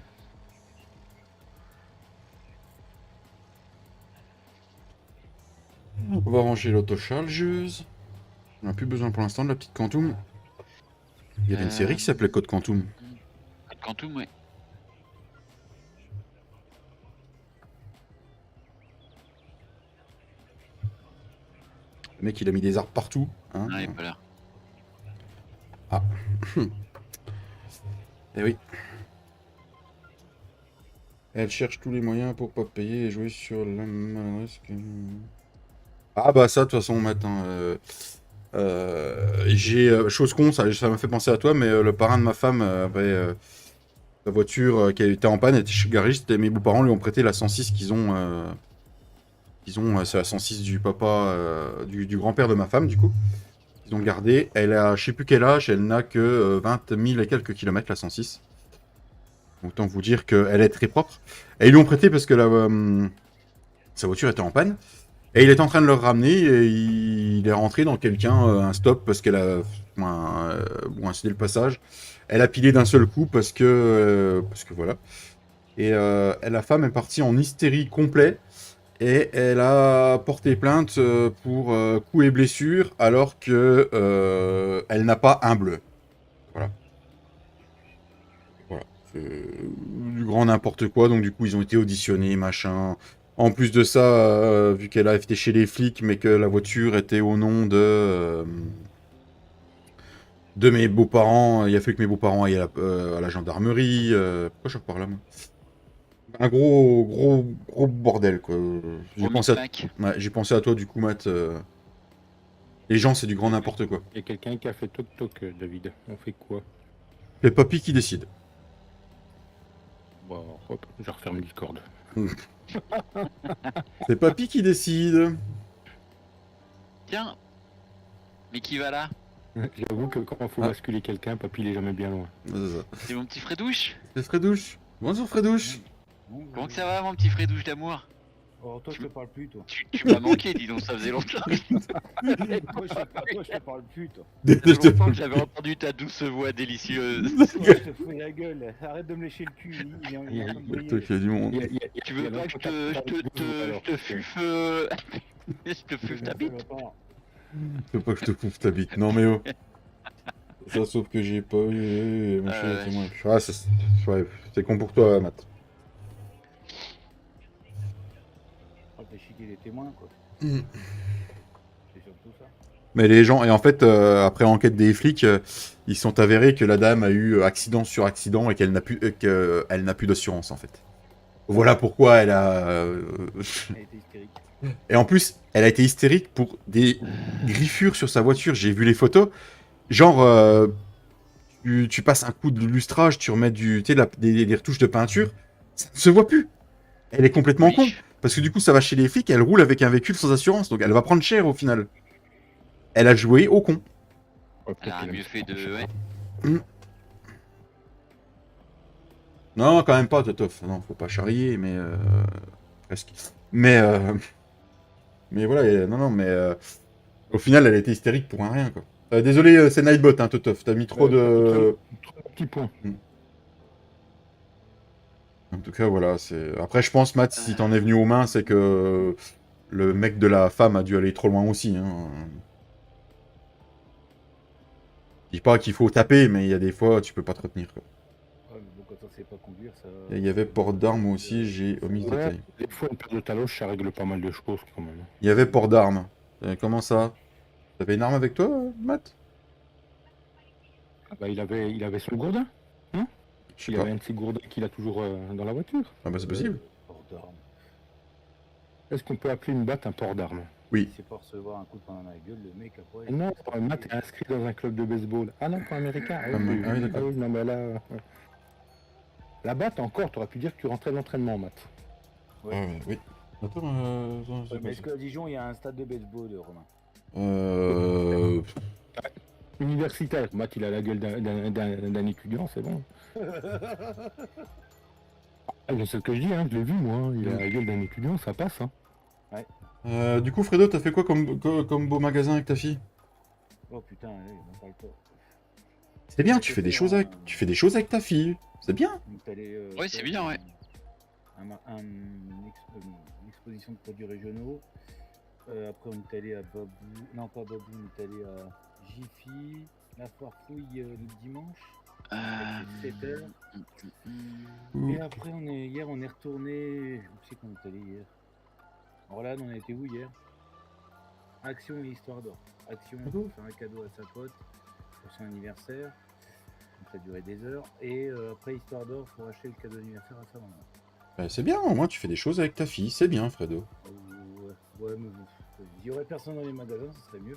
On va ranger l'autochargeuse. On n'a plus besoin pour l'instant de la petite Quantum. Il y avait une série qui s'appelait Code Quantum. Code Quantum, ouais. Le mec, il a mis des arbres partout. Hein. Ah, il est pas là. Ah. Eh oui. Elle cherche tous les moyens pour pas payer et jouer sur la maladresse que... Ah bah ça, de toute façon, maintenant... j'ai... chose con, ça m'a fait penser à toi, mais le parrain de ma femme avait... la voiture qui était en panne, était chez le garagiste, et mes beaux-parents lui ont prêté la 106 qu'ils ont... c'est la 106 du papa... du grand-père de ma femme, du coup. Ils ont gardé. Elle a, je sais plus quel âge, elle n'a que 20 000 et quelques kilomètres, la 106. Autant vous dire qu'elle est très propre. Et ils lui ont prêté parce que sa voiture était en panne. Et il est en train de le ramener et il est rentré dans quelqu'un, un stop, parce qu'elle a incité le passage. Elle a pilé d'un seul coup parce que voilà. Et la femme est partie en hystérie complet. Et elle a porté plainte pour coups et blessures alors que elle n'a pas un bleu. Voilà. Voilà. Du grand n'importe quoi. Donc du coup, ils ont été auditionnés, machin. En plus de ça, vu qu'elle a été chez les flics, mais que la voiture était au nom de mes beaux-parents, il a fallu que mes beaux-parents aillent à la gendarmerie. Pourquoi je repars là, moi? Un gros bordel, quoi. J'ai pensé à toi, du coup, Matt. Les gens, c'est du grand n'importe quoi. Il y a quelqu'un qui a fait toc-toc, David. On fait quoi? C'est Papy qui décide. Bon, hop, je referme le Discord. C'est Papy qui décide. Tiens. Mais qui va là? J'avoue que quand il faut basculer quelqu'un, Papy il est jamais bien loin. C'est mon petit Fredouche. C'est Fredouche. Bonjour Fredouche. Comment que ça va, mon petit Fredouche d'amour? Oh, toi, je te parle plus, toi. Tu m'as manqué, dis donc, ça faisait longtemps. Toi, je te parle plus, toi. Ça fait longtemps que j'avais entendu ta douce voix délicieuse. Toi, je te fous la gueule. Arrête de me lécher le cul. Il est en train de briller. Toi qui as du monde. Tu veux pas que je te fuffe je te fuffe ta bite? Tu veux pas que je te pouffe ta bite? Non mais oh. Ça sauf que j'ai pas eu. C'est moi. Ah, c'est con pour toi, Matt. T'es chiqué des témoins, quoi. Mm. C'est surtout ça. Mais les gens, et en fait, après enquête des flics, ils sont avérés que la dame a eu accident sur accident et qu'elle n'a plus d'assurance en fait. Voilà pourquoi elle a. Elle a été hystérique. Et en plus, elle a été hystérique pour des griffures sur sa voiture. J'ai vu les photos. Genre, tu passes un coup de lustrage, tu remets des retouches de peinture, ça ne se voit plus. Elle est complètement con. Parce que du coup, ça va chez les flics, elle roule avec un véhicule sans assurance. Donc elle va prendre cher au final. Elle a joué au con. Elle a mieux fait de... Ouais. Non, quand même pas, Totof. Non, faut pas charrier, mais... presque. Mais voilà, non, mais... au final, elle a été hystérique pour un rien, quoi. Désolé, c'est Nightbot, hein, Totof. T'as mis trop de... Trop petits points. En tout cas, voilà, c'est... Après, je pense, Matt, si t'en es venu aux mains, c'est que... le mec de la femme a dû aller trop loin aussi, hein. Je dis pas qu'il faut taper, mais il y a des fois, tu peux pas te retenir, quoi. Ouais, mais bon, quand on sait pas conduire, ça... Il y avait port d'armes aussi, j'ai omis ce détail. Des fois, une paire de taloches, ça règle pas mal de choses, quand même. Il y avait port d'armes. Comment ça? T'avais une arme avec toi, Matt? Ah bah, il avait son gourdin. Hein? Je sais Il pas. avait un de ses gourdins qu'il a toujours dans la voiture. Ah bah c'est possible. Port d'armes. Est-ce qu'on peut appeler une batte un port d'armes? Oui. C'est pas recevoir un coup de poing dans la gueule, le mec après... Non, Matt est inscrit dans un club de baseball. Ah non, pas américain. Ah oui, d'accord. Ah oui, non, mais là... Là-bas, encore, t'aurais pu dire que tu rentrais de l'entraînement, Matt. Oui. Attends, Mais est-ce qu'à Dijon, il y a un stade de baseball, Romain? Universitaire, Matt, il a la gueule d'un étudiant, c'est bon. Ah, c'est ce que je dis, hein, je l'ai vu, moi. Hein. Il a la gueule d'un étudiant, ça passe. Hein. Du coup, Fredo, t'as fait quoi comme beau magasin avec ta fille? Oh putain, il n'a pas le temps. C'est bien, tu fais des choses avec ta fille. C'est bien. Donc, t'allais, Ouais, c'est bien, ouais. Une exposition de produits régionaux. Après, on est allé à Babou. Non, pas Babou, on est allé à Jiffy. La foire fouille le dimanche. À 7h. Et après, hier, on est retourné. Où c'est qu'on est allé hier? Rolade, on a été où hier? Action et Histoire d'Or. Action, pour faire un cadeau à sa pote pour son anniversaire. Donc, ça a duré des heures. Et après, Histoire d'Or pour acheter le cadeau d'anniversaire à sa maman. Bah, c'est bien, au moins tu fais des choses avec ta fille, c'est bien, Fredo. Ouais, mais il y aurait personne dans les magasins, ce serait mieux.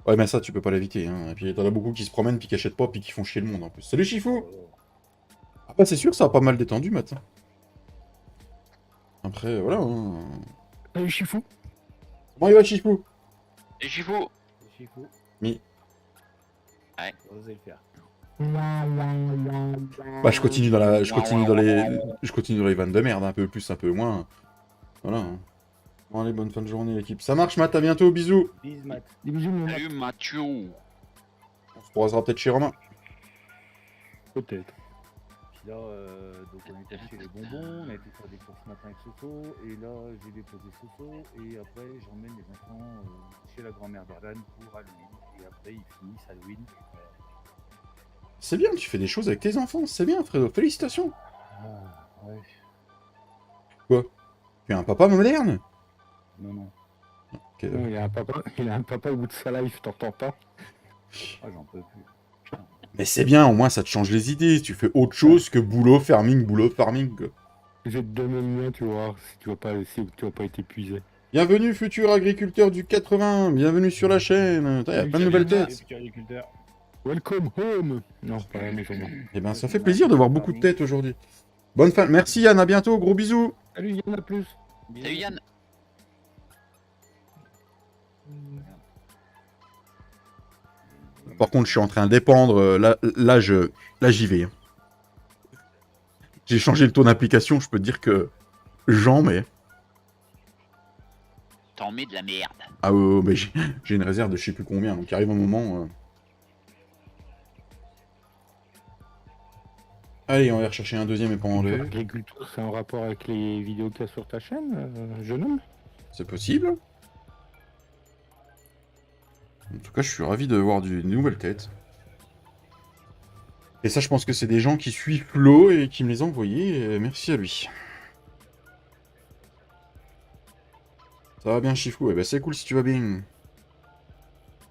Ouais, mais ça, tu peux pas l'éviter, hein. Et puis t'en as beaucoup qui se promènent, puis qui achètent pas, puis qui font chier le monde en plus. Salut Chifou! Ah bah c'est sûr, ça a pas mal détendu, Matt. Après, voilà. Hein. Salut, Chifou. Comment il va, Chifou? Et Chifou. C'est fou. Mi. Ouais. Osez le faire. Bah je continue dans les vannes de merde, un peu plus, un peu moins. Voilà. Hein. Bon allez, bonne fin de journée l'équipe. Ça marche, Matt, à bientôt, bisous. Bis, Matt. Des bisous, mon Matt. Salut Mathieu. On se croisera peut-être chez Romain. Peut-être. Puis là, donc on est acheté les bonbons, on a été faire des courses ce matin avec Soso, et là j'ai déposé Soso, et après j'emmène les enfants chez la grand-mère d'Orlan pour Halloween, et après ils finissent Halloween. C'est bien, tu fais des choses avec tes enfants, c'est bien, Fredo, félicitations. Ah, ouais. Quoi? Tu es un papa moderne? Non, non. Ok, Non, il a un papa au bout de sa life, t'entends pas? Ah, j'en peux plus. Putain. mais c'est bien, au moins ça te change les idées. Tu fais autre chose que boulot, farming, quoi. Je vais te donner le mien, tu vois, si tu vas pas être épuisé. Bienvenue, futur agriculteur du 80, bienvenue sur la chaîne. Il y a plein de nouvelles têtes. Futur agriculteur. Welcome home. Non, pas la maison. Non. Eh ben, ça fait plaisir de voir beaucoup de têtes aujourd'hui. Bonne fin. Merci Yann, à bientôt, gros bisous. Salut, il y en a plus. Salut Yann. Par contre, je suis en train de dépendre. Là, j'y vais. Hein. J'ai changé le taux d'application. Je peux te dire que j'en mets. T'en mets de la merde. Ah ouais, mais j'ai une réserve de je sais plus combien. Donc, il arrive un moment. Allez, on va rechercher un deuxième et pendant le. L'agriculture, c'est en rapport avec les vidéos qu'il y a sur ta chaîne, jeune homme? C'est possible. En tout cas, je suis ravi de voir des nouvelles têtes. Et ça, je pense que c'est des gens qui suivent Flo et qui me les ont envoyés. Et merci à lui. Ça va bien, Chifou? Eh ben, c'est cool si tu vas bien.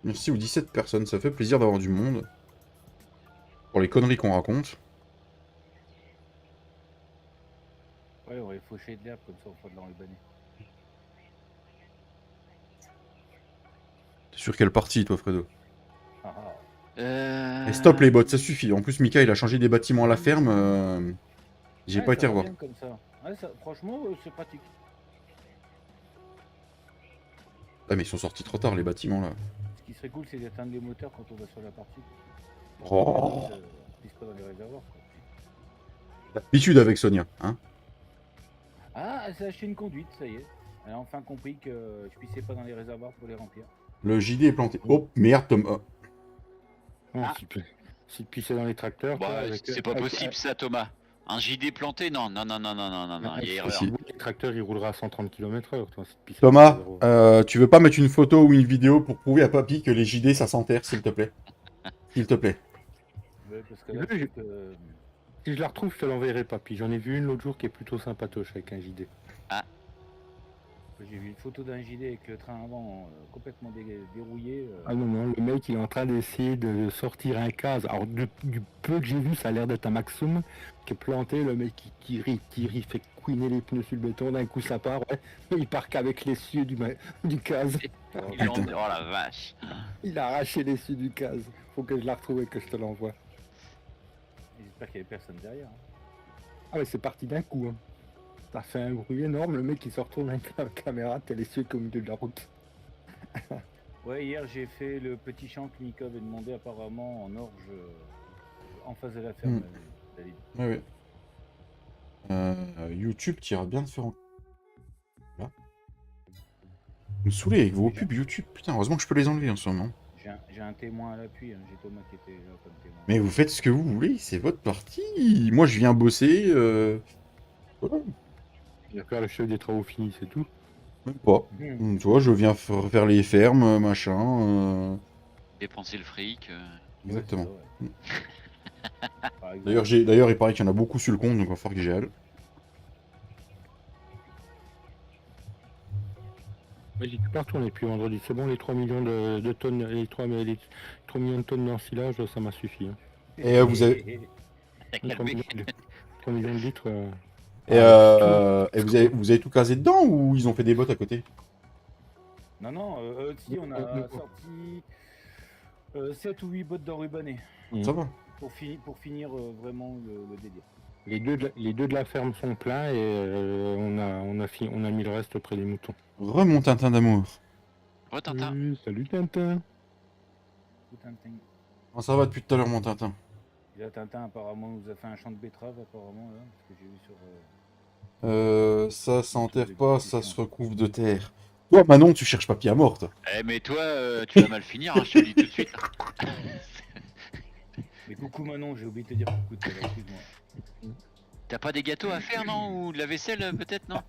Merci aux 17 personnes. Ça fait plaisir d'avoir du monde. Pour les conneries qu'on raconte. Ouais, on va faucher de l'herbe comme ça, on fera de l'enrubaner. T'es sur quelle partie, toi, Fredo? Ah, ah. Et stop les bots, ça suffit. En plus, Mika, il a changé des bâtiments à la ferme. J'ai Ouais, pas ça été va revoir. bien comme ça. Ouais, franchement, c'est pratique. Ah, mais ils sont sortis trop tard, les bâtiments, là. Ce qui serait cool, c'est d'éteindre les moteurs quand on va sur la partie. Oh. Ils se pas dans les réservoirs. Quoi. L'habitude avec Sonia, hein. Ah, elle s'est acheté une conduite, ça y est. Elle a enfin compris que je pissais pas dans les réservoirs pour les remplir. Le JD est planté. Oh, merde, Thomas. Non, si tu pissais dans les tracteurs. Bah, toi, avec- c'est pas avec- possible ça, Thomas. Un JD planté? Non, non, non, non, non, non, non, non, il y a erreur. Si. Les tracteurs, ils rouleraient à 130 km/h. Toi, si tu pissais Thomas, dans les réservoirs. tu veux pas mettre une photo ou une vidéo pour prouver à papy que les JD, ça s'enterre, s'il te plaît? S'il te plaît. Ouais, parce que là, Oui, Si je la retrouve, je te l'enverrai, papy. J'en ai vu une l'autre jour qui est plutôt sympatoche avec un JD. j'ai vu une photo d'un JD avec le train avant complètement dérouillé. Ah non, non, le mec il est en train d'essayer de sortir un case. Alors du peu que j'ai vu, ça a l'air d'être un Maxum qui est planté, le mec qui tire, il fait couiner les pneus sur le béton, d'un coup ça part, ouais. Il part qu'avec l'essieu du case. Il en... Oh la vache. Il a arraché l'essieu du case. Faut que je la retrouve et que je te l'envoie. J'espère qu'il y avait personne derrière. Hein. Ah ouais, c'est parti d'un coup. Hein. Ça fait un bruit énorme, le mec il se retourne avec la caméra, t'es les cieux au milieu de la route. Ouais, hier j'ai fait le petit champ que Nico avait demandé apparemment en orge en face de la ferme. David. Ouais, ouais. YouTube, tu iras bien te faire en... Là. Vous me saoulez avec vos pubs YouTube. Putain, heureusement que je peux les enlever en ce moment. J'ai un témoin à l'appui, hein. J'ai Thomas qui était là comme témoin. Mais vous faites ce que vous voulez, c'est votre partie. Moi, je viens bosser. Voilà. Il va faire le chef des travaux finis, c'est tout. Même pas. Mhm. Tu vois, je viens faire les fermes, machin. Dépenser le fric. Exactement. Ouais, c'est ça, ouais. Par exemple. D'ailleurs, il paraît qu'il y en a beaucoup sur le compte, donc il va falloir que j'y aille. Vas-y, tu peux retourner puis vendredi, c'est bon, les 3 millions de tonnes, les 3 millions de tonnes d'ensilage, ça m'a suffi. Hein. Et vous avez... T'as Les 3 calmé. millions, 3 millions de litres. Et vous avez tout casé dedans ou ils ont fait des bottes à côté? Non, si on a sorti 7 ou 8 bottes d'enrubanné Ça va. pour finir vraiment le délire. Les deux de la ferme sont pleins et on a mis le reste près des moutons. Remont Tintin d'amour. Oh, Tintin. Salut Tintin. Tout Tintin. Comment ça va depuis tout à l'heure, mon Tintin? Là, Tintin apparemment nous a fait un champ de betteraves apparemment là, parce que j'ai vu sur. Ça s'enterre pas, ça se recouvre de terre. Toi, Manon, tu cherches papier à mort, toi. Eh, mais toi, tu vas mal finir, hein, je te le dis tout de suite. Mais coucou Manon, j'ai oublié de te dire coucou tout à l'heure, excuse-moi. T'as pas des gâteaux à faire, non? Ou de la vaisselle, peut-être, non?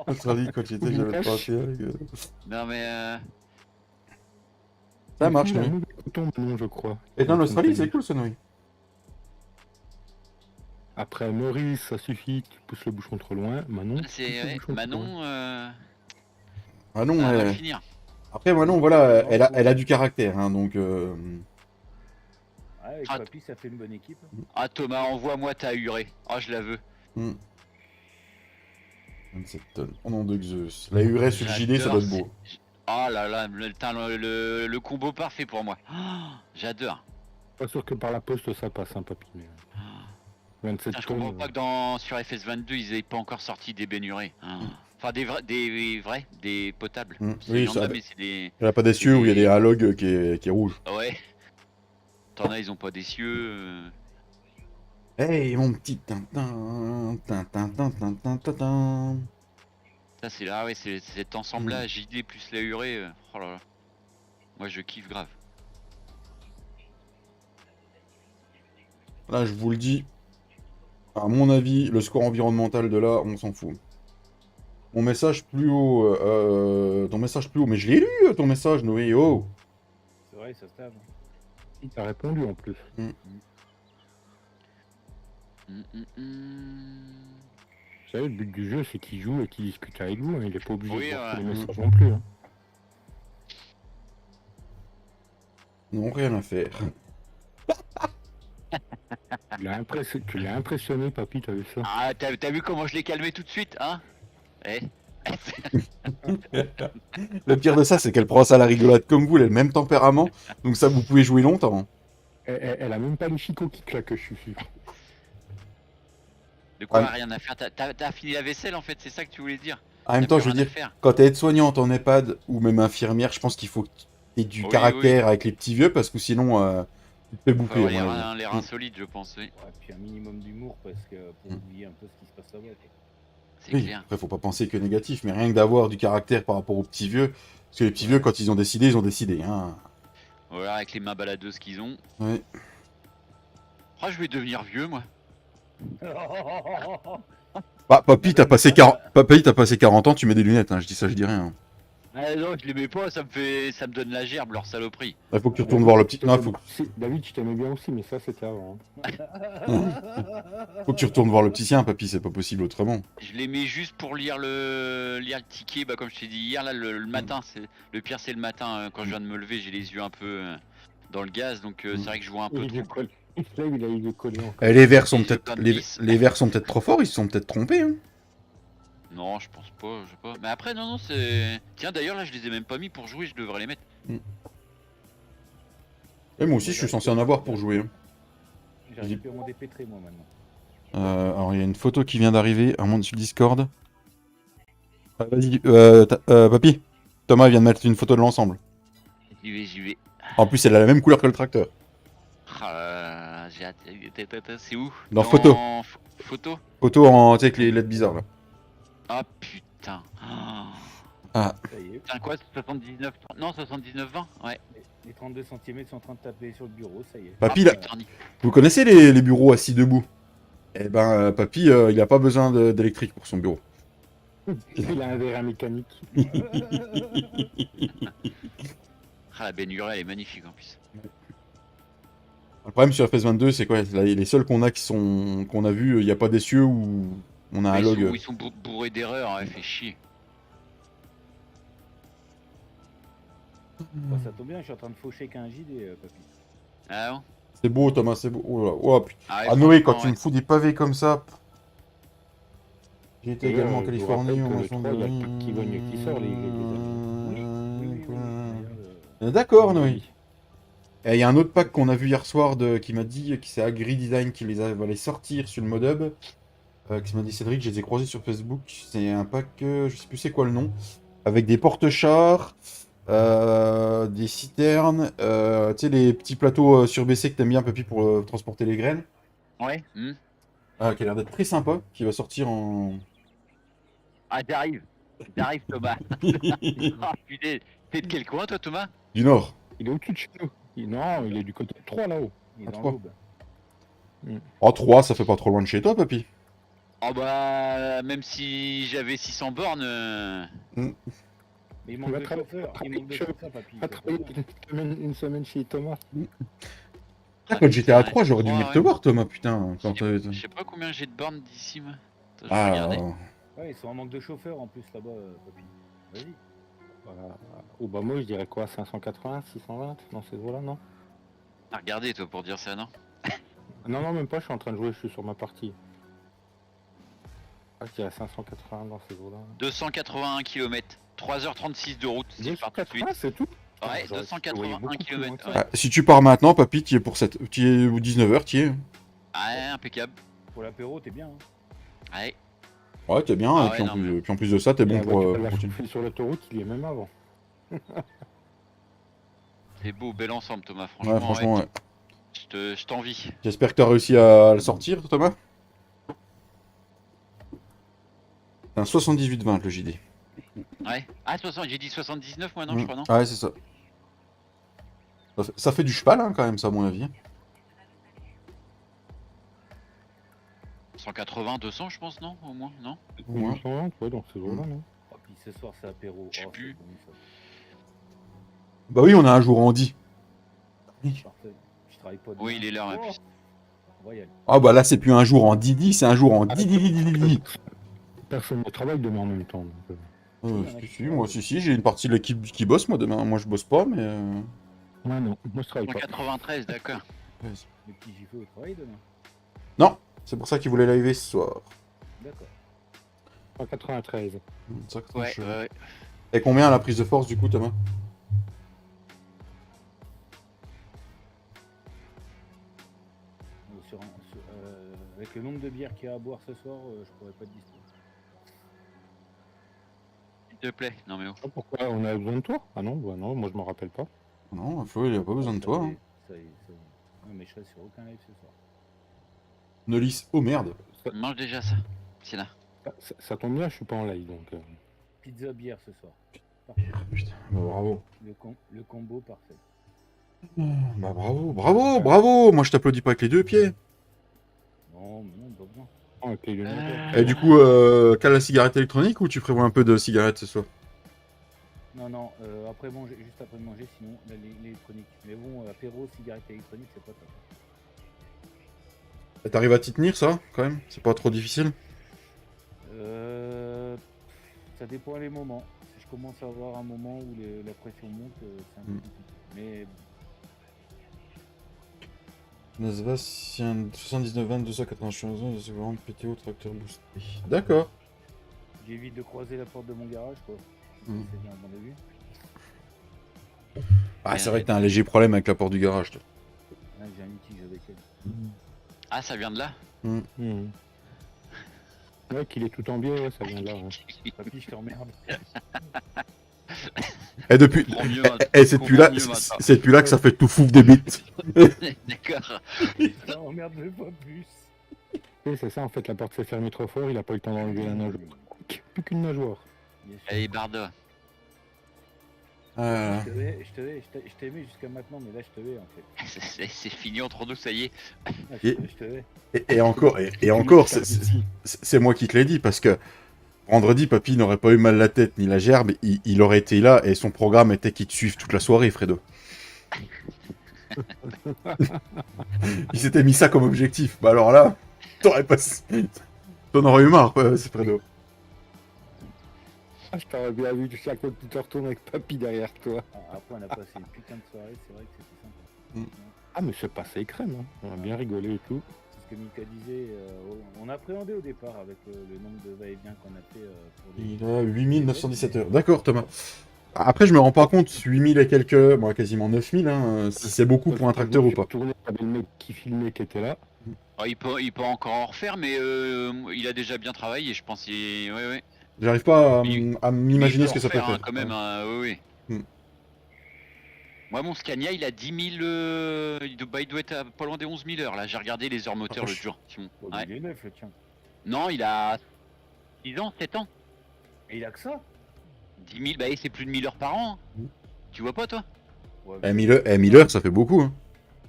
En Australie, quand j'étais, j'avais le papier. Non, mais Ça marche, Il a un oui. nouveau coton, Manon, je crois. Et dans l'Australie, c'est cool, ça, oui. Après Maurice, ça suffit, tu pousses le bouchon trop loin. Manon, c'est pousse le ouais, bouchon trop loin. Manon, Manon, ça va mal finir. Après, Manon, voilà, elle a du caractère, hein, donc... Ouais, avec Ah. Papy, ça fait une bonne équipe. Ah, Thomas, envoie-moi ta hurée. Ah, je la veux. 27 tonnes. Oh nom de Zeus. La urée sur le gilet, ça doit être beau. Oh là là, le combo parfait pour moi. Ah, j'adore. Pas sûr que par la poste ça passe, hein, papy. Mais... 27 Putain, je comprends tonnes. pas que sur FS22 ils aient pas encore sorti des bénurés. Hein. Enfin des vrais, des potables. Oui, Il y en ça- a, mais c'est des. Il n'y a pas d'essieu où il y a des halogs qui est rouge. Ouais. T'en as, ils ont pas d'essieux. Hey, mon petit Tintin, Tintin, Tintin, Tintin, Tintin. Ça c'est là, ouais, c'est cet ensemblage JD plus la hurée. Oh là là. Moi je kiffe grave. Là, je vous le dis, à mon avis, le score environnemental de là, on s'en fout. Mon message plus haut, ton message plus haut, mais je l'ai lu, ton message, Noé, oh. C'est vrai, ça se tape. Il t'a répondu en plus. Vous savez, le but du jeu, c'est qu'il joue et qu'il discute avec vous. Hein. Il est pas obligé Oui, de voir tous ouais. les messages non plus. Hein. Non, rien à faire. Tu l'as impressionné, papy, t'as vu ça? Ah, t'as vu comment je l'ai calmé tout de suite, hein? Eh. Le pire de ça, c'est qu'elle prend ça à la rigolade comme vous, elle a le même tempérament, donc ça, vous pouvez jouer longtemps. Elle a même pas les chicots qui claquent, je suis sûr. De quoi Ouais. rien à faire? T'as fini la vaisselle en fait, c'est ça que tu voulais dire? En même T'as temps, plus je veux rien à dire, faire. quand t'es aide-soignante en EHPAD ou même infirmière, je pense qu'il faut que t'aies du Oui, caractère avec les petits vieux, parce que sinon, tu te fais Faut bouffer. avoir à mon avis. les reins solides, je pense, oui. Ouais, puis un minimum d'humour parce que pour oublier un peu ce qui se passe là-bas. quoi. C'est Oui, clair. après, faut pas penser que négatif, mais rien que d'avoir du caractère par rapport aux petits vieux, parce que les petits vieux, quand ils ont décidé, ils ont décidé. Hein. Voilà, avec les mains baladeuses qu'ils ont. Ouais. Oh, je vais devenir vieux, moi. Bah, papy, t'as passé 40 ans, tu mets des lunettes, hein. Je dis ça, je dis rien. Ah non, je les mets pas, ça me donne la gerbe, leur saloperie. Il faut que tu retournes voir le petit... Non, faut David, tu t'aimais bien aussi, mais ça, c'était avant. Hein. que tu retournes voir le petit sien, papy, c'est pas possible autrement. Je les mets juste pour lire le ticket, bah comme je t'ai dit hier, là, le matin. Le pire, c'est le matin, quand je viens de me lever, j'ai les yeux un peu dans le gaz, donc c'est vrai que je vois un peu Il trop. se lève, il a les yeux collés encore. Les verts sont Et j'ai peut-être plein de les, vis. les verts sont peut-être trop forts, ils se sont peut-être trompés. Hein. Non, je pense pas, je sais pas. Mais après, non, c'est... Tiens, d'ailleurs, là, je les ai même pas mis pour jouer, je devrais les mettre. Et moi aussi, je suis censé en avoir pour jouer. Hein. J'ai récupéré mon dépêtré moi maintenant. Alors il y a une photo qui vient d'arriver, un monde sur le Discord. Vas-y, papy. Thomas vient de mettre une photo de l'ensemble. J'y vais. En plus, elle a la même couleur que le tracteur. J'ai hâte. C'est où? Dans photo. Photo. Photo en, tu sais, avec les lettres bizarres là. Ah putain. Ah. Ça y est. Putain quoi, 79... Non, 79-20. Ouais. Les 32 cm sont en train de taper sur le bureau, ça y est. Papy, Ah, là, putain, vous connaissez les bureaux assis debout? Eh ben, papy, il a pas besoin d'électrique pour son bureau. Il a un verre à mécanique. la baignure elle est magnifique en plus. Le problème sur FS22, c'est quoi? Les seuls qu'on a qu'on a vu, il n'y a pas d'essieu où on a un log. Ils sont bourrés d'erreurs, ouais, fait chier. Bah, ça tombe bien, je suis en train de faucher avec un JD, papy. Ah bon? C'est beau, Thomas, c'est beau. Oh là, oh, putain. Ouais, Ah, Noé, quand tu ouais. me fous des pavés comme ça. J'ai été Et également en je vous Californie. rappelle que en le 3, il y a le petit bonnet qui sort, les D'accord, Noé. Et il y a un autre pack qu'on a vu hier soir qui m'a dit que c'est Agri Design qui va les sortir sur le mode hub. Qui m'a dit Cédric, je les ai croisés sur Facebook. C'est un pack, je sais plus c'est quoi le nom. Avec des porte-chars, des citernes, tu sais, les petits plateaux surbaissés que t'aimes bien, papy, pour transporter les graines. Ouais. Qui a l'air d'être très sympa, qui va sortir en. Ah, j'arrive Thomas. Ah putain, t'es de quel coin toi Thomas? Du Nord. Il est au-dessus de chez nous. Non, il est du côté de 3 là-haut. Il est À dans trois. l'aube. En 3, ça fait pas trop loin de chez toi, papy. Oh bah, même si j'avais 600 bornes... Mais il manque va de chauffeur. Il manque de chauffeur, papy. On va travailler une semaine chez Thomas. Ah, quand j'étais à 3, j'aurais dû Ouais, venir te ouais. voir, Thomas, putain. Quand Je sais pas combien j'ai de bornes d'ici moi. Attends, je vais Ah, regarder. Ouais, ils sont en manque de chauffeur en plus là-bas, papy. Vas-y. Ou bah moi je dirais quoi, 580, 620 dans ces eaux-là, non? Ah, regardez toi pour dire ça, non? Non, non, même pas, je suis en train de jouer, je suis sur ma partie. Ah, je dirais 580 dans ces eaux-là. 281 km, 3h36 de route, si je pars tout de suite. C'est tout? Ouais, J'aurais- je voyais 281 beaucoup plus loin km. que Ouais. ça. si tu pars maintenant, papy, tu es pour 19h, tu es. Ouais, impeccable. Pour l'apéro, t'es bien. Hein. Ouais. Ouais, t'es bien, Ah et ouais, puis, non, mais- puis en plus de ça, t'es bon La pour voiture, elle a continuer. chauffé sur l'autoroute, il y est même avant. C'est beau, bel ensemble Thomas, Ouais, franchement. franchement, ouais. Je t'envie. J'espère que t'as réussi à le sortir, Thomas. C'est un 78-20 le JD. Ouais. Ah, 60, j'ai dit 79 moi, non, je crois, non? Ouais, c'est ça. Ça fait du cheval, hein, quand même, ça, à mon avis. 180, 200, je pense, non? Au moins, non? Ouais. Ouais, dans ces eaux-là, non? Oh, puis ce soir, c'est apéro. Je sais Oh, plus. c'est bon, ça. Bah oui, on a un jour en dit. Parfait. Je travaille pas demain. Oui, il est l'heure, en plus. On va y aller. Ah bah là, c'est plus un jour en Didi, c'est un jour en Didi. Personne ne travaille demain en même temps. Si, j'ai une partie de l'équipe qui bosse, moi, demain. Moi, je bosse pas, mais... Ouais, non, moi je travaille pas. 193, d'accord. Le petit Gifo au travail demain. Non, c'est pour ça qu'il voulait live ce soir. D'accord. 193. Ouais. Et combien la prise de force, du coup, Thomas? Avec le nombre de bières qu'il y a à boire ce soir, je pourrais pas te dire. S'il te plaît. Non, mais oh. Pourquoi on a besoin de toi? Ah non, bah non, moi je m'en rappelle pas. Non, Flo, il a pas besoin de toi. Hein. Ça y est. Non, mais je serai sur aucun live ce soir. Nolis, oh merde. Mange déjà ça. C'est là. Ça tombe bien, je suis pas en live donc. Pizza bière ce soir. Putain, bah, bravo. Le combo parfait. Bah bravo. Moi, je t'applaudis pas avec les deux pieds. Non, mais non, pas besoin. Oh, avec les lunettes. Et du coup, qu'à la cigarette électronique ou tu prévois un peu de cigarette ce soir? Non, après manger, juste après manger, sinon l'électronique. Mais bon, apéro, cigarette électronique, c'est pas top. Et t'arrives à t'y tenir, ça, quand même? C'est pas trop difficile? Ça dépend les moments. Si je commence à avoir un moment où la pression monte, c'est un peu compliqué. Mais Nasva, 79-20, 291 ans, c'est vraiment PTO, tracteur boosté. D'accord. j'évite de croiser la porte de mon garage, quoi. Mm. C'est bien, à mon avis. Ah, c'est vrai que t'as un léger problème avec la porte du garage, toi. Là, j'ai un litige avec elle. Ah, ça vient de là. Ouais, qu'il est tout en biais, ouais, ça vient de là. Ouais. Papy, je t'emmerde. Et depuis. Comprends mieux, Et c'est depuis là, comprends mieux maintenant. c'est depuis là que ça fait tout fouf des bites. D'accord. Je t'emmerde, je veux pas plus. Et c'est ça, en fait, la porte s'est fermée trop fort, il a pas eu le temps d'enlever la nageoire. Plus qu'une nageoire. Bien sûr. Allez, Barda. Je t'aimais jusqu'à maintenant, mais là je te hais en fait. C'est fini entre nous, ça y est. Ah, Et- je te hais. Et encore, c'est moi qui te l'ai dit, parce que vendredi, papy n'aurait pas eu mal la tête ni la gerbe, il aurait été là, et son programme était qu'il te suive toute la soirée, Fredo. Il s'était mis ça comme objectif. Bah alors là, t'aurais pas... T'en aurais eu marre, c'est Fredo. Ah, je t'aurais bien vu chaque fois que tu te retournes avec papy derrière toi. Ah, après on a passé une putain de soirée, c'est vrai que c'était sympa. Mm. Ah, mais c'est passé crème, hein. On a bien rigolé et tout. C'est ce que Mika disait, on appréhendait au départ avec le nombre de va-et-vient qu'on a fait pour les... Il a 8917 heures. D'accord, Thomas. Après, je me rends pas compte, 8000 et quelques, bon, quasiment 9000, hein, si c'est beaucoup pour un tracteur ou pas. Tourné, t'avais le mec qui filmait qui était là. Oh, il peut encore en refaire, mais il a déjà bien travaillé, je pense. Ouais, ouais. J'arrive pas Il- à m'imaginer Il ce que ça peut refaire, faire. hein, quand même, hein, oui, oui. Hmm. Moi, mon Scania, il a 10 000. Il doit être à pas loin des 11 000 heures. Là, j'ai regardé les heures moteurs l'autre jour. Simon. Oh, Ouais. il est neuf le tien. Non, il a 6 ans, 7 ans. Et il a que ça 10 000, bah, c'est plus de 1000 heures par an. hein. Hmm. Tu vois pas, toi? Ouais, 1000 heures, ça fait beaucoup. Hein.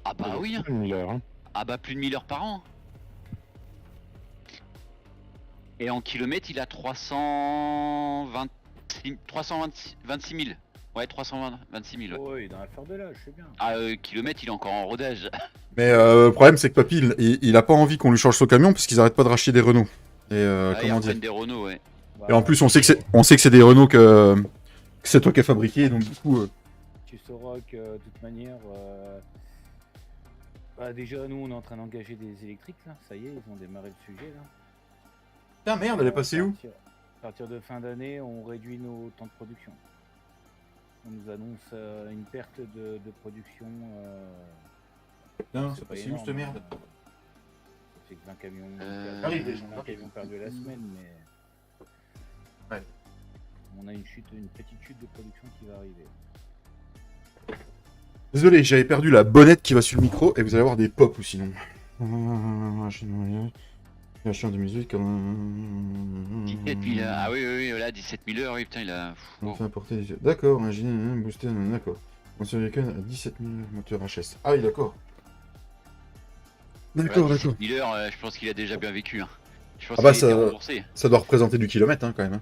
Ah, bah oui. hein. 1000 heures, hein. Ah, bah, plus de 1000 heures par an. Et en kilomètres, il a 326 000. Ouais, 326 000. Ouais. Ouais, il est dans l'affaire de l'âge, je sais bien. Ah, kilomètres, il est encore en rodage. Mais le problème, c'est que papy, il a pas envie qu'on lui change son camion parce qu'ils arrêtent pas de racheter des Renault. Et Ah, ils comment dire. reprennent des Renault, ouais. Et en plus, on sait que c'est des Renault que c'est toi qui as fabriqué, donc du coup. Tu sauras que de toute manière, bah, déjà nous on est en train d'engager des électriques là, ça y est, ils ont démarré le sujet là. Putain, merde, elle est passée où? À partir de fin d'année, on réduit nos temps de production. On nous annonce une perte de production. Putain, c'est c'est pas passé où énorme, cette merde? Ça fait que 20 camions, Arrive déjà, 20 camions perdus la semaine, mais Ouais. on a une petite chute de production qui va arriver. Désolé, j'avais perdu la bonnette qui va sur le micro et vous allez avoir des pops ou sinon. J'ai acheté en 2018 comme 17 000. Ah oui, oui, oui, voilà, 17 000 heures. Oui, putain, il a. On fait importer des... D'accord, un génie boosté, d'accord. On se véhicule à 17 000 moteur HS. Ah oui, d'accord. D'accord, Voilà, d'accord. 17 000 heures, je pense qu'il a déjà bien vécu. Hein. Je pense Ah bah, qu'il a été remboursé. Ça doit représenter du kilomètre hein, quand même. Hein.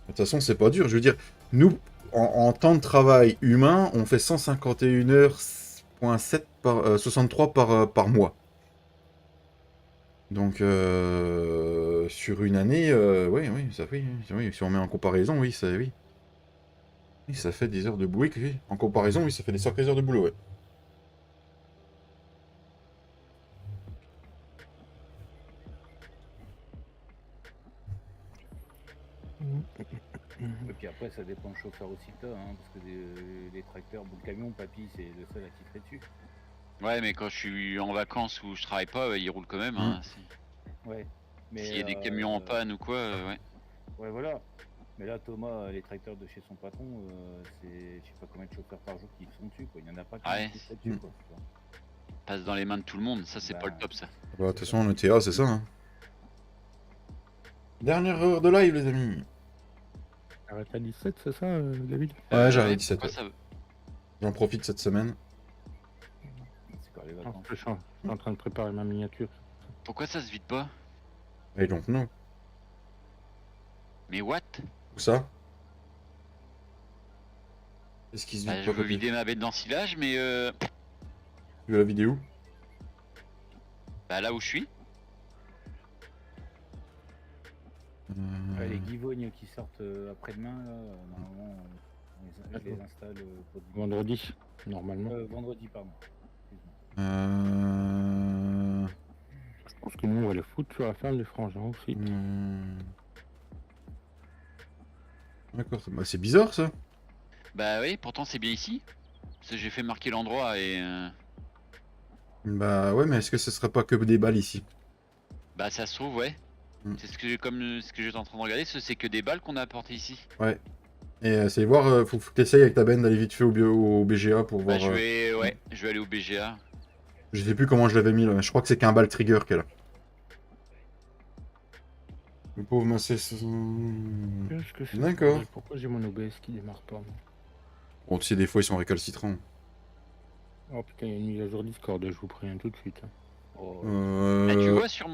De toute façon, c'est pas dur. Je veux dire, nous, en temps de travail humain, on fait 151 heures, 63 par mois. Donc, sur une année, oui, ça fait. Oui, si on met en comparaison, oui, ça, oui. Oui, ça fait des heures de boulot. Oui. En comparaison, oui, ça fait des sacrées heures de boulot, ouais. Et puis après, ça dépend du chauffeur aussi que t'as, hein, parce que les tracteurs, bon, le camion, papy, c'est le seul à titrer dessus. Ouais, mais quand je suis en vacances ou je travaille pas, il roule quand même. Hein. Ouais. Mais S'il y a des camions en panne ou quoi, ouais. Ouais, voilà. Mais là, Thomas, les tracteurs de chez son patron, c'est je sais pas combien de chauffeurs par jour qui sont dessus, quoi. Il y en a pas qui Ouais. sont dessus, quoi. tu vois. Passe dans les mains de tout le monde, ça c'est Bah, pas le top ça. Bah, de toute façon, le TA, c'est ça. Hein. Dernière heure de live, les amis. Arrête à 17, c'est ça, David? Ouais, j'arrive à 17 pourquoi heures. ça... J'en profite cette semaine. C'est quoi les Non, vacances je suis en train de préparer ma miniature. Pourquoi ça se vide pas? Et donc, non. Mais what? Où ça? Qu'est-ce qui se Bah, vide je pas, veux papy? vider ma baie d'ensilage, mais Tu veux la vidéo? bah là où je suis. Ouais, les guivognes qui sortent après-demain, là, normalement, je les installe pour dimanche. Vendredi, normalement. Vendredi, pardon. Excuse-moi. Je pense que nous, on va le foutre sur la ferme des frangins aussi. D'accord, bah, c'est bizarre ça. Bah oui, pourtant c'est bien ici. Parce que j'ai fait marquer l'endroit et... Bah ouais, mais est-ce que ce serait pas que des balles ici? Bah ça se trouve, ouais. Mm. C'est ce que j'étais en train de regarder, c'est que des balles qu'on a apportées ici. Ouais. Et c'est voir, faut que t'essayes avec ta benne d'aller vite fait au BGA pour Bah voir. je vais aller au BGA. Je sais plus comment je l'avais mis là, mais je crois que c'est qu'un ball trigger qu'elle a. Le pauvre Massé. Qu'est-ce que c'est? D'accord. Pourquoi j'ai mon OBS qui démarre pas moi? Bon, tu sais, des fois ils sont récalcitrants. Oh putain, il y a une mise à jour Discord, je vous préviens tout de suite. Hein. Oh, Ah tu Euh... vois sur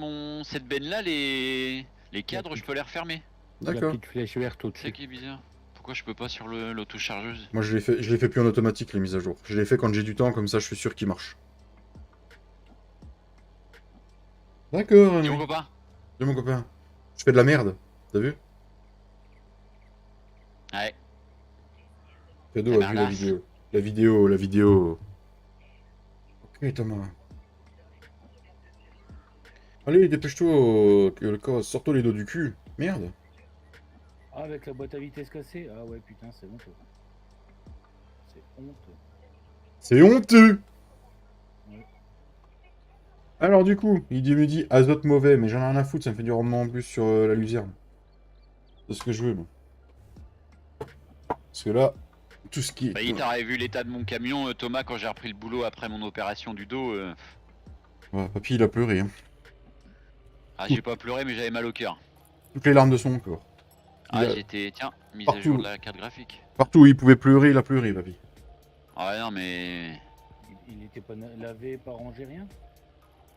cette benne là les cadres je peux les refermer. La D'accord. petite flèche verte C'est ça au-dessus. qui est bizarre. Pourquoi je peux pas sur l'autochargeuse? Moi je les fais plus en automatique les mises à jour. Je les fais quand j'ai du temps, comme ça je suis sûr qu'ils marchent. D'accord, Dis mon oui. copain. Dis mon copain. Je fais de la merde, t'as vu? Ouais. Cadeau La a vu la merdasse. vidéo. La vidéo. Ok Thomas. Allez, dépêche-toi, sors-toi les dos du cul. Merde. Ah, avec la boîte à vitesse cassée. Ah ouais, putain, c'est honteux. C'est honteux. C'est honteux. Ouais. Alors du coup, il me dit azote mauvais, mais j'en ai rien à foutre, ça me fait du rendement en plus sur la luzerne. C'est ce que je veux, moi. Parce que là, tout ce qui est... Bah t'aurais vu l'état de mon camion Thomas quand j'ai repris le boulot après mon opération du dos. Ouais, papy, il a pleuré. Hein. Ah j'ai pas pleuré mais j'avais mal au cœur. Toutes les larmes de son corps. Il Ah a... j'étais. Tiens, mise à jour Partout, de la carte graphique. partout où il pouvait pleurer, il a pleuré, papy. Ah ouais non mais. Il était pas lavé, pas rangé, rien.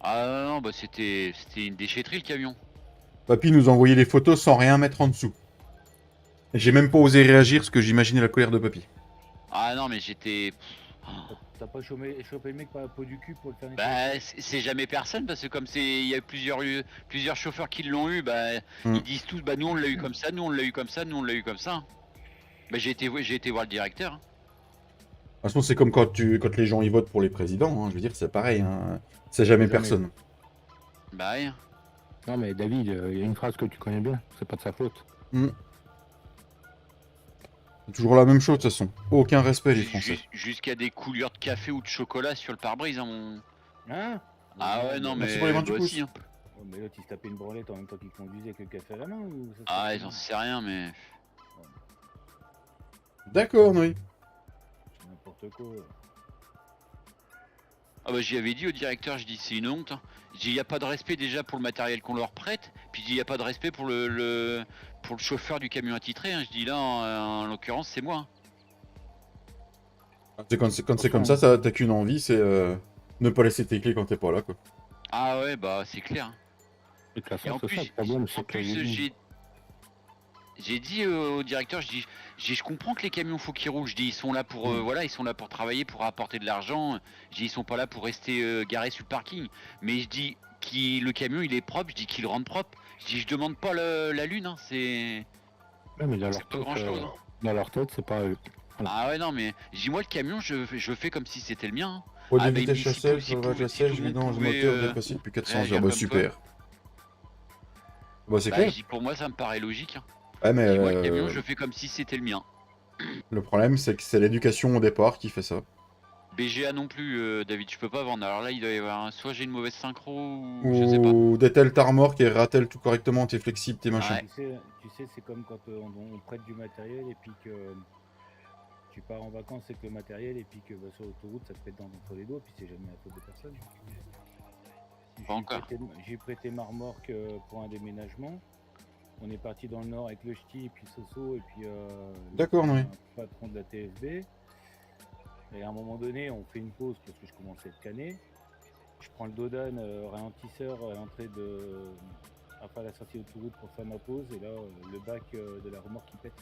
Ah non bah c'était une déchetterie le camion. Papy nous envoyait les photos sans rien mettre en dessous. Et j'ai même pas osé réagir parce que j'imaginais la colère de papy. Ah non mais j'étais. T'as pas chopé le mec par la peau du cul pour le faire nettoyer? Bah c'est jamais personne parce que comme il y a plusieurs chauffeurs qui l'ont eu, bah Hmm. ils disent tous bah nous on l'a eu comme ça, nous on l'a eu comme ça, nous on l'a eu comme ça. Bah j'ai été voir le directeur. De toute façon, c'est comme quand les gens y votent pour les présidents. Hein. Je veux dire, c'est pareil. Hein. C'est jamais personne. Bah ouais. Non mais David, il y a une phrase que tu connais bien, c'est pas de sa faute. Hmm. C'est toujours la même chose, de toute façon. Aucun respect, les Français. Jusqu'à des coulures de café ou de chocolat sur le pare-brise hein, mon. Hein? Ah ouais non Merci pour les mais 28 bah pouces. aussi hein. Oh, mais l'autre il se tapait une branlette en même temps qu'il conduisait avec le café à la main ou ça se Ah passait j'en comment? sais rien mais. D'accord, Noé. C'est n'importe quoi. Ah bah j'y avais dit au directeur, je dis c'est une honte. Hein. Je dis y a pas de respect déjà pour le matériel qu'on leur prête, puis je dis y a pas de respect pour le chauffeur du camion attitré. Hein. Je dis là en l'occurrence c'est moi. Quand c'est comme ça, t'as qu'une envie, c'est ne pas laisser tes clés quand t'es pas là, quoi. Ah ouais bah c'est clair. Hein. Et de toute Et façon, c'est ça le problème, c'est que j'ai dit au directeur, je comprends que les camions faut qu'ils roulent. Je dis ils sont là pour voilà, ils sont là pour travailler, pour apporter de l'argent. Je dis ils sont pas là pour rester garés sur le parking. Mais je dis le camion il est propre, je dis qu'il le rende propre. Je dis je demande pas la lune, hein, c'est. Ouais, mais dans C'est leur pas tête, grand chose. Hein. dans leur tête, c'est pas eux. Ah ouais non mais je dis moi le camion je fais comme si c'était le mien. Hein. Haut de Ah bah il me vitesse dit chassel, si sauvage tout chassel, le monde vidange pouvait, moteur, dépassé depuis 400 réagir heures. Bah comme super. Bah c'est Bah clair. je dis pour moi ça me paraît logique. Hein. Ouais, mais Je dis moi le camion je fais comme si c'était le mien. le problème, c'est que c'est l'éducation au départ qui fait ça. BGA non plus, David, je peux pas vendre. Alors là, il doit y avoir soit j'ai une mauvaise synchro ou je sais pas. Ou dételle ta remorque et ratelle tout correctement, t'es flexible, t'es machin. Ouais. Tu sais, c'est comme quand on prête du matériel et puis que tu pars en vacances avec le matériel et puis que bah, sur l'autoroute ça te pète entre les doigts puis c'est jamais la faute de personne. Pas encore. J'ai prêté ma remorque pour un déménagement. On est parti dans le nord avec le ch'ti et puis Soso et puis D'accord, oui. le patron de la TFB. Et à un moment donné, on fait une pause parce que je commençais à être cané. Je prends le Dodan ralentisseur à l'entrée après la sortie d'autoroute pour faire ma pause et là le bac de la remorque qui pète.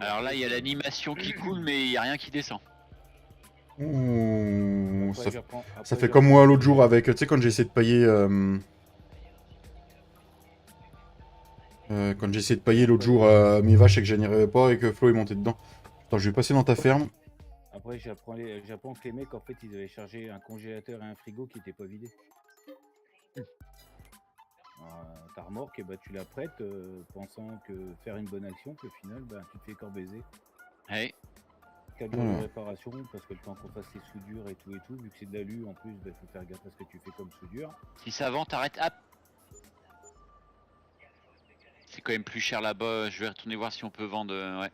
Alors là, il y a l'animation qui coule, mais il y a rien qui descend. Ouh, Après, ça fait comme moi l'autre jour avec, tu sais, quand j'ai essayé de payer... quand j'ai essayé de pailler l'autre jour mes vaches et que je n'y arrivais pas et que Flo est monté dedans. Attends, je vais passer dans ta ferme. Après, j'apprends que les mecs, en fait, ils avaient chargé un congélateur et un frigo qui n'étaient pas vidés. Ta remorque, bah, tu la prêtes pensant que faire une bonne action, puis au final, bah, tu te fais corps baiser. Ouais. 4 jours de réparation, parce que le temps qu'on fasse les soudures et tout, vu que c'est de l'alu en plus, il faut faire gaffe à ce que tu fais comme soudure. Si ça vend, t'arrêtes. Hop. C'est quand même plus cher là-bas. Je vais retourner voir si on peut vendre. Ouais.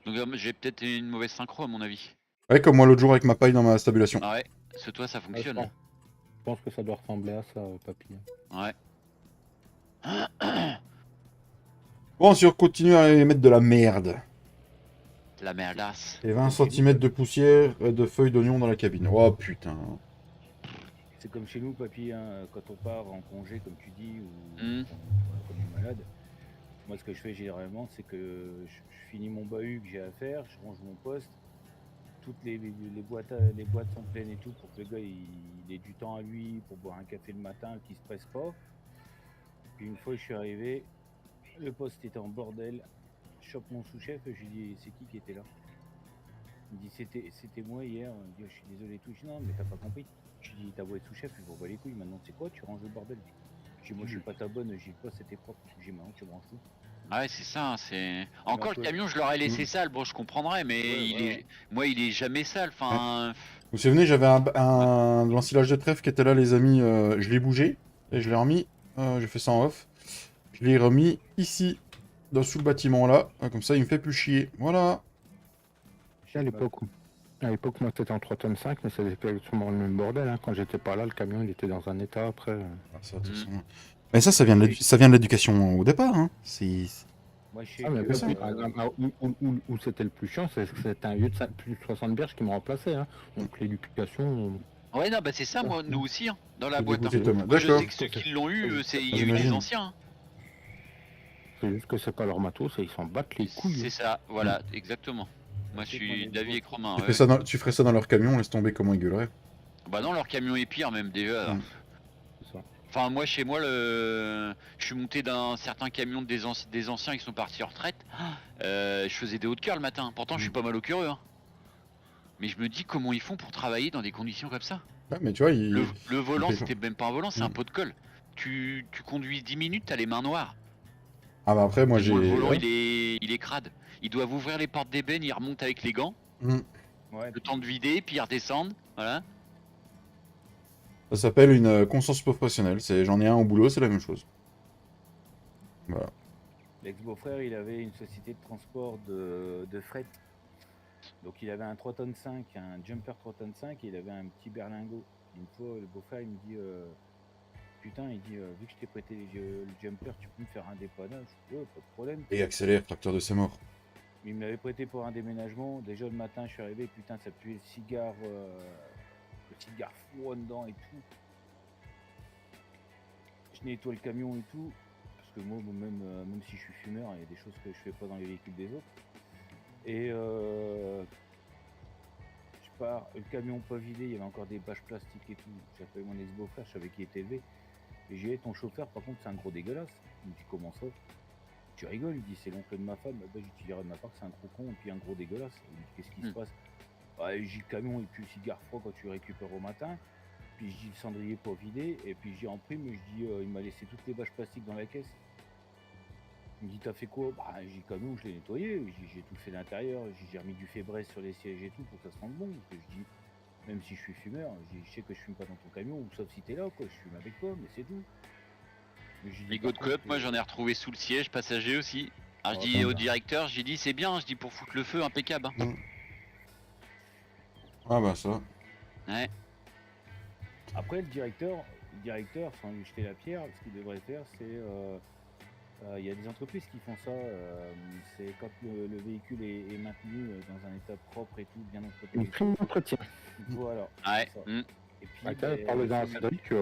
Donc j'ai peut-être une mauvaise synchro à mon avis. Ouais, comme moi l'autre jour avec ma paille dans ma stabulation. Ah ouais. Parce que toi, ça fonctionne. Je pense que ça doit ressembler à ça, papy. Ouais. Bon, si on continue à mettre de la merde. La merdasse. Et 20 cm de poussière de feuilles d'oignon dans la cabine. Oh putain. C'est comme chez nous, papy, hein, quand on part en congé, comme tu dis, ou quand on est malade. Moi, ce que je fais généralement, c'est que je finis mon bahut que j'ai à faire, je range mon poste, toutes les boîtes sont pleines et tout, pour que le gars il ait du temps à lui pour boire un café le matin, qu'il se presse pas. Puis une fois que je suis arrivé, le poste était en bordel, je chope mon sous-chef et je lui dis c'est qui était là? Il me dit c'était moi hier, il me dit je suis désolé et tout, je dis non mais t'as pas compris. Je lui dis ta voix de sous-chef, je m'en bats les couilles, maintenant c'est quoi, tu ranges le bordel. Je dis moi je suis pas ta bonne, j'ai pas c'était propre, je dis maintenant tu branches tout. Ah ouais, c'est ça, c'est... Encore le camion, je l'aurais laissé sale, bon, je comprendrais, mais moi, il est jamais sale, enfin... Vous vous souvenez, j'avais un ensilage de trèfle qui était là, les amis, je l'ai bougé, et je l'ai remis, j'ai fait ça en off, je l'ai remis ici, sous le bâtiment là, comme ça il me fait plus chier, voilà. À l'époque, moi c'était en 3 tonnes 5, mais c'était sûrement le même bordel, hein. Quand j'étais pas là, le camion il était dans un état après. Ah, ça, de toute façon. Mais ça vient de l'éducation au départ, hein. Moi, je sais Ah, mais que, oui, par exemple, où c'était le plus chiant, c'était un lieu de plus de 60 berges qui me remplaçait, hein. Donc l'éducation... Ouais, non, bah c'est ça, moi, nous aussi, hein, dans la boîte. dégoûté, Thomas. Moi, je D'accord. sais que ceux qui l'ont eu, il y a eu J'imagine. des anciens. Hein. C'est juste que c'est pas leur matos et ils s'en battent les couilles. C'est ça, voilà, exactement. Moi, je suis d'avis avec Romain. Tu ferais ça dans leur camion, laisse tomber comment ils gueuleraient. Bah non, leur camion est pire, même déjà. C'est ça. Enfin, moi, chez moi, je suis monté d'un certain camion des anciens qui sont partis en retraite. Je faisais des hauts de cœur le matin. Pourtant, je suis pas mal au curieux. Hein. Mais je me dis comment ils font pour travailler dans des conditions comme ça. Ouais, mais tu vois, Le volant, c'était même pas un volant, c'est un pot de colle. Tu conduis 10 minutes, t'as les mains noires. Ah bah après, moi j'ai... Le volant, il est crade. Ils doivent ouvrir les portes d'ébène, ils remontent avec les gants. Le temps de vider, puis ils redescendent. Voilà. Ça s'appelle une conscience professionnelle. J'en ai un au boulot, c'est la même chose. Voilà. l'ex-beau-frère, il avait une société de transport de fret. Donc il avait un 3 tonnes 5, un jumper 3 tonnes 5 et il avait un petit berlingot. Une fois, le beau-frère, il me dit putain, il dit vu que je t'ai prêté le jumper, tu peux me faire un dépannage? Ouais, pas de problème. Et accélère, tracteur de ses morts. Il me l'avait prêté pour un déménagement. Déjà le matin, je suis arrivé, putain, ça puait le cigare froid dedans et tout. Je nettoie le camion et tout. Parce que moi, même si je suis fumeur, il y a des choses que je fais pas dans les véhicules des autres. Et je pars, le camion pas vidé, il y avait encore des bâches plastiques et tout. J'appelle mon ex-beau-frère, je savais qu'il était élevé. Et j'ai dit, ton chauffeur, par contre, c'est un gros dégueulasse. Il me dit, comment ça? Tu rigoles, il dit, c'est l'oncle de ma femme. Bah, je dirais de ma part que c'est un gros con et puis un gros dégueulasse. Il me dit, qu'est-ce qui se passe? Bah, j'ai le camion et puis le cigare froid quand tu le récupères au matin. Puis je dis, le cendrier pas vidé. Et puis j'ai en prime, je dis, il m'a laissé toutes les bâches plastiques dans la caisse. Il me dit, t'as fait quoi? Bah, j'ai le camion, je l'ai nettoyé, j'ai tout fait l'intérieur, j'ai remis du fébreze sur les sièges et tout pour que ça sente bon. Parce que je dis, même si je suis fumeur, je sais que je fume pas dans ton camion, ou sauf si t'es là, quoi, je fume avec toi, mais c'est tout. Ligo de coop, moi j'en ai retrouvé sous le siège, passager aussi. Alors je dis au directeur, j'ai dit c'est bien, je dis pour foutre le feu, impeccable. Hein. Ah bah ça. Ouais. Après le directeur, sans lui jeter la pierre, ce qu'il devrait faire, c'est il y a des entreprises qui font ça, c'est quand le véhicule est maintenu dans un état propre et tout, bien entretenu. Une prime d'entretien. Voilà. Ouais. Et puis parle-en à Cédric.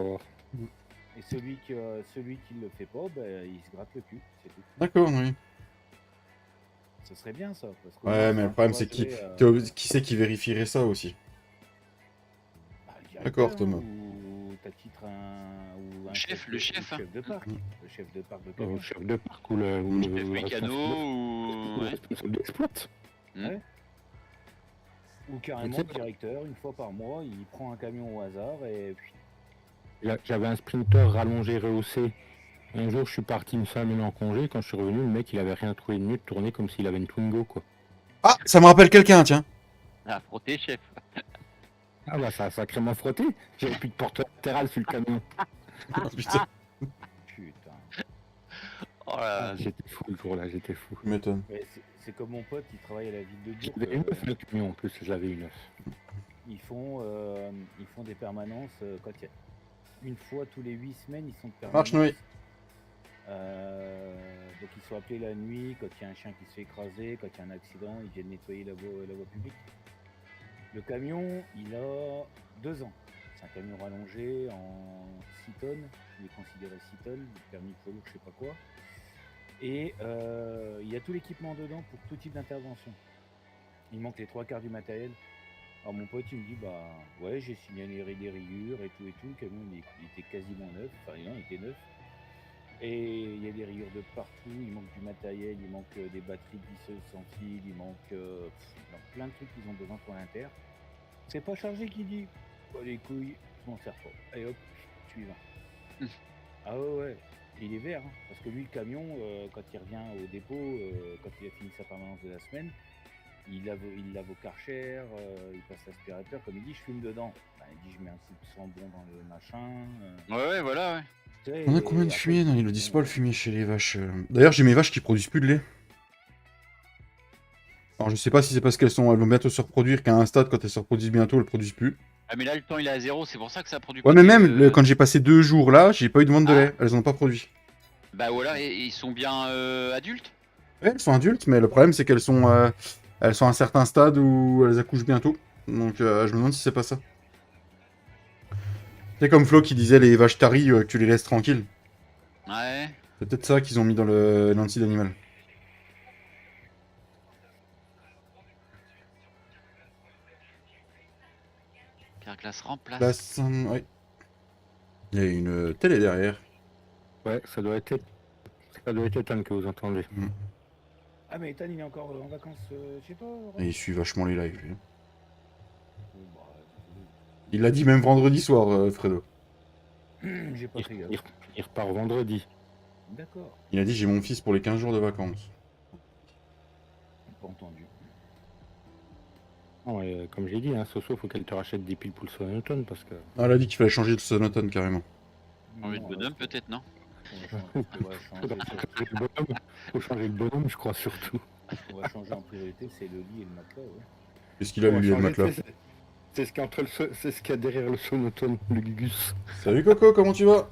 et celui qui le fait pas, il se gratte le cul, c'est tout. D'accord, oui. Ce serait bien ça. Parce que Ouais, mais le problème c'est qui c'est qui vérifierait ça aussi? D'accord, Thomas. Ou t'as titre un chef, le chef de parc. Le chef de parc de Le camion. chef de parc ou le mécano ou... responsable d'exploit. Ouais. Ou carrément le directeur, une fois par mois, il prend un camion au hasard et puis... J'avais un sprinter rallongé rehaussé. Un jour, je suis parti une semaine en congé. Quand je suis revenu, le mec, il avait rien trouvé de mieux de tourner comme s'il avait une Twingo, quoi. Ah, ça me rappelle quelqu'un, tiens. À frotter, chef. Ah bah ça a sacrément frotté. J'avais plus de porteur latéral sur le camion. Putain, Putain. Oh là Ah, là. j'étais fou le jour-là, j'étais fou. tu m'étonnes. Ouais, c'est comme mon pote, il travaille à la ville de Bourg. J'avais une neuf le camion en plus, je l'avais une neuf. Ils font des permanences quand il y a une fois tous les 8 semaines, ils sont de permanence. Marche, Noé. Donc ils sont appelés la nuit quand il y a un chien qui se fait écraser, quand il y a un accident, ils viennent nettoyer la voie publique. Le camion, il a 2 ans. C'est un camion rallongé en 6 tonnes, il est considéré 6 tonnes, permis poids lourd, je sais pas quoi. Et il y a tout l'équipement dedans pour tout type d'intervention. Il manque les 3/4 du matériel. Alors mon pote il me dit bah ouais, j'ai signalé des rayures et tout, le camion il était quasiment neuf, enfin non, il était neuf. Et il y a des rayures de partout, il manque du matériel, il manque des batteries glisseuses sans fil, il manque plein de trucs qu'ils ont besoin pour l'inter. C'est pas chargé qui dit bah les couilles, je m'en sers pas. Allez hop, suivant. Ah ouais, il est vert, hein, parce que lui le camion, quand il revient au dépôt, quand il a fini sa permanence de la semaine, il lave au Karcher, il passe l'aspirateur, comme il dit, je fume dedans. Ben, il dit, je mets un petit sambon dans le machin. Ouais, voilà, ouais. Tu sais, On a et combien de après, fumier? Non, ils le disent pas le fumier chez les vaches. D'ailleurs, j'ai mes vaches qui produisent plus de lait. Alors, je sais pas si c'est parce elles vont bientôt se reproduire qu'à un stade, quand elles se reproduisent bientôt, elles produisent plus. Ah, mais là, le temps il est à 0, c'est pour ça que ça produit Ouais, pas mais de- même quand j'ai passé 2 jours là, j'ai pas eu de vente de Ah. lait. Elles en ont pas produit. Bah voilà, et ils sont bien adultes. Ouais, elles sont adultes, mais le problème c'est qu'elles sont à un certain stade où elles accouchent bientôt. Donc, je me demande si c'est pas ça. C'est comme Flo qui disait les vaches taries, que tu les laisses tranquilles. Ouais. C'est peut-être ça qu'ils ont mis dans le site animal. Carglass remplace. Place, ouais. Il y a une télé derrière. Ouais, ça doit être Ethan que vous entendez. Ah mais Ethan il est encore en vacances, je sais pas. Et il suit vachement les lives, lui. Bah, Il l'a dit même vendredi soir, Fredo. j'ai pas fait gaffe. Il repart vendredi. D'accord, Il a dit j'ai mon fils pour les 15 jours de vacances. pas entendu. Non, et comme j'ai dit, hein, Soso, faut qu'elle te rachète des piles pour le Sonotone parce que. Ah, elle a dit qu'il fallait changer de sonotone carrément. Envie de Non, bonhomme, là, peut-être, non? on va changer, Faut changer le bonhomme, je crois surtout. on va changer en priorité, c'est le lit et le matelas, ouais. Qu'est-ce qu'il a lui, le matelas? C'est ce qu'il y a c'est ce qu'il y a derrière le Sonotone, le Gugus. Salut Coco, comment tu vas?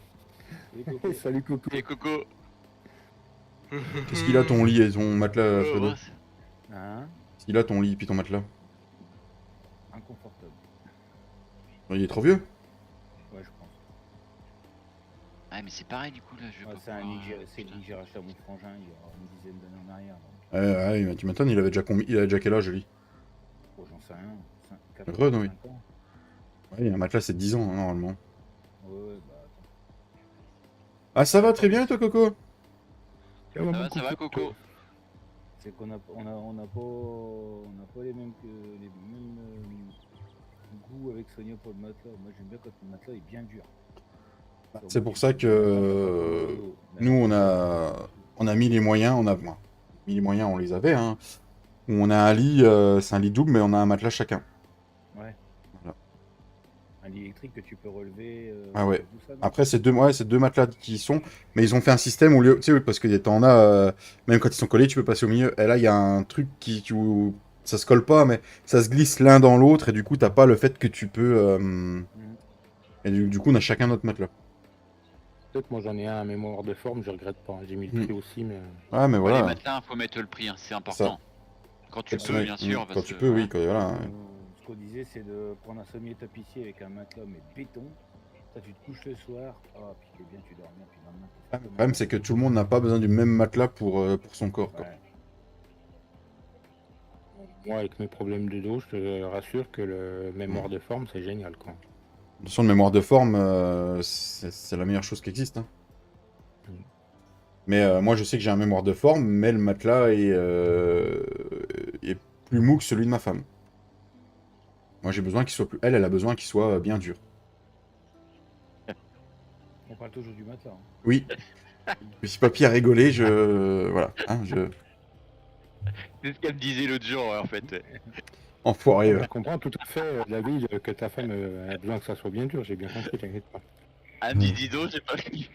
Et Coco, Salut Coco. Et Coco. Qu'est-ce qu'il a ton lit et ton matelas, Fredo? hein, Qu'est-ce qu'il a ton lit et puis ton matelas? inconfortable. Il est trop vieux? Ouais, je pense. Ah, mais c'est pareil, du coup, là, je vais Ouais, pas c'est un pouvoir, lit que j'ai- c'est le putain. lit que j'ai racheté à mon frangin il y a une dizaine d'années en arrière. Donc, Ouais, ouais, tu m'étonnes, il avait déjà combien? Il avait déjà quel âge, lui? bon, j'en sais rien. 4 Heureux, non, oui. 5 ans. Ouais, un matelas c'est 10 ans, hein, normalement. Ouais, bah attends. Ah, ça va très bien, toi, Coco? Ça va, Coco? C'est qu'on a pas les mêmes goûts avec Sonia pour le matelas. Moi j'aime bien quand le matelas est bien dur. C'est pour ça que nous, on a mis les moyens, mis les moyens, on les avait, hein. Où on a un lit, c'est un lit double, mais on a un matelas chacun. Ouais. Voilà. Un lit électrique que tu peux relever. Ah ouais. tout ça, non Après, c'est deux matelas qui sont, mais ils ont fait un système où, tu sais, parce que t'en as, même quand ils sont collés, tu peux passer au milieu. Et là, il y a un truc où ça se colle pas, mais ça se glisse l'un dans l'autre, et du coup, t'as pas le fait que tu peux. Et du coup, on a chacun notre matelas. Peut-être moi j'en ai un à mémoire de forme, je regrette pas. J'ai mis le prix aussi, mais. Ah, mais Ouais, voilà. les matelas, faut mettre le prix, hein, c'est important. Quand tu peux, bien sûr. Quand parce tu que, peux, oui, hein. quand, voilà. Ce qu'on disait, c'est de prendre un sommier tapissier avec un matelas, mais béton. Ça, tu te couches le soir. Ah, puis t'es bien, tu dors bien, puis le lendemain, t'es Le problème, c'est que tout le monde n'a pas besoin du même matelas pour son corps, quoi. Ouais. Moi, avec mes problèmes de dos, je te rassure que le mémoire de forme, c'est génial, quoi. De toute façon, le mémoire de forme, c'est la meilleure chose qui existe, hein. Mais moi, je sais que j'ai un mémoire de forme, mais le matelas est plus mou que celui de ma femme. Moi, j'ai besoin qu'il soit plus... Elle a besoin qu'il soit bien dur. On parle toujours du matelas. Hein. Oui. Si papy a rigolé, voilà. Hein, C'est ce qu'elle me disait l'autre jour, en fait. Enfoiré, Je ouais. comprends tout à fait, David, que ta femme a besoin que ça soit bien dur, j'ai bien compris, t'inquiète pas. Ah, dis donc, j'ai pas vu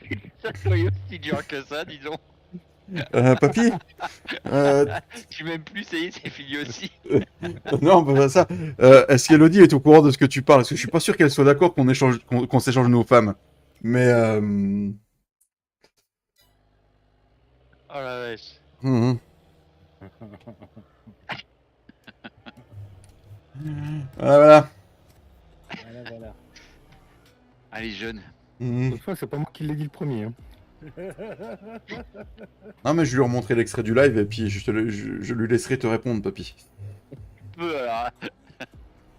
ça soit aussi dur que ça, dis donc. Papy Je suis même plus, ça y est, c'est fini aussi. Non, pas ça. Est-ce qu'Elodie est au courant de ce que tu parles? Parce que je suis pas sûr qu'elle soit d'accord qu'on s'échange nos femmes. Mais Oh la vache. mhm. Voilà. Voilà. Allez, jeune. Mhm. Toutefois, c'est pas moi qui l'ai dit le premier. Hein. Non, mais je lui ai remontré l'extrait du live et puis je lui laisserai te répondre, papy. Peu alors.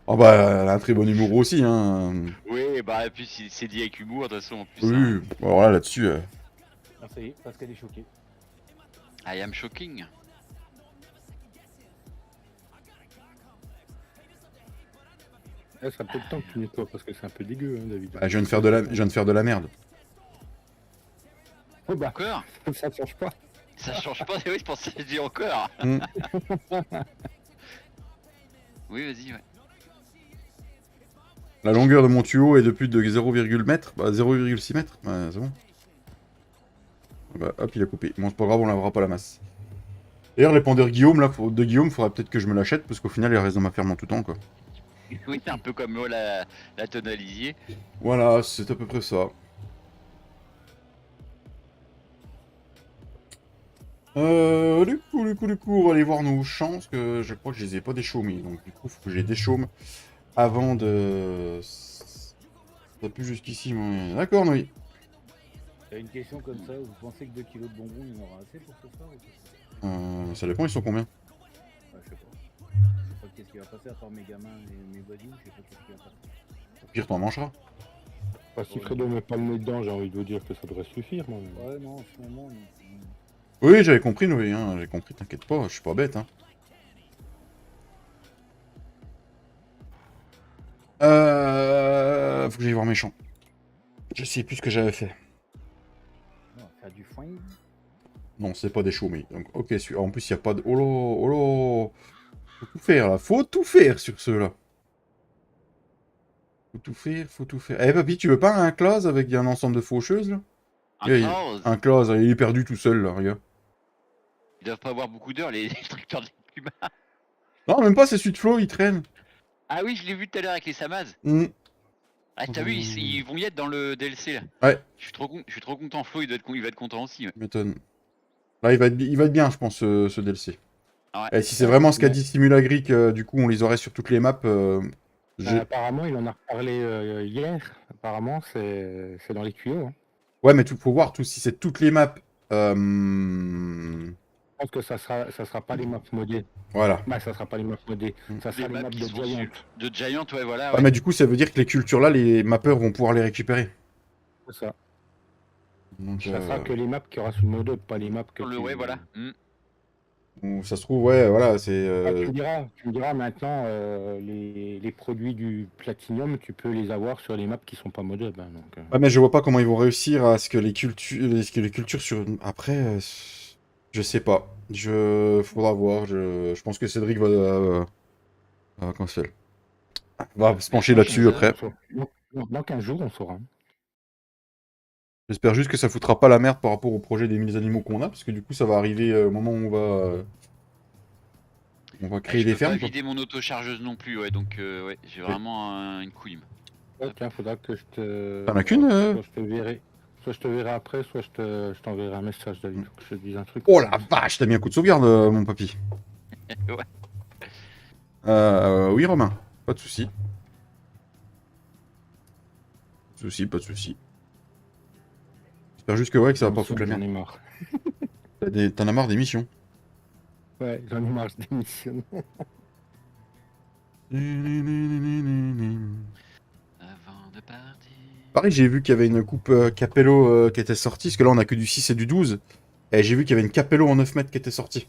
Oh bah, elle a un très bon humour aussi, hein. Oui, bah, et puis c'est dit avec humour, de toute façon, en plus. Hein. Oui, alors là-dessus... Ah, ça y est, parce qu'elle est choquée. I am shocking. Là, ça serait peut-être temps que tu nettoies parce que c'est un peu dégueu, hein, David. je viens de faire de la merde. Oh bah, Encore ça change pas. Ça change pas, oui, je pensais que j'ai dit encore. Mm. Oui, vas-y, ouais. La longueur de mon tuyau est de plus de 0,6 mètres. Bah, 0,6 mètres. Ouais, c'est bon. Bah, hop, il a coupé. Bon, c'est pas grave, on lavera pas la masse. D'ailleurs, l'épandeur Guillaume, là, de Guillaume, faudrait peut-être que je me l'achète parce qu'au final, il reste dans ma ferme en tout temps, quoi. Oui, c'est un peu comme moi, la tonalisier. Voilà, c'est à peu près ça. Du coup, on va aller voir nos champs, parce que je crois que je les ai pas déchaumés. Donc, du coup, faut que je les déchaume avant de... Ça pue jusqu'ici, moi. D'accord, oui. T'as une question comme ça, vous pensez que 2 kilos de bonbons, il y en aura assez pour ce soir ou pas? Ça dépend, ils sont combien? Ouais, je sais pas. Je sais pas qu'est-ce qui va passer à part mes gamins et mes voisins, je sais pas qu'est-ce qui va passer. Au pire, t'en mangeras. Bah, si Fredo met pas le nez dedans, j'ai envie de vous dire que ça devrait suffire. Moi. Ouais, non, en ce moment, Oui, j'avais compris, Noé, hein. J'ai compris, t'inquiète pas, je suis pas bête, hein. Faut que j'aille voir mes champs. Je sais plus ce que j'avais fait. on va faire du foin. Non, c'est pas des chômés. Donc, ok, en plus, il n'y a pas de... Oh là, oh là. Faut tout faire, là. Faut tout faire sur ceux-là. Faut tout faire, faut tout faire. Eh, papy, tu veux pas un clause avec un ensemble de faucheuses, là? Un clause, il est perdu tout seul, là, regarde. Ils doivent pas avoir beaucoup d'heures, les tracteurs de Cuba. Non, même pas, c'est celui de Flo, il traîne. Ah oui, je l'ai vu tout à l'heure avec les Samaz. Mm. Ah, t'as vu, ils vont y être dans le DLC, là. Ouais. Je suis trop content, Flo, il va être content aussi. Ouais. M'étonne. Là, il va être bien, je pense, ce DLC. Ah ouais. Et si c'est vraiment ce qu'a dit Simulagric, du coup, on les aurait sur toutes les maps. Apparemment, il en a reparlé hier. Apparemment, c'est dans les tuyaux. Hein. Ouais, mais faut voir si c'est toutes les maps. Je pense que ça sera pas les maps modées. Voilà. Bah, ça sera pas les maps modées. Ça sera les maps de Giant. De Giant, ouais, voilà. Ouais. Ouais, mais du coup, ça veut dire que les cultures là, les mappeurs vont pouvoir les récupérer. C'est ça. Donc, Ça sera que les maps qui aura sur le mode, pas les maps que. Ouais, voilà. Ça se trouve, ouais, voilà, c'est. Tu me diras maintenant, les produits du Platinum, tu peux les avoir sur les maps qui sont pas modés. Ben, donc, Ouais, mais je vois pas comment ils vont réussir à ce que les cultures sur. Après, je sais pas. Faudra voir. Je pense que Cédric va se pencher là-dessus après. Dans 15 jours, on saura. J'espère juste que ça foutra pas la merde par rapport au projet des 1000 animaux qu'on a, parce que du coup, ça va arriver au moment où on va créer des fermes. Hein. Je peux pas vider mon auto-chargeuse non plus, ouais, donc ouais, j'ai vraiment une couille. Ouais, tiens, faudra que je te. T'en as qu'une Soit je te verrai. Soit je te verrai après, soit je t'enverrai un message, David. Faut que je te dise un truc. Oh la vache, t'as mis un coup de sauvegarde, mon papy. Ouais. Oui, Romain, pas de soucis. Pas de soucis. J'espère juste que ouais, que ça va pas foutre la merde. J'en ai marre. T'en as marre des missions. Ouais, j'en ai marre, je démissionne. Avant de partir. Pareil, j'ai vu qu'il y avait une coupe Capello qui était sortie, parce que là on a que du 6 et du 12. Et j'ai vu qu'il y avait une Capello en 9 mètres qui était sortie.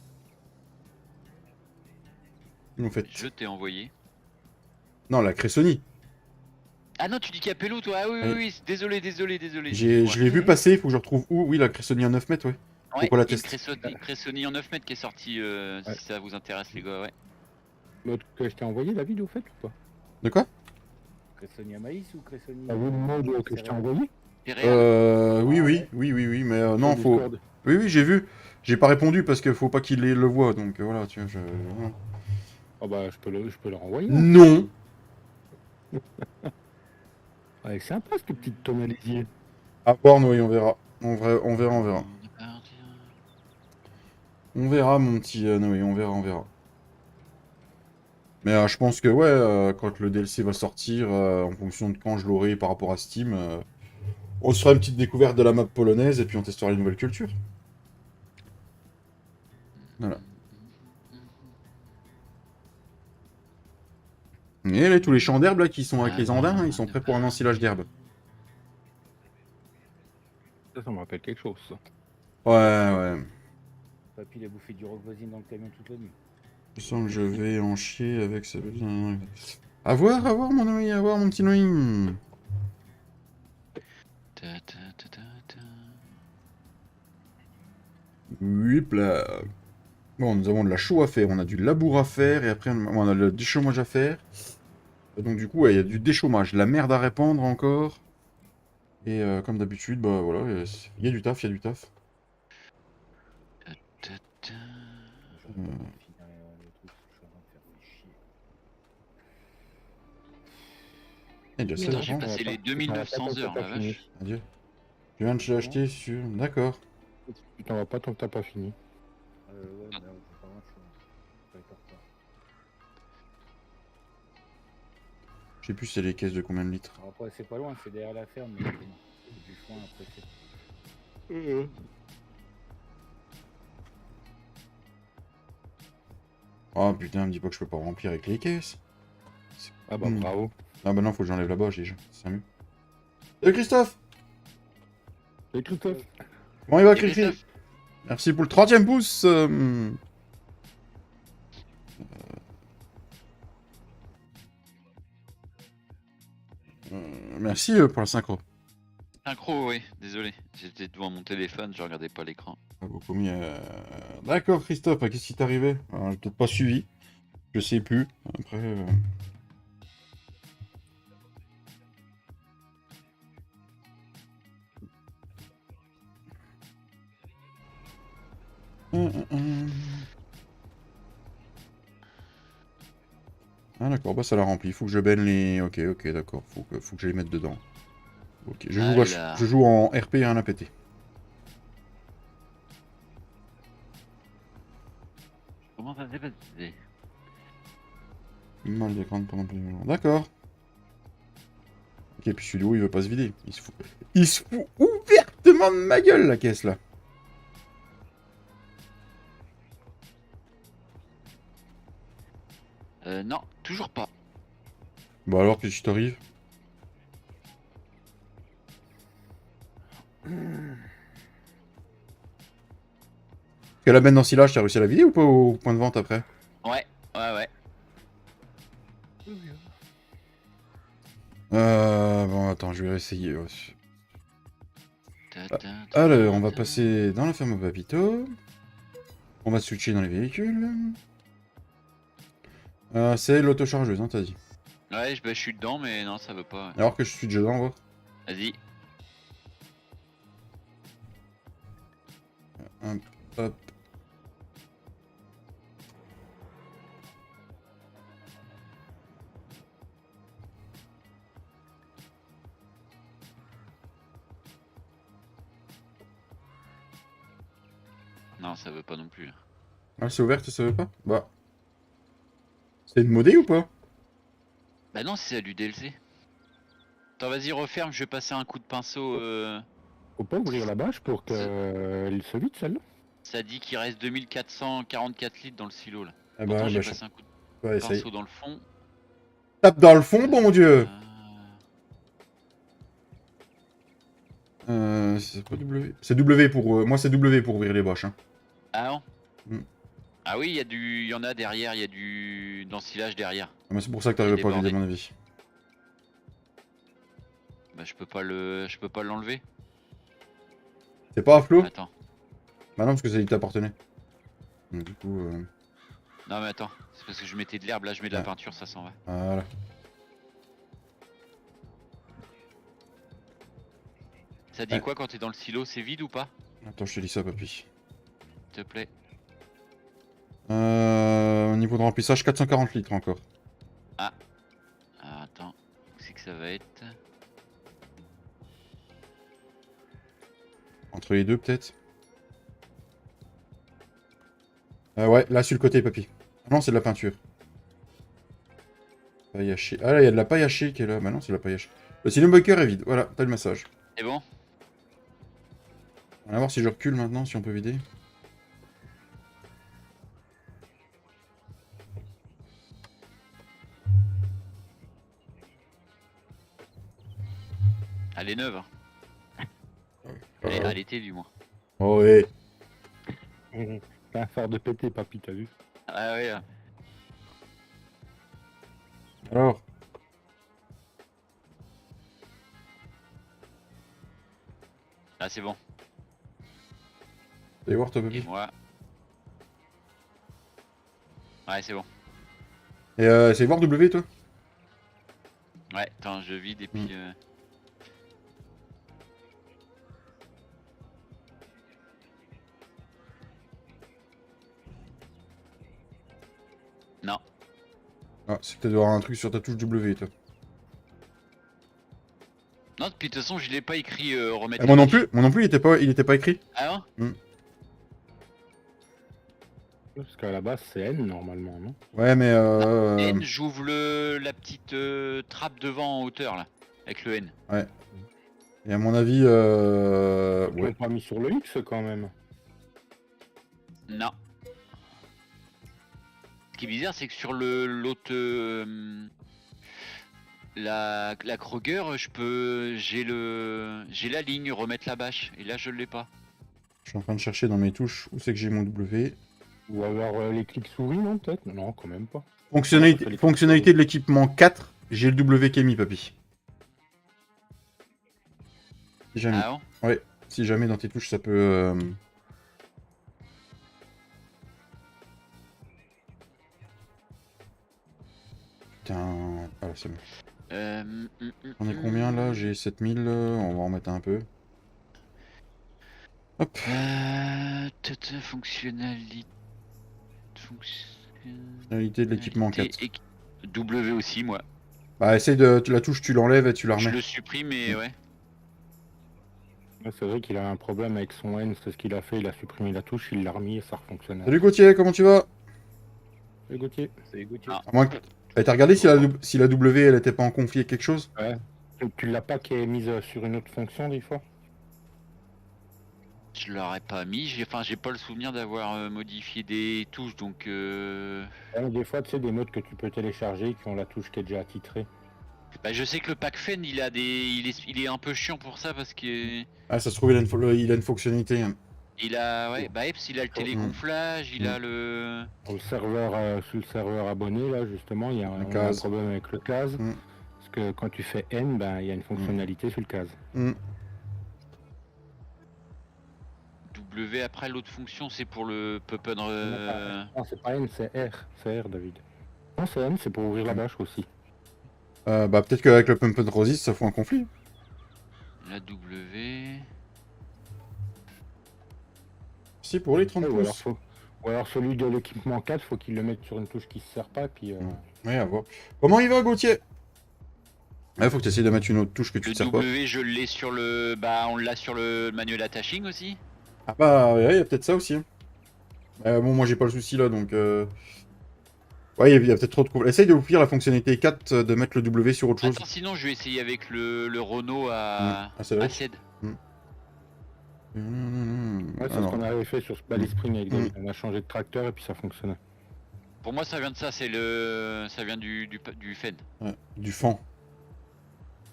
En fait. Je t'ai envoyé. Non, la Cressoni. Ah non, tu dis Capello toi. Ah oui, désolé. Je l'ai vu passer, il faut que je retrouve où. Oui, la Cressoni en 9 mètres, ouais. Ouais, Faut qu'on la une teste. Cressoni en 9 mètres qui est sortie, si ça vous intéresse les gars, ouais. L'autre que je t'ai envoyé, David, au fait, ou pas? De quoi? Cressoni à maïs ou Cressoni T'as vu le mode que je t'ai envoyé? Oui, Ah, oui, ouais. oui, oui, oui, mais Sur non, faut... Discord. Oui, oui, j'ai vu. J'ai pas répondu parce qu'il faut pas qu'il le voie, donc voilà, tu vois, voilà. Ah bah, je peux le renvoyer. Hein. Non! Ouais, c'est sympa, cette petite tonalisier. À voir, Noé, on verra. On verra, on verra. On verra, mon petit Noé, on verra, on verra. Mais je pense que, ouais, quand le DLC va sortir, en fonction de quand je l'aurai par rapport à Steam, on se fera une petite découverte de la map polonaise et puis on testera les nouvelles cultures. Voilà. Et là, tous les champs d'herbe là qui sont avec les andins, hein, ils sont prêts pour un ensilage d'herbe. Ça me rappelle quelque chose, ça. Ouais, ouais. Papy, il a bouffé du rock voisine dans le camion toute la nuit. Je sens que je vais en chier avec ça. À voir, mon Noé, à voir, mon petit Noé. Oui, là. Bon, nous avons de la chaux à faire, on a du labour à faire, et après on a le déchômage à faire. Donc du coup, ouais, il y a du déchômage, de la merde à répandre encore. Et comme d'habitude, bah voilà, il y a du taf, il y a du taf. J'entends pas finir le truc, je suis en train de faire des chier. Il y a déjà Putain, 16 j'ai ans. passé les 2900 heures, la vache. Adieu. Je viens de te l'acheter sur... D'accord. Tu t'en vas pas tant que t'as pas fini. Ouais, mais on fait pas grand chose. Pas être en retard. Je sais plus c'est les caisses de combien de litres. Alors après, c'est pas loin, c'est derrière la ferme, mais bon, c'est du foin après. Oh putain, me dis pas que je peux pas remplir avec les caisses. Ah bah bravo. Ah bah non, faut que j'enlève la bâche déjà. C'est mieux. Salut Christophe! Et Christophe? Comment il va, Et Cricri? Christophe, Merci pour le 30e pouce. Merci pour la synchro. synchro, oui, désolé. J'étais devant mon téléphone, je regardais pas l'écran. Ah, beaucoup mis, D'accord, Christophe, qu'est-ce qui t'est arrivé? J'ai peut-être pas suivi. Je sais plus. Après. Ah d'accord, bah ça l'a rempli. Faut que je baigne les. Ok, ok, d'accord. Faut que je les mette dedans. Ok, Alors. je joue en RP et un APT. Comment ça s'est passé? Mal d'écran pendant plus longtemps. D'accord. Ok, puis celui-là, il veut pas se vider. Il se fout ouvertement de ma gueule, la caisse, là. Non, toujours pas. Bah alors, qu'est-ce qui t'arrive? Que la benne d'ensilage, t'as réussi à la vider ou pas au point de vente après? Ouais, ouais. Bon, attends, je vais essayer. Alors, on va passer dans la ferme au Papito. On va switcher dans les véhicules. C'est l'autochargeuse, hein, t'as dit. Ouais, je suis dedans, mais non, ça veut pas. Ouais. Alors que je suis déjà dedans, on va. Vas-y. Hop. Non, ça veut pas non plus. Ah, c'est ouvert, ça veut pas? Bah. C'est une modée ou pas? Bah non, c'est du DLC. Attends, vas-y, referme, je vais passer un coup de pinceau. Faut pas ouvrir la bâche pour qu'elle se vide, celle-là? Ça dit qu'il reste 2444 litres dans le silo là. Ah Pourtant, bah, j'ai bah, passé un coup de ouais, ça y est. pinceau dans le fond. Tape dans le fond, bon Dieu! C'est pas W. C'est W pour. Moi, c'est W pour ouvrir les bâches. Hein. Ah non. Mm. Ah oui, il y en a derrière, il y a du d'ensilage derrière. Ah, mais c'est pour ça que t'arrives pas à vider, à mon avis. Bah je peux pas l'enlever. C'est pas à flot? Attends. Bah non, parce que ça il t'appartenait. Donc du coup. Non mais attends, c'est parce que je mettais de l'herbe, là je mets de la peinture, ça s'en va. Voilà. Ça dit quoi quand t'es dans le silo, c'est vide ou pas? Attends, je te dis ça, papy. S'il te plaît. Au niveau de remplissage, 440 litres encore. Ah. Ah, attends, c'est que ça va être... Entre les deux, peut-être. Ouais, là, sur le côté, papy. Ah non, c'est de la peinture. Paille hachée. Ah là, il y a de la paille hachée qui est là. Bah non, c'est de la paille hachée. Le Sinnobucker est vide. Voilà, t'as le massage. C'est bon? On va voir si je recule maintenant, si on peut vider. Elle est neuve. Hein. Elle est à l'été du moins. Oh ouais. T'as un phare de péter, papy, t'as vu? Ah ouais. Alors. Ah c'est bon. Allez voir, toi, Et papy. moi... Ouais c'est bon. Et c'est voir W, toi? Ouais, attends, je vide et puis... Non. Ah, c'est peut-être avoir un truc sur ta touche W, toi. Non, puis de toute façon, je l'ai pas écrit remettre. Moi non plus, il était pas écrit. Ah non? Parce qu'à la base, c'est N normalement, non? Ouais, mais N, j'ouvre la petite trappe devant en hauteur là, avec le N. Ouais. Et à mon avis, Ils ouais. l'ont pas mis sur le X quand même. Non. Ce qui est bizarre, c'est que sur l'autre, la Kroger, j'ai la ligne remettre la bâche, et là je l'ai pas. Je suis en train de chercher dans mes touches où c'est que j'ai mon W. Ou alors les clics souris, non, peut-être? Non, quand même pas. Fonctionnalité de l'équipement 4, j'ai le W qui est mis, papy. Si jamais. Ah bon? Ouais, si jamais dans tes touches ça peut. Putain. Voilà, c'est bon. On est combien là? J'ai 7000, on va en mettre un peu. Hop. Fonctionnalité. Fonctionnalité de l'équipement 4. W aussi, moi. Bah, essaye de. La touche, tu l'enlèves et tu la Je remets. le supprime et ouais. Ouais, c'est vrai qu'il a un problème avec son N, c'est ce qu'il a fait, il a supprimé la touche, il l'a remis et ça refonctionnait. Salut Gauthier, comment tu vas? Salut Gauthier. C'est Gauthier. Ah. À moins que. T'as regardé si la W elle était pas en conflit avec quelque chose? Ouais. Tu l'as pas qui est mise sur une autre fonction des fois? Je l'aurais pas mis, j'ai pas le souvenir d'avoir modifié des touches donc Ouais, des fois, tu sais, des modes que tu peux télécharger qui ont la touche qui est déjà attitrée. bah, je sais que le pack Fen il est un peu chiant pour ça parce que Ah, ça se trouve, il a une fonctionnalité. il a Eps, il a le télégonflage, il a le Sur le serveur abonné, là, justement, on a un case. problème avec le case. Parce que quand tu fais N, ben, il y a une fonctionnalité sur le case. W. Après l'autre fonction c'est pour le Puppen. Non, c'est pas N, c'est R. C'est R, David. Non, c'est N, c'est pour ouvrir la bâche aussi. Bah, peut-être qu'avec le Pump and Resist, ça fout un conflit. La W. Si, pour les 30 pouces. Ou alors celui de l'équipement 4, faut qu'il le mette sur une touche qui se sert pas, puis... Ouais, à voir. Comment il va, Gauthier? Ouais, faut que tu essayes de mettre une autre touche que tu Le te sers pas. W, je l'ai sur le... Bah, on l'a sur le manuel attaching aussi. Ah bah, ouais, il y a peut-être ça aussi. Bon, moi, j'ai pas le souci, là, donc... Ouais, il y a peut-être trop de... Essaye de ouvrir la fonctionnalité 4, de mettre le W sur autre chose. Attends, sinon, je vais essayer avec le Renault à CED. Ouais, c'est ce qu'on avait fait sur ce Bally Spring avec David. On a changé de tracteur et puis ça fonctionnait. Pour moi, ça vient de ça, ça vient du Fen. Ouais, du fan.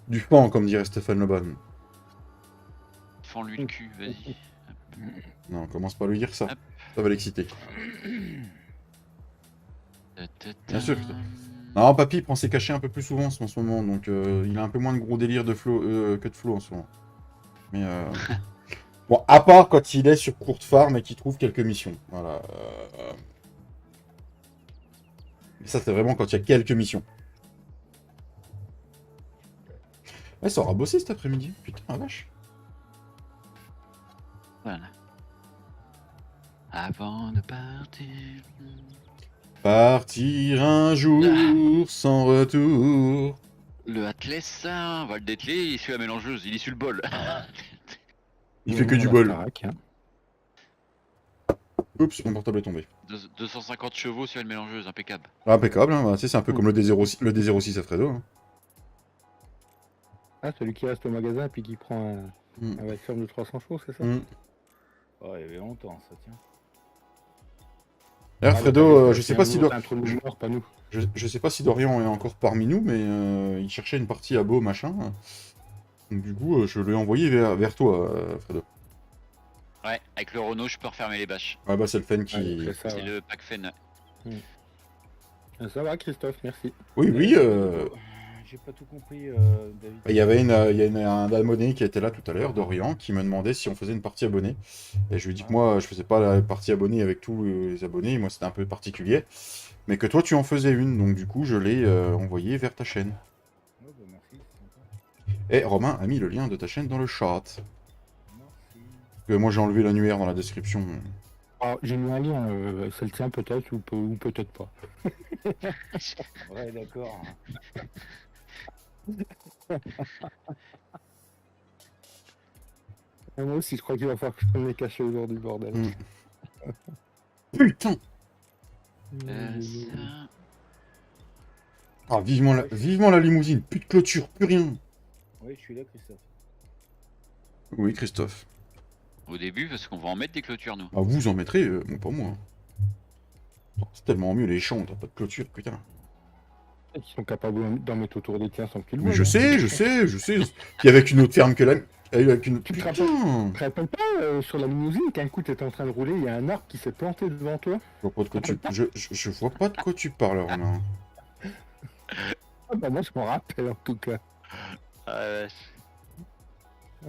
Du fan, comme dirait Stéphane Leban. Fends-lui le cul, vas-y. Non, commence pas à lui dire ça. Ça va l'exciter. Bien sûr. Non, papy prend ses cachets un peu plus souvent en ce moment, donc il a un peu moins de gros délire de flow que de flow en ce moment. Mais bon, à part quand il est sur courte farm et qu'il trouve quelques missions. Voilà. Mais ça, c'est vraiment quand il y a quelques missions. Ouais, ça aura bossé cet après-midi. Putain, la vache. Voilà. Avant de partir. Partir un jour sans retour. Le Atlas, ça, on va le dételer, il suit la mélangeuse, il suit le bol. Il fait que du bol. Starac, hein. Oups, mon portable est tombé. 250 chevaux sur une mélangeuse, impeccable. Ah, impeccable, hein. Bah, tu sais, c'est un peu comme le D06, le D06 à Fredo. Hein. Ah, celui qui reste au magasin puis qui prend Mm. un voiture de 300 chevaux, c'est ça? Mm. Oh, il y avait longtemps, ça, tiens. D'ailleurs, Ah, Fredo, le magasin, je sais c'est pas un si nouveau, c'est un trou de mort, pas nous. je sais pas si Dorian est encore parmi nous, mais il cherchait une partie à Beau, machin. Donc du coup, je l'ai envoyé vers toi, Fredo. Ouais, avec le Renault, je peux refermer les bâches. Ouais, bah c'est le Fen Ouais, qui... c'est ça, C'est ouais. le pack Fen. Ça va, Christophe, merci. Oui, oui, J'ai pas tout compris, David. il y avait un abonné qui était là tout à l'heure, Dorian, qui me demandait si on faisait une partie abonnée. Et je lui ai dit que moi, je faisais pas la partie abonnée avec tous les abonnés, moi c'était un peu particulier. Mais que toi, tu en faisais une, donc du coup, je l'ai envoyé vers ta chaîne. Oh, bah, merci, c'est sympa. Et Romain a mis le lien de ta chaîne dans le chat. Merci. Que moi, j'ai enlevé l'annuaire dans la description. Alors, j'ai mis un lien, c'est le tien peut-être ou peut-être pas. Ouais, d'accord. Et moi aussi, je crois qu'il va falloir que je prenne les cachets aujourd'hui, bordel. Mm. Putain! Ça... Ah, vivement la limousine, plus de clôture, plus rien. Oui, je suis là, Christophe. Oui, Christophe. Au début, parce qu'on va en mettre des clôtures, nous. Ah, vous en mettrez, pas moi. C'est tellement mieux les champs, t'as pas de clôture, putain. Ils sont capables d'en mettre autour des tiens sans que tu le Mais vois. je sais, je sais, je sais. Il y avait qu'une autre ferme que la... Avec une... Tu te Putain! Tu te rappelles pas sur la limousine qu'un coup t'étais en train de rouler, il y a un arbre qui s'est planté devant toi? Je vois pas de quoi tu... je vois pas de quoi tu parles, Romain. Ah bah moi je m'en rappelle en tout cas. Ah,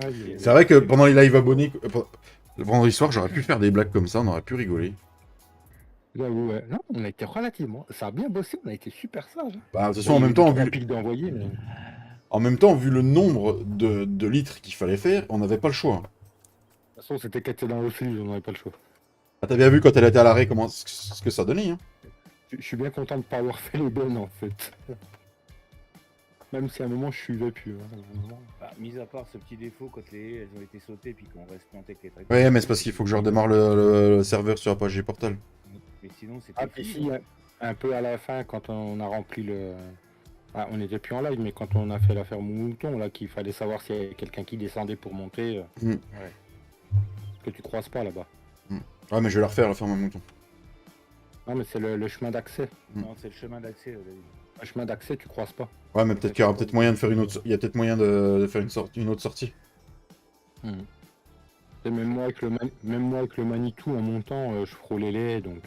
C'est vrai que pendant les lives abonnés, le vendredi soir, j'aurais pu faire des blagues comme ça, on aurait pu rigoler. J'avoue, ouais. Non, on a été relativement. Ça a bien bossé, on a été super sage. Hein. Bah, de toute façon, en même temps, d'envoyer, mais... en même temps, vu le nombre de litres qu'il fallait faire, on n'avait pas le choix. De toute façon, c'était cassé dans le flux, on n'avait pas le choix. Ah, t'as bien vu quand elle était à l'arrêt comment ce que ça donnait, hein. Je suis bien content de pas avoir fait les bonnes en fait. Même si à un moment je suivais plus. Hein. À un moment... Bah, mis à part ce petit défaut quand les haies, elles ont été sautées puis qu'on reste planté avec les tracteurs. Ouais, mais c'est parce qu'il faut que je redémarre le serveur sur la page du portal. Mais sinon, c'était Ah, puis fini. si, un peu à la fin, quand on a rempli le... Ah, on n'était plus en live, mais quand on a fait l'affaire Mouton, là, qu'il fallait savoir s'il y avait quelqu'un qui descendait pour monter, Mm. Ouais. que tu croises pas là-bas. Ouais, mais je vais la refaire, la ferme à mouton. Non, mais c'est le chemin d'accès. Non, c'est le chemin d'accès, David. Le chemin d'accès, tu croises pas. Ouais, mais peut-être qu'il y aura peut-être moyen de faire une autre... Il y a peut-être moyen de faire une autre sortie. Et même moi avec le Manitou en montant, je frôlais les haies, donc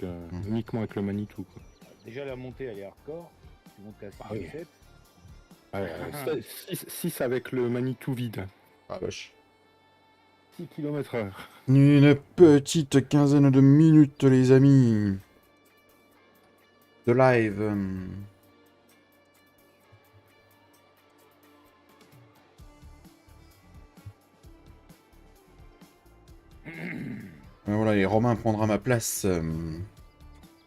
uniquement avec le Manitou. Quoi. Déjà, la montée, elle est hardcore. Tu montes à 6 Ah oui. 7. Ouais, 6 avec le Manitou vide. Ah, vache. 6 km/h. Une petite quinzaine de minutes, les amis. De live. Voilà, et Romain prendra ma place.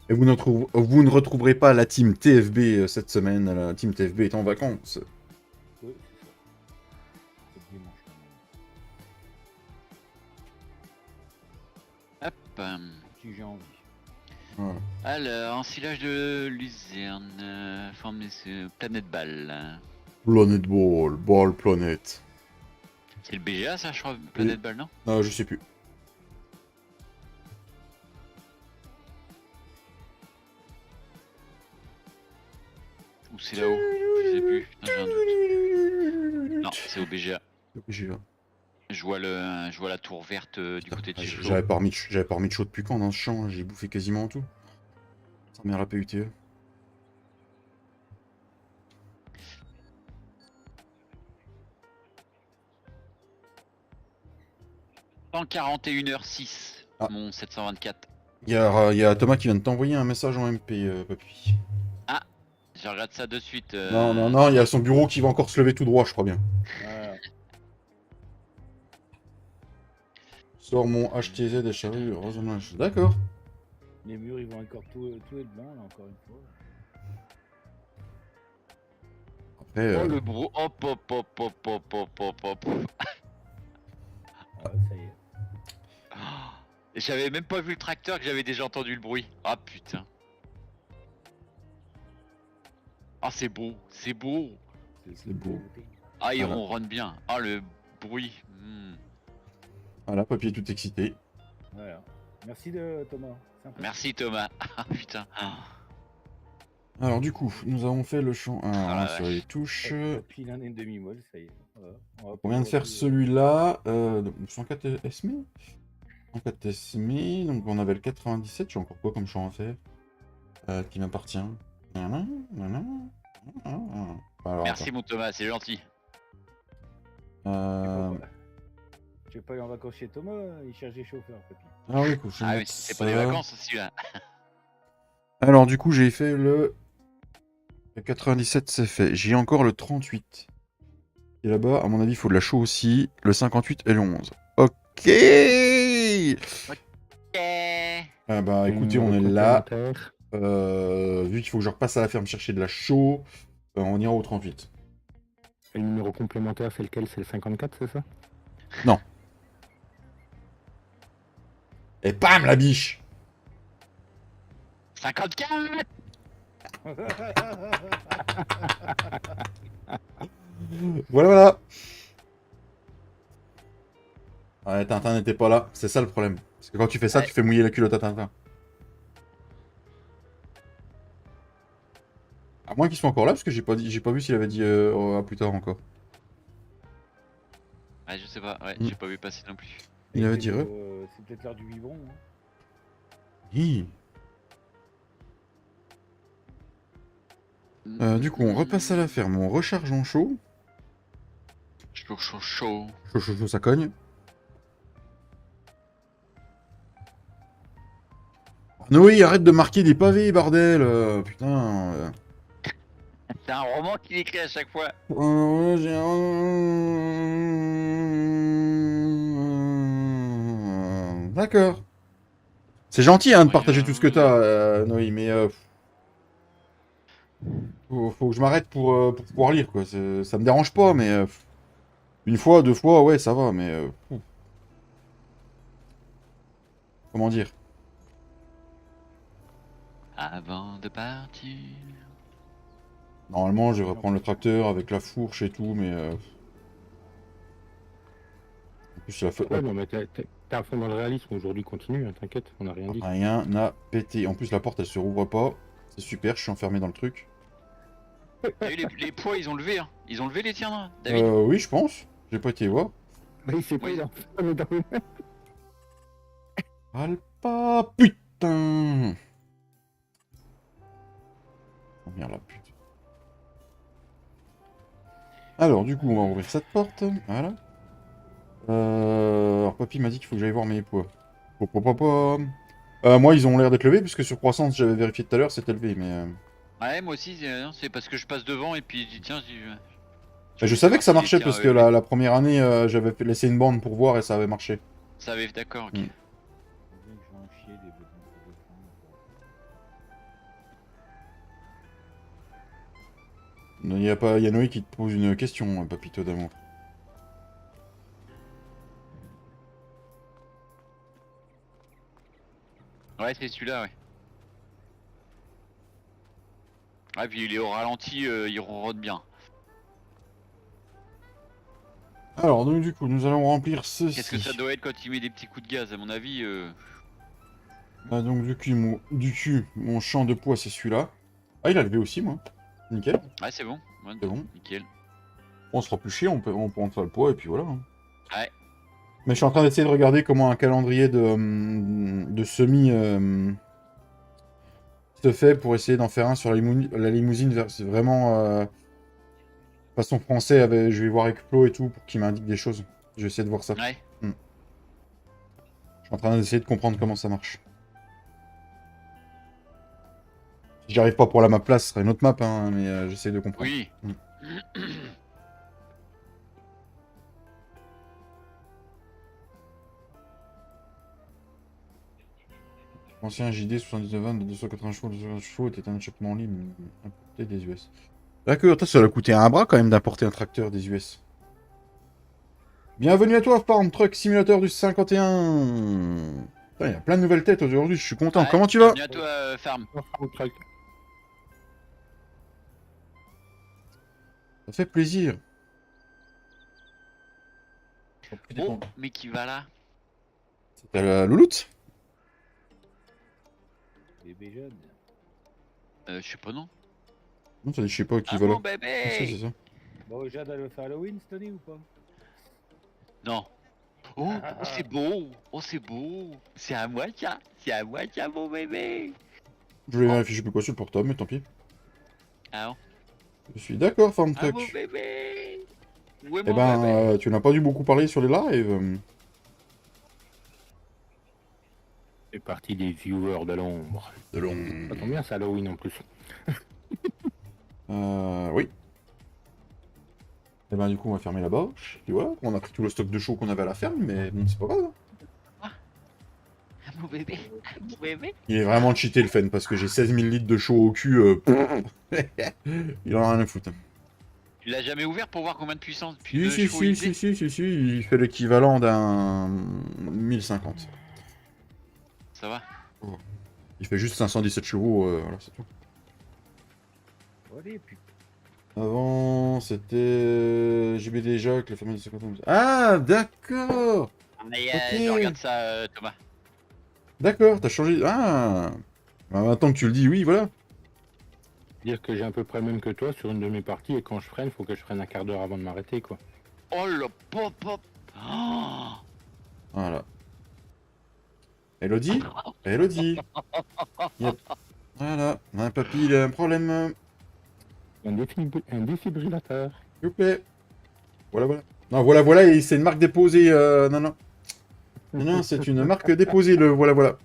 Et vous ne retrouverez pas la team TFB cette semaine. La team TFB est en vacances. Oui, c'est ça. C'est dimanche. hop. Si j'ai envie. Voilà. Alors, ensilage de luzerne, forme de planète balle. Planet Ball, Ball Planet. C'est le BGA, ça, je crois, planète balle, non? Ah, je sais plus. Ou c'est là-haut? Je sais plus, putain, j'ai un doute. Non, c'est au BGA. Je vois la tour verte du côté de chez Flo. J'avais pas remis de chaud depuis quand dans ce champ, j'ai bouffé quasiment tout. Ça mère la PUTE. En 41h06, Ah. mon 724. Il y a Thomas qui vient de t'envoyer un message en MP, papy. Ah, Je regarde ça de suite. Non, non, non, il y a son bureau qui va encore se lever tout droit, je crois bien. Voilà. Sors mon HTZ des charrues, heureusement. D'accord. Les murs, ils vont encore tout être blanc, là, encore une fois. Après, Oh le bro. Hop hop hop hop hop hop hop hop. Ah, ça y est. Et j'avais même pas vu le tracteur que j'avais déjà entendu le bruit. Ah putain. Ah c'est beau, c'est beau. c'est beau. Ah il Voilà. ronronne bien. Ah le bruit. Voilà, papy est tout excité. Voilà. Merci de Thomas. Sympa. Merci Thomas. Ah putain. Alors du coup, nous avons fait le champ 1 Ah, la sur vache. les touches. Et puis il en est une demi-molle, ça y est. Voilà. On vient de faire celui-là. 104 SMI 104 SMI, donc on avait le 97, j'ai encore quoi comme champ à faire qui m'appartient. Alors, Merci mon Thomas, c'est gentil. attends. Je vais pas aller en vacances chez Thomas, il cherche des chauffeurs, papy. Ah oui, cool, je Ah note oui, c'est pas ça. des vacances aussi là. Alors du coup, j'ai fait le 97, c'est fait. J'ai encore le 38. Et là-bas, à mon avis, il faut de la chaux aussi. Le 58 et le 11. Ok. Ah bah écoutez, on est là. Vu qu'il faut que je repasse à la ferme chercher de la chaux, on ira au 38. Et le numéro complémentaire, c'est lequel? C'est le 54, c'est ça? Non. Et bam, la biche. 54. Voilà, voilà. Ouais, Tintin n'était pas là. C'est ça le problème. Parce que quand tu fais ça, Ouais. tu fais mouiller la culotte à Tintin. À moins qu'il soit encore là, parce que j'ai pas vu s'il avait dit à plus tard encore. Ouais, je sais pas, ouais, Mm. j'ai pas vu passer non plus. Il avait C'est dit peut-être, c'est peut-être l'heure du biberon. Hein. Hi. Du coup, on repasse à la ferme, on recharge en chaud. Chaud, chaud, chaud. Chaud, chaud, chaud, ça cogne. Noé, arrête de marquer des pavés, bordel. Putain. C'est un roman qu'il écrit à chaque fois. D'accord. C'est gentil hein, de Ouais, partager tout ce que t'as, Noé, mais faut que je m'arrête pour pouvoir lire, quoi. Ça me dérange pas, mais une fois, deux fois, ouais, ça va, mais comment dire? Avant de partir. Normalement, je devrais prendre le tracteur avec la fourche et tout, mais en plus, Ouais, non, mais t'es à fond dans le réalisme aujourd'hui, continue, hein, t'inquiète, on a rien dit. rien n'a pété. En plus, la porte, elle se rouvre pas. C'est super, je suis enfermé dans le truc. T'as vu les poids, ils ont levé, hein. Ils ont levé les tiens, là, David. Oui, je pense. J'ai pas été voir. Mais il sait pas, Oui. il est enfermé dans le... Alpa, putain. Oh merde, la pute. Alors, du coup, on va ouvrir cette porte. Voilà. Alors, papy m'a dit qu'il faut que j'aille voir mes poids. Moi, ils ont l'air d'être levés, puisque sur croissance, j'avais vérifié tout à l'heure, c'était levé, mais... Ouais, moi aussi, c'est parce que je passe devant et puis je dis, tiens, Je savais que ça voir marchait, si les tiens parce que avaient levé. la première année, j'avais laissé une bande pour voir, et ça avait marché. Ça avait, d'accord, ok. Mm. Je vais en chier des besoins de défendre. Il y a Noé qui te pose une question, papito d'amour. Ouais, c'est celui-là, ouais. Ouais, puis il est au ralenti, il ronronne bien. Alors, donc, du coup, nous allons remplir ceci. Qu'est-ce que ça doit être quand il met des petits coups de gaz, à mon avis Ah, donc, du cul, mon champ de poids, c'est celui-là. Ah, il a levé aussi, moi. Nickel. Ouais, c'est bon. Ouais, C'est bon. nickel. On sera plus chier, on peut en faire le poids, et puis voilà. hein. Ouais. Mais je suis en train d'essayer de regarder comment un calendrier de semis se fait pour essayer d'en faire un sur la limousine. C'est vraiment façon français. Je vais voir avec Flo et tout pour qu'il m'indique des choses. Je vais essayer de voir ça. Ouais. Je suis en train d'essayer de comprendre comment ça marche. j'y arrive pas pour la map place, ce serait une autre map, hein, mais j'essaie de comprendre. Oui. Ancien JD 79 vannes de 280 chevaux, 280 chevaux était un échappement libre importé des US. D'accord, ça leur coûtait un bras quand même d'importer un tracteur des US. Bienvenue à toi, Farm Truck Simulator du 51. Il y a plein de nouvelles têtes aujourd'hui, je suis content. Ouais, Comment tu vas? bienvenue à toi, Farm. Ça fait plaisir. Oh, mais qui va là? C'était la louloute? Bébé jeune. Je sais pas, non. Non, ça dit je sais pas qui Ah va là. mon Ah, si, bébé! c'est ça. Bon, Jade, elle veut faire Halloween cette année ou pas? Non. Oh, oh, c'est beau! Oh, c'est beau! C'est à moi, tiens! C'est à moi, tiens, mon bébé! Je voulais vérifier, je sais plus quoi sur le portable, mais tant pis. Ah non? Je suis d'accord, Farm Ah, mon Truck. bébé! Où est Eh mon ben, bébé? tu n'as pas dû beaucoup parler sur les lives. C'est parti des viewers de l'ombre. De long. Ça tombe bien, c'est Halloween en plus. Oui. Et ben du coup on va fermer la bâche. Puis voilà, on a pris tout le stock de chaux qu'on avait à la ferme, mais bon c'est pas grave. Ah, mon bébé! Ah, mon bébé! Il est vraiment cheaté le Fen parce que j'ai 16 000 litres de chaux au cul. Il en a rien à foutre. Tu l'as jamais ouvert pour voir combien de puissance? Si, il fait l'équivalent d'un 1050. Ça va? Il fait juste 517 chevaux, voilà c'est tout. Allez, putain. Avant c'était JBD Jacques, la famille de 50 ans. Ah d'accord. Allez, Ok. je regarde ça, Thomas. D'accord, t'as changé. Ah bah, maintenant que tu le dis, oui voilà. Dire que j'ai à peu près le même que toi sur une de mes parties et quand je freine, faut que je freine un quart d'heure avant de m'arrêter quoi. Oh le pop pop! Oh, Voilà. Elodie? Elodie? Yep. Voilà, un papy, il a un problème. Un défibrillateur. S'il vous plaît. Voilà. Non, voilà, et c'est une marque déposée. Non. Non, c'est une marque déposée, le voilà.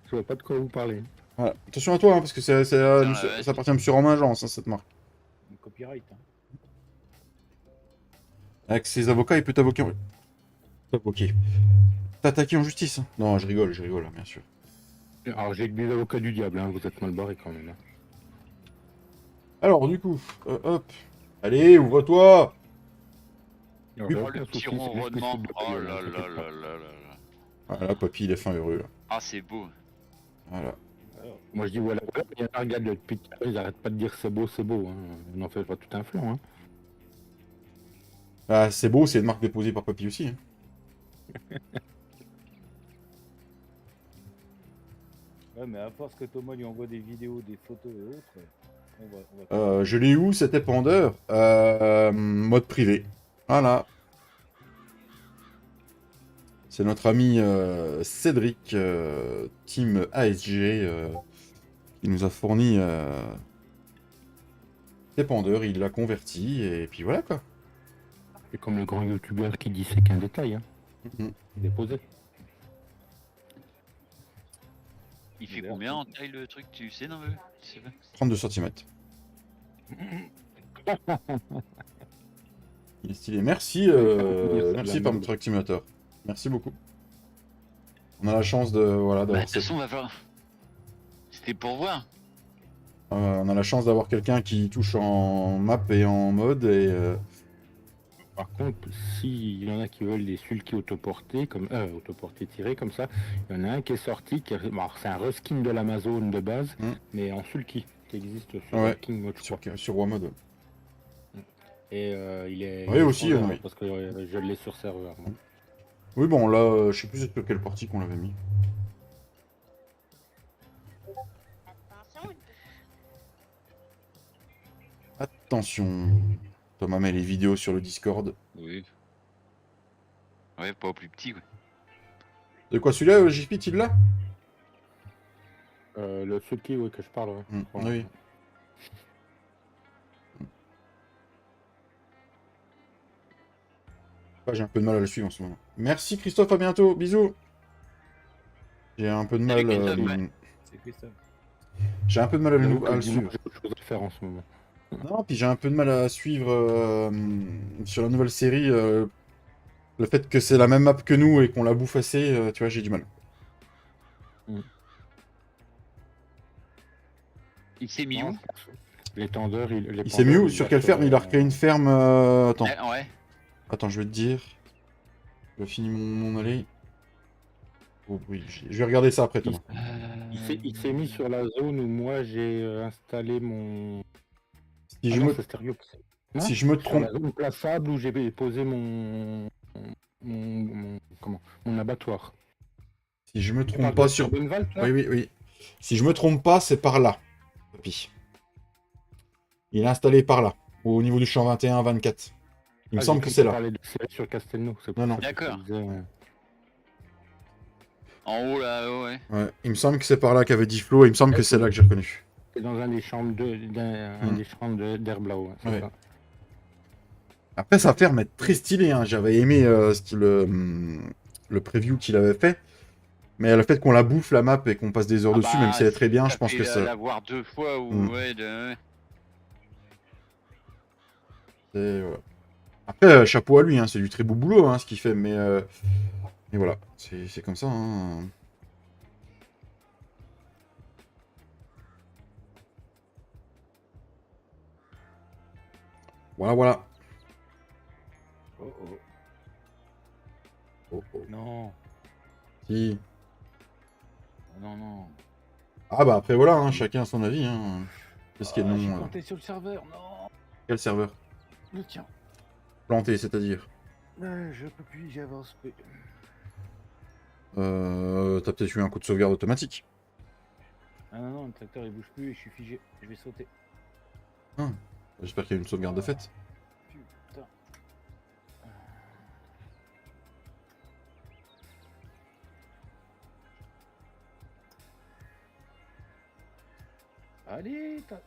Je vois pas de quoi vous parlez. Voilà. Attention à toi, hein, parce que ça ouais. appartient à M. Romain Jean, cette marque. Une copyright. Hein. Avec ses avocats, il peut t'invoquer. Ok. T'attaquer en justice. Hein. Non, je rigole, bien sûr. Alors j'ai que des avocats du diable, hein, vous êtes mal barrés quand même. Hein. Alors, du coup, hop. Allez, ouvre-toi. Alors, Oui, j'ai Oh aucun le souci, petit c'est juste ronronnement! possible de Oh payer, là hein, là t'inquiète pas. là. Voilà, papy, il est fin heureux. Là. Ah, c'est beau! Voilà. Alors, Moi je dis voilà, il y en a regarde depuis tout à l'heure, ils arrêtent pas de dire c'est beau. Hein. On n'en fait pas tout un flanc. Hein. Ah, c'est beau, c'est une marque déposée par papy aussi. Hein. ouais, mais à force que Thomas lui envoie des vidéos, des photos et autres, on va... Je l'ai où cet épandeur? Mode privé. Voilà. C'est notre ami Cédric, team ASG, qui nous a fourni l'épandeur. Il l'a converti et puis voilà quoi. C'est comme le grand youtubeur qui dit c'est qu'un détail. Hein. Mhm. Déposé. Il fait combien en taille le truc, tu sais, non, tu sais pas? 32 cm. Il est stylé. Merci, merci Farm Truck Simulator. Merci beaucoup. On a la chance de Bah, d'avoir de toute façon, on va voir. C'était pour voir. on a la chance d'avoir quelqu'un qui touche en map et en mode et Par contre, s'il y en a qui veulent des sulky autoportés, comme autoportés tirés comme ça, il y en a un qui est sorti, bon, c'est un reskin de l'Amazon de base, mais en sulky, qui existe sur ouais, King Mode, je crois. sur WAMod. Et il est. Oui, il est aussi, standard, oui. Parce que je l'ai sur serveur. moi. Oui, bon, là, je sais plus sur quelle partie qu'on l'avait mis. Attention. Thomas met les vidéos sur le Discord. Oui. Ouais, pas au plus petit, quoi. De quoi celui-là, JP, il l'a? Le sulky, oui, que je parle. Ouais. Oui. Ah, j'ai un peu de mal à le suivre en ce moment. Merci Christophe, à bientôt. Bisous. J'ai un peu de mal. Salut, Christophe, ouais. C'est Christophe. J'ai un peu de mal à J'avoue le, que à le le suivre. dimanche, j'ai autre chose à faire en ce moment. Non, puis j'ai un peu de mal à suivre sur la nouvelle série. Le fait que c'est la même map que nous et qu'on la bouffe assez, tu vois, j'ai du mal. Il s'est mis Non, où? je pense que les tendeurs, les Il s'est mis pendeurs, où? ils Sur la quelle ferme? Il a feront recréé une ferme. Attends. Ouais. Attends, je vais te dire. Je finis mon allée. Oh, oui, je vais regarder ça après, Thomas. Il s'est mis sur la zone où moi j'ai installé mon. Si Ah je non, me, c'est Stéréo. Non, si je me sur la trompe, zone plaçable où j'ai posé mon abattoir. si je me Tu trompe parles pas de sur. Bonneval, là? Oui, oui, oui. Si je me trompe pas, c'est par là. Papy. Il est installé par là, au niveau du champ 21-24. Il me Ah, j'ai semble que cru que c'est tu là. parlais de série sur Castelnau. C'est Non, pour non. ça que je te D'accord. disais. En haut là, ouais. Ouais, il me semble que c'est par là qu'avait dit Flo, et il me semble que c'est là que j'ai reconnu. C'est dans un des chambres un des chambres d'Herblau, c'est Ouais. ça. Après, sa ferme est très stylée, hein. J'avais aimé le preview qu'il avait fait. Mais le fait qu'on la bouffe, la map, et qu'on passe des heures Ah dessus, même si bah, elle est très bien, t'as je pense fait que ça. la voir 2 fois ou Mm. ouais, Voilà. Après, chapeau à lui, hein, c'est du très beau boulot hein, ce qu'il fait, mais voilà, c'est comme ça. Hein. Voilà, voilà. Oh oh. Oh, oh. Non, Si. non. Ah bah après, voilà, hein, chacun a son avis. Hein. Qu'est-ce qu'il y a de J'ai non planté sur le serveur, non. Quel serveur? Le tien. Planté, c'est-à-dire Je peux plus, j'avance plus. T'as peut-être eu un coup de sauvegarde automatique. Ah non, le tracteur il bouge plus et je suis figé. Je vais sauter. Ah, j'espère qu'il y a eu une sauvegarde de fait. Putain. Allez, ta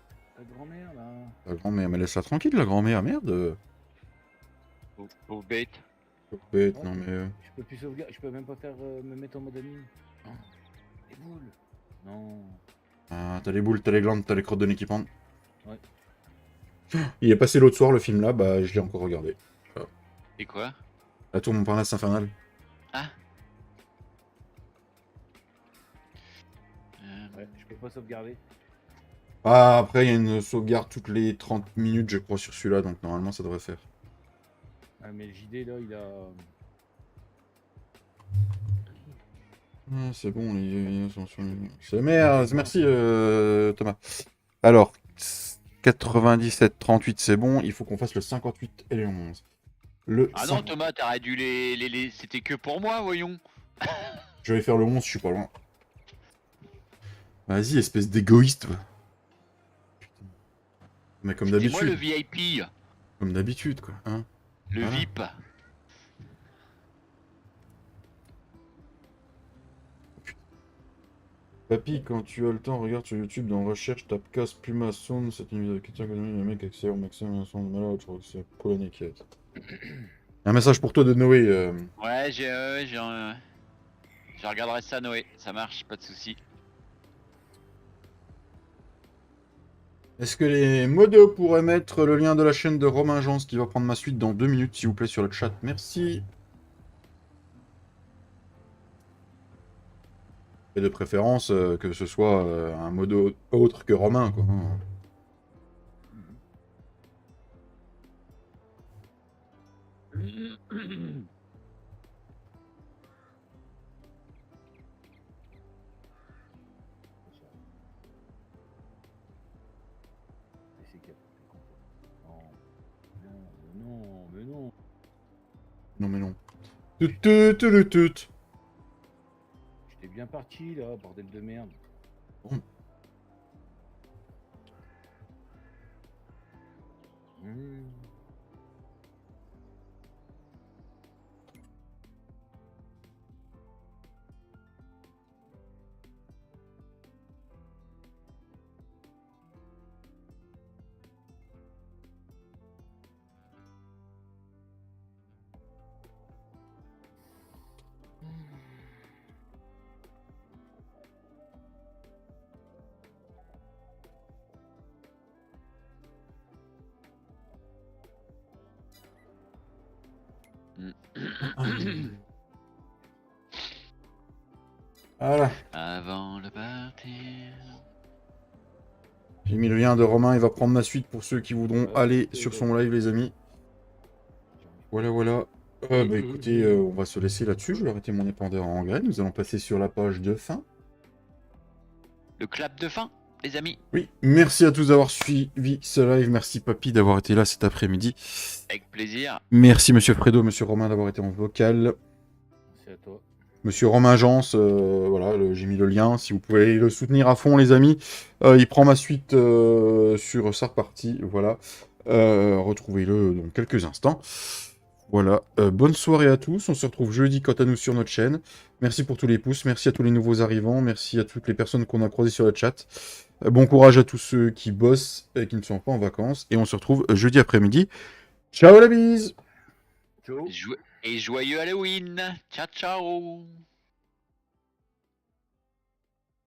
grand-mère là. La grand-mère, mais laisse-la tranquille, la grand-mère, merde. au bait. Bête, Ouais, non mais... Je peux plus sauvegarder, je peux même pas faire me mettre en mode admin. Oh, les boules. Non. Ah, t'as les boules, t'as les glandes, t'as les crottes de nez qui pendent. Ouais. Il est passé l'autre soir, le film là, bah je l'ai encore regardé. Et quoi? La tour Montparnasse infernale. Ah. Ouais, je peux pas sauvegarder. Ah, après, il y a une sauvegarde toutes les 30 minutes, je crois, sur celui-là, donc normalement, ça devrait faire. Ah, mais le JD là, il a. Ah, c'est bon, les sont sur... C'est merde, merci Thomas. Alors, 97-38, c'est bon, il faut qu'on fasse le 58 et le 11. Le Ah 5... non, Thomas, t'aurais dû les... C'était que pour moi, voyons. Je vais faire le 11, je suis pas loin. Vas-y, espèce d'égoïste. Va. Putain. Mais comme C'était moi le d'habitude. VIP, Comme d'habitude, quoi. Hein, le voilà. VIP. Papy, quand tu as le temps, regarde sur YouTube dans Recherche, tape casse Puma Sound, c'est une vidéo de question économique, le mec accès au maximum un son de malade, je crois que c'est polonais qui est. Un message pour toi de Noé. Ouais, je regarderai ça, Noé. Ça marche, pas de soucis. Est-ce que les modos pourraient mettre le lien de la chaîne de Romain Jean qui va prendre ma suite dans 2 minutes, s'il vous plaît, sur le chat? Merci. Et de préférence, que ce soit un modo autre que Romain, quoi. Non, mais non. Non mais non. Tout. J'étais bien parti là, bordel de merde. Bon. Mmh. Voilà. Avant de partir. J'ai mis le lien de Romain, il va prendre ma suite pour ceux qui voudront aller sur son live, les amis. Voilà, voilà. Bah écoutez, on va se laisser là-dessus. Je vais arrêter mon épandeur en graines. Nous allons passer sur la page de fin. Le clap de fin, les amis. Oui, merci à tous d'avoir suivi ce live. Merci Papy d'avoir été là cet après-midi. Avec plaisir. Merci Monsieur Fredo, Monsieur Romain d'avoir été en vocal. Merci à toi. Monsieur Romain Jans, voilà, j'ai mis le lien. Si vous pouvez le soutenir à fond, les amis. Il prend ma suite sur sa partie. Voilà. Retrouvez-le dans quelques instants. Voilà. Bonne soirée à tous. On se retrouve jeudi quant à nous sur notre chaîne. Merci pour tous les pouces. Merci à tous les nouveaux arrivants. Merci à toutes les personnes qu'on a croisées sur le chat. Bon courage à tous ceux qui bossent et qui ne sont pas en vacances. Et on se retrouve jeudi après-midi. Ciao la bise! Ciao. Et joyeux Halloween. Ciao, ciao.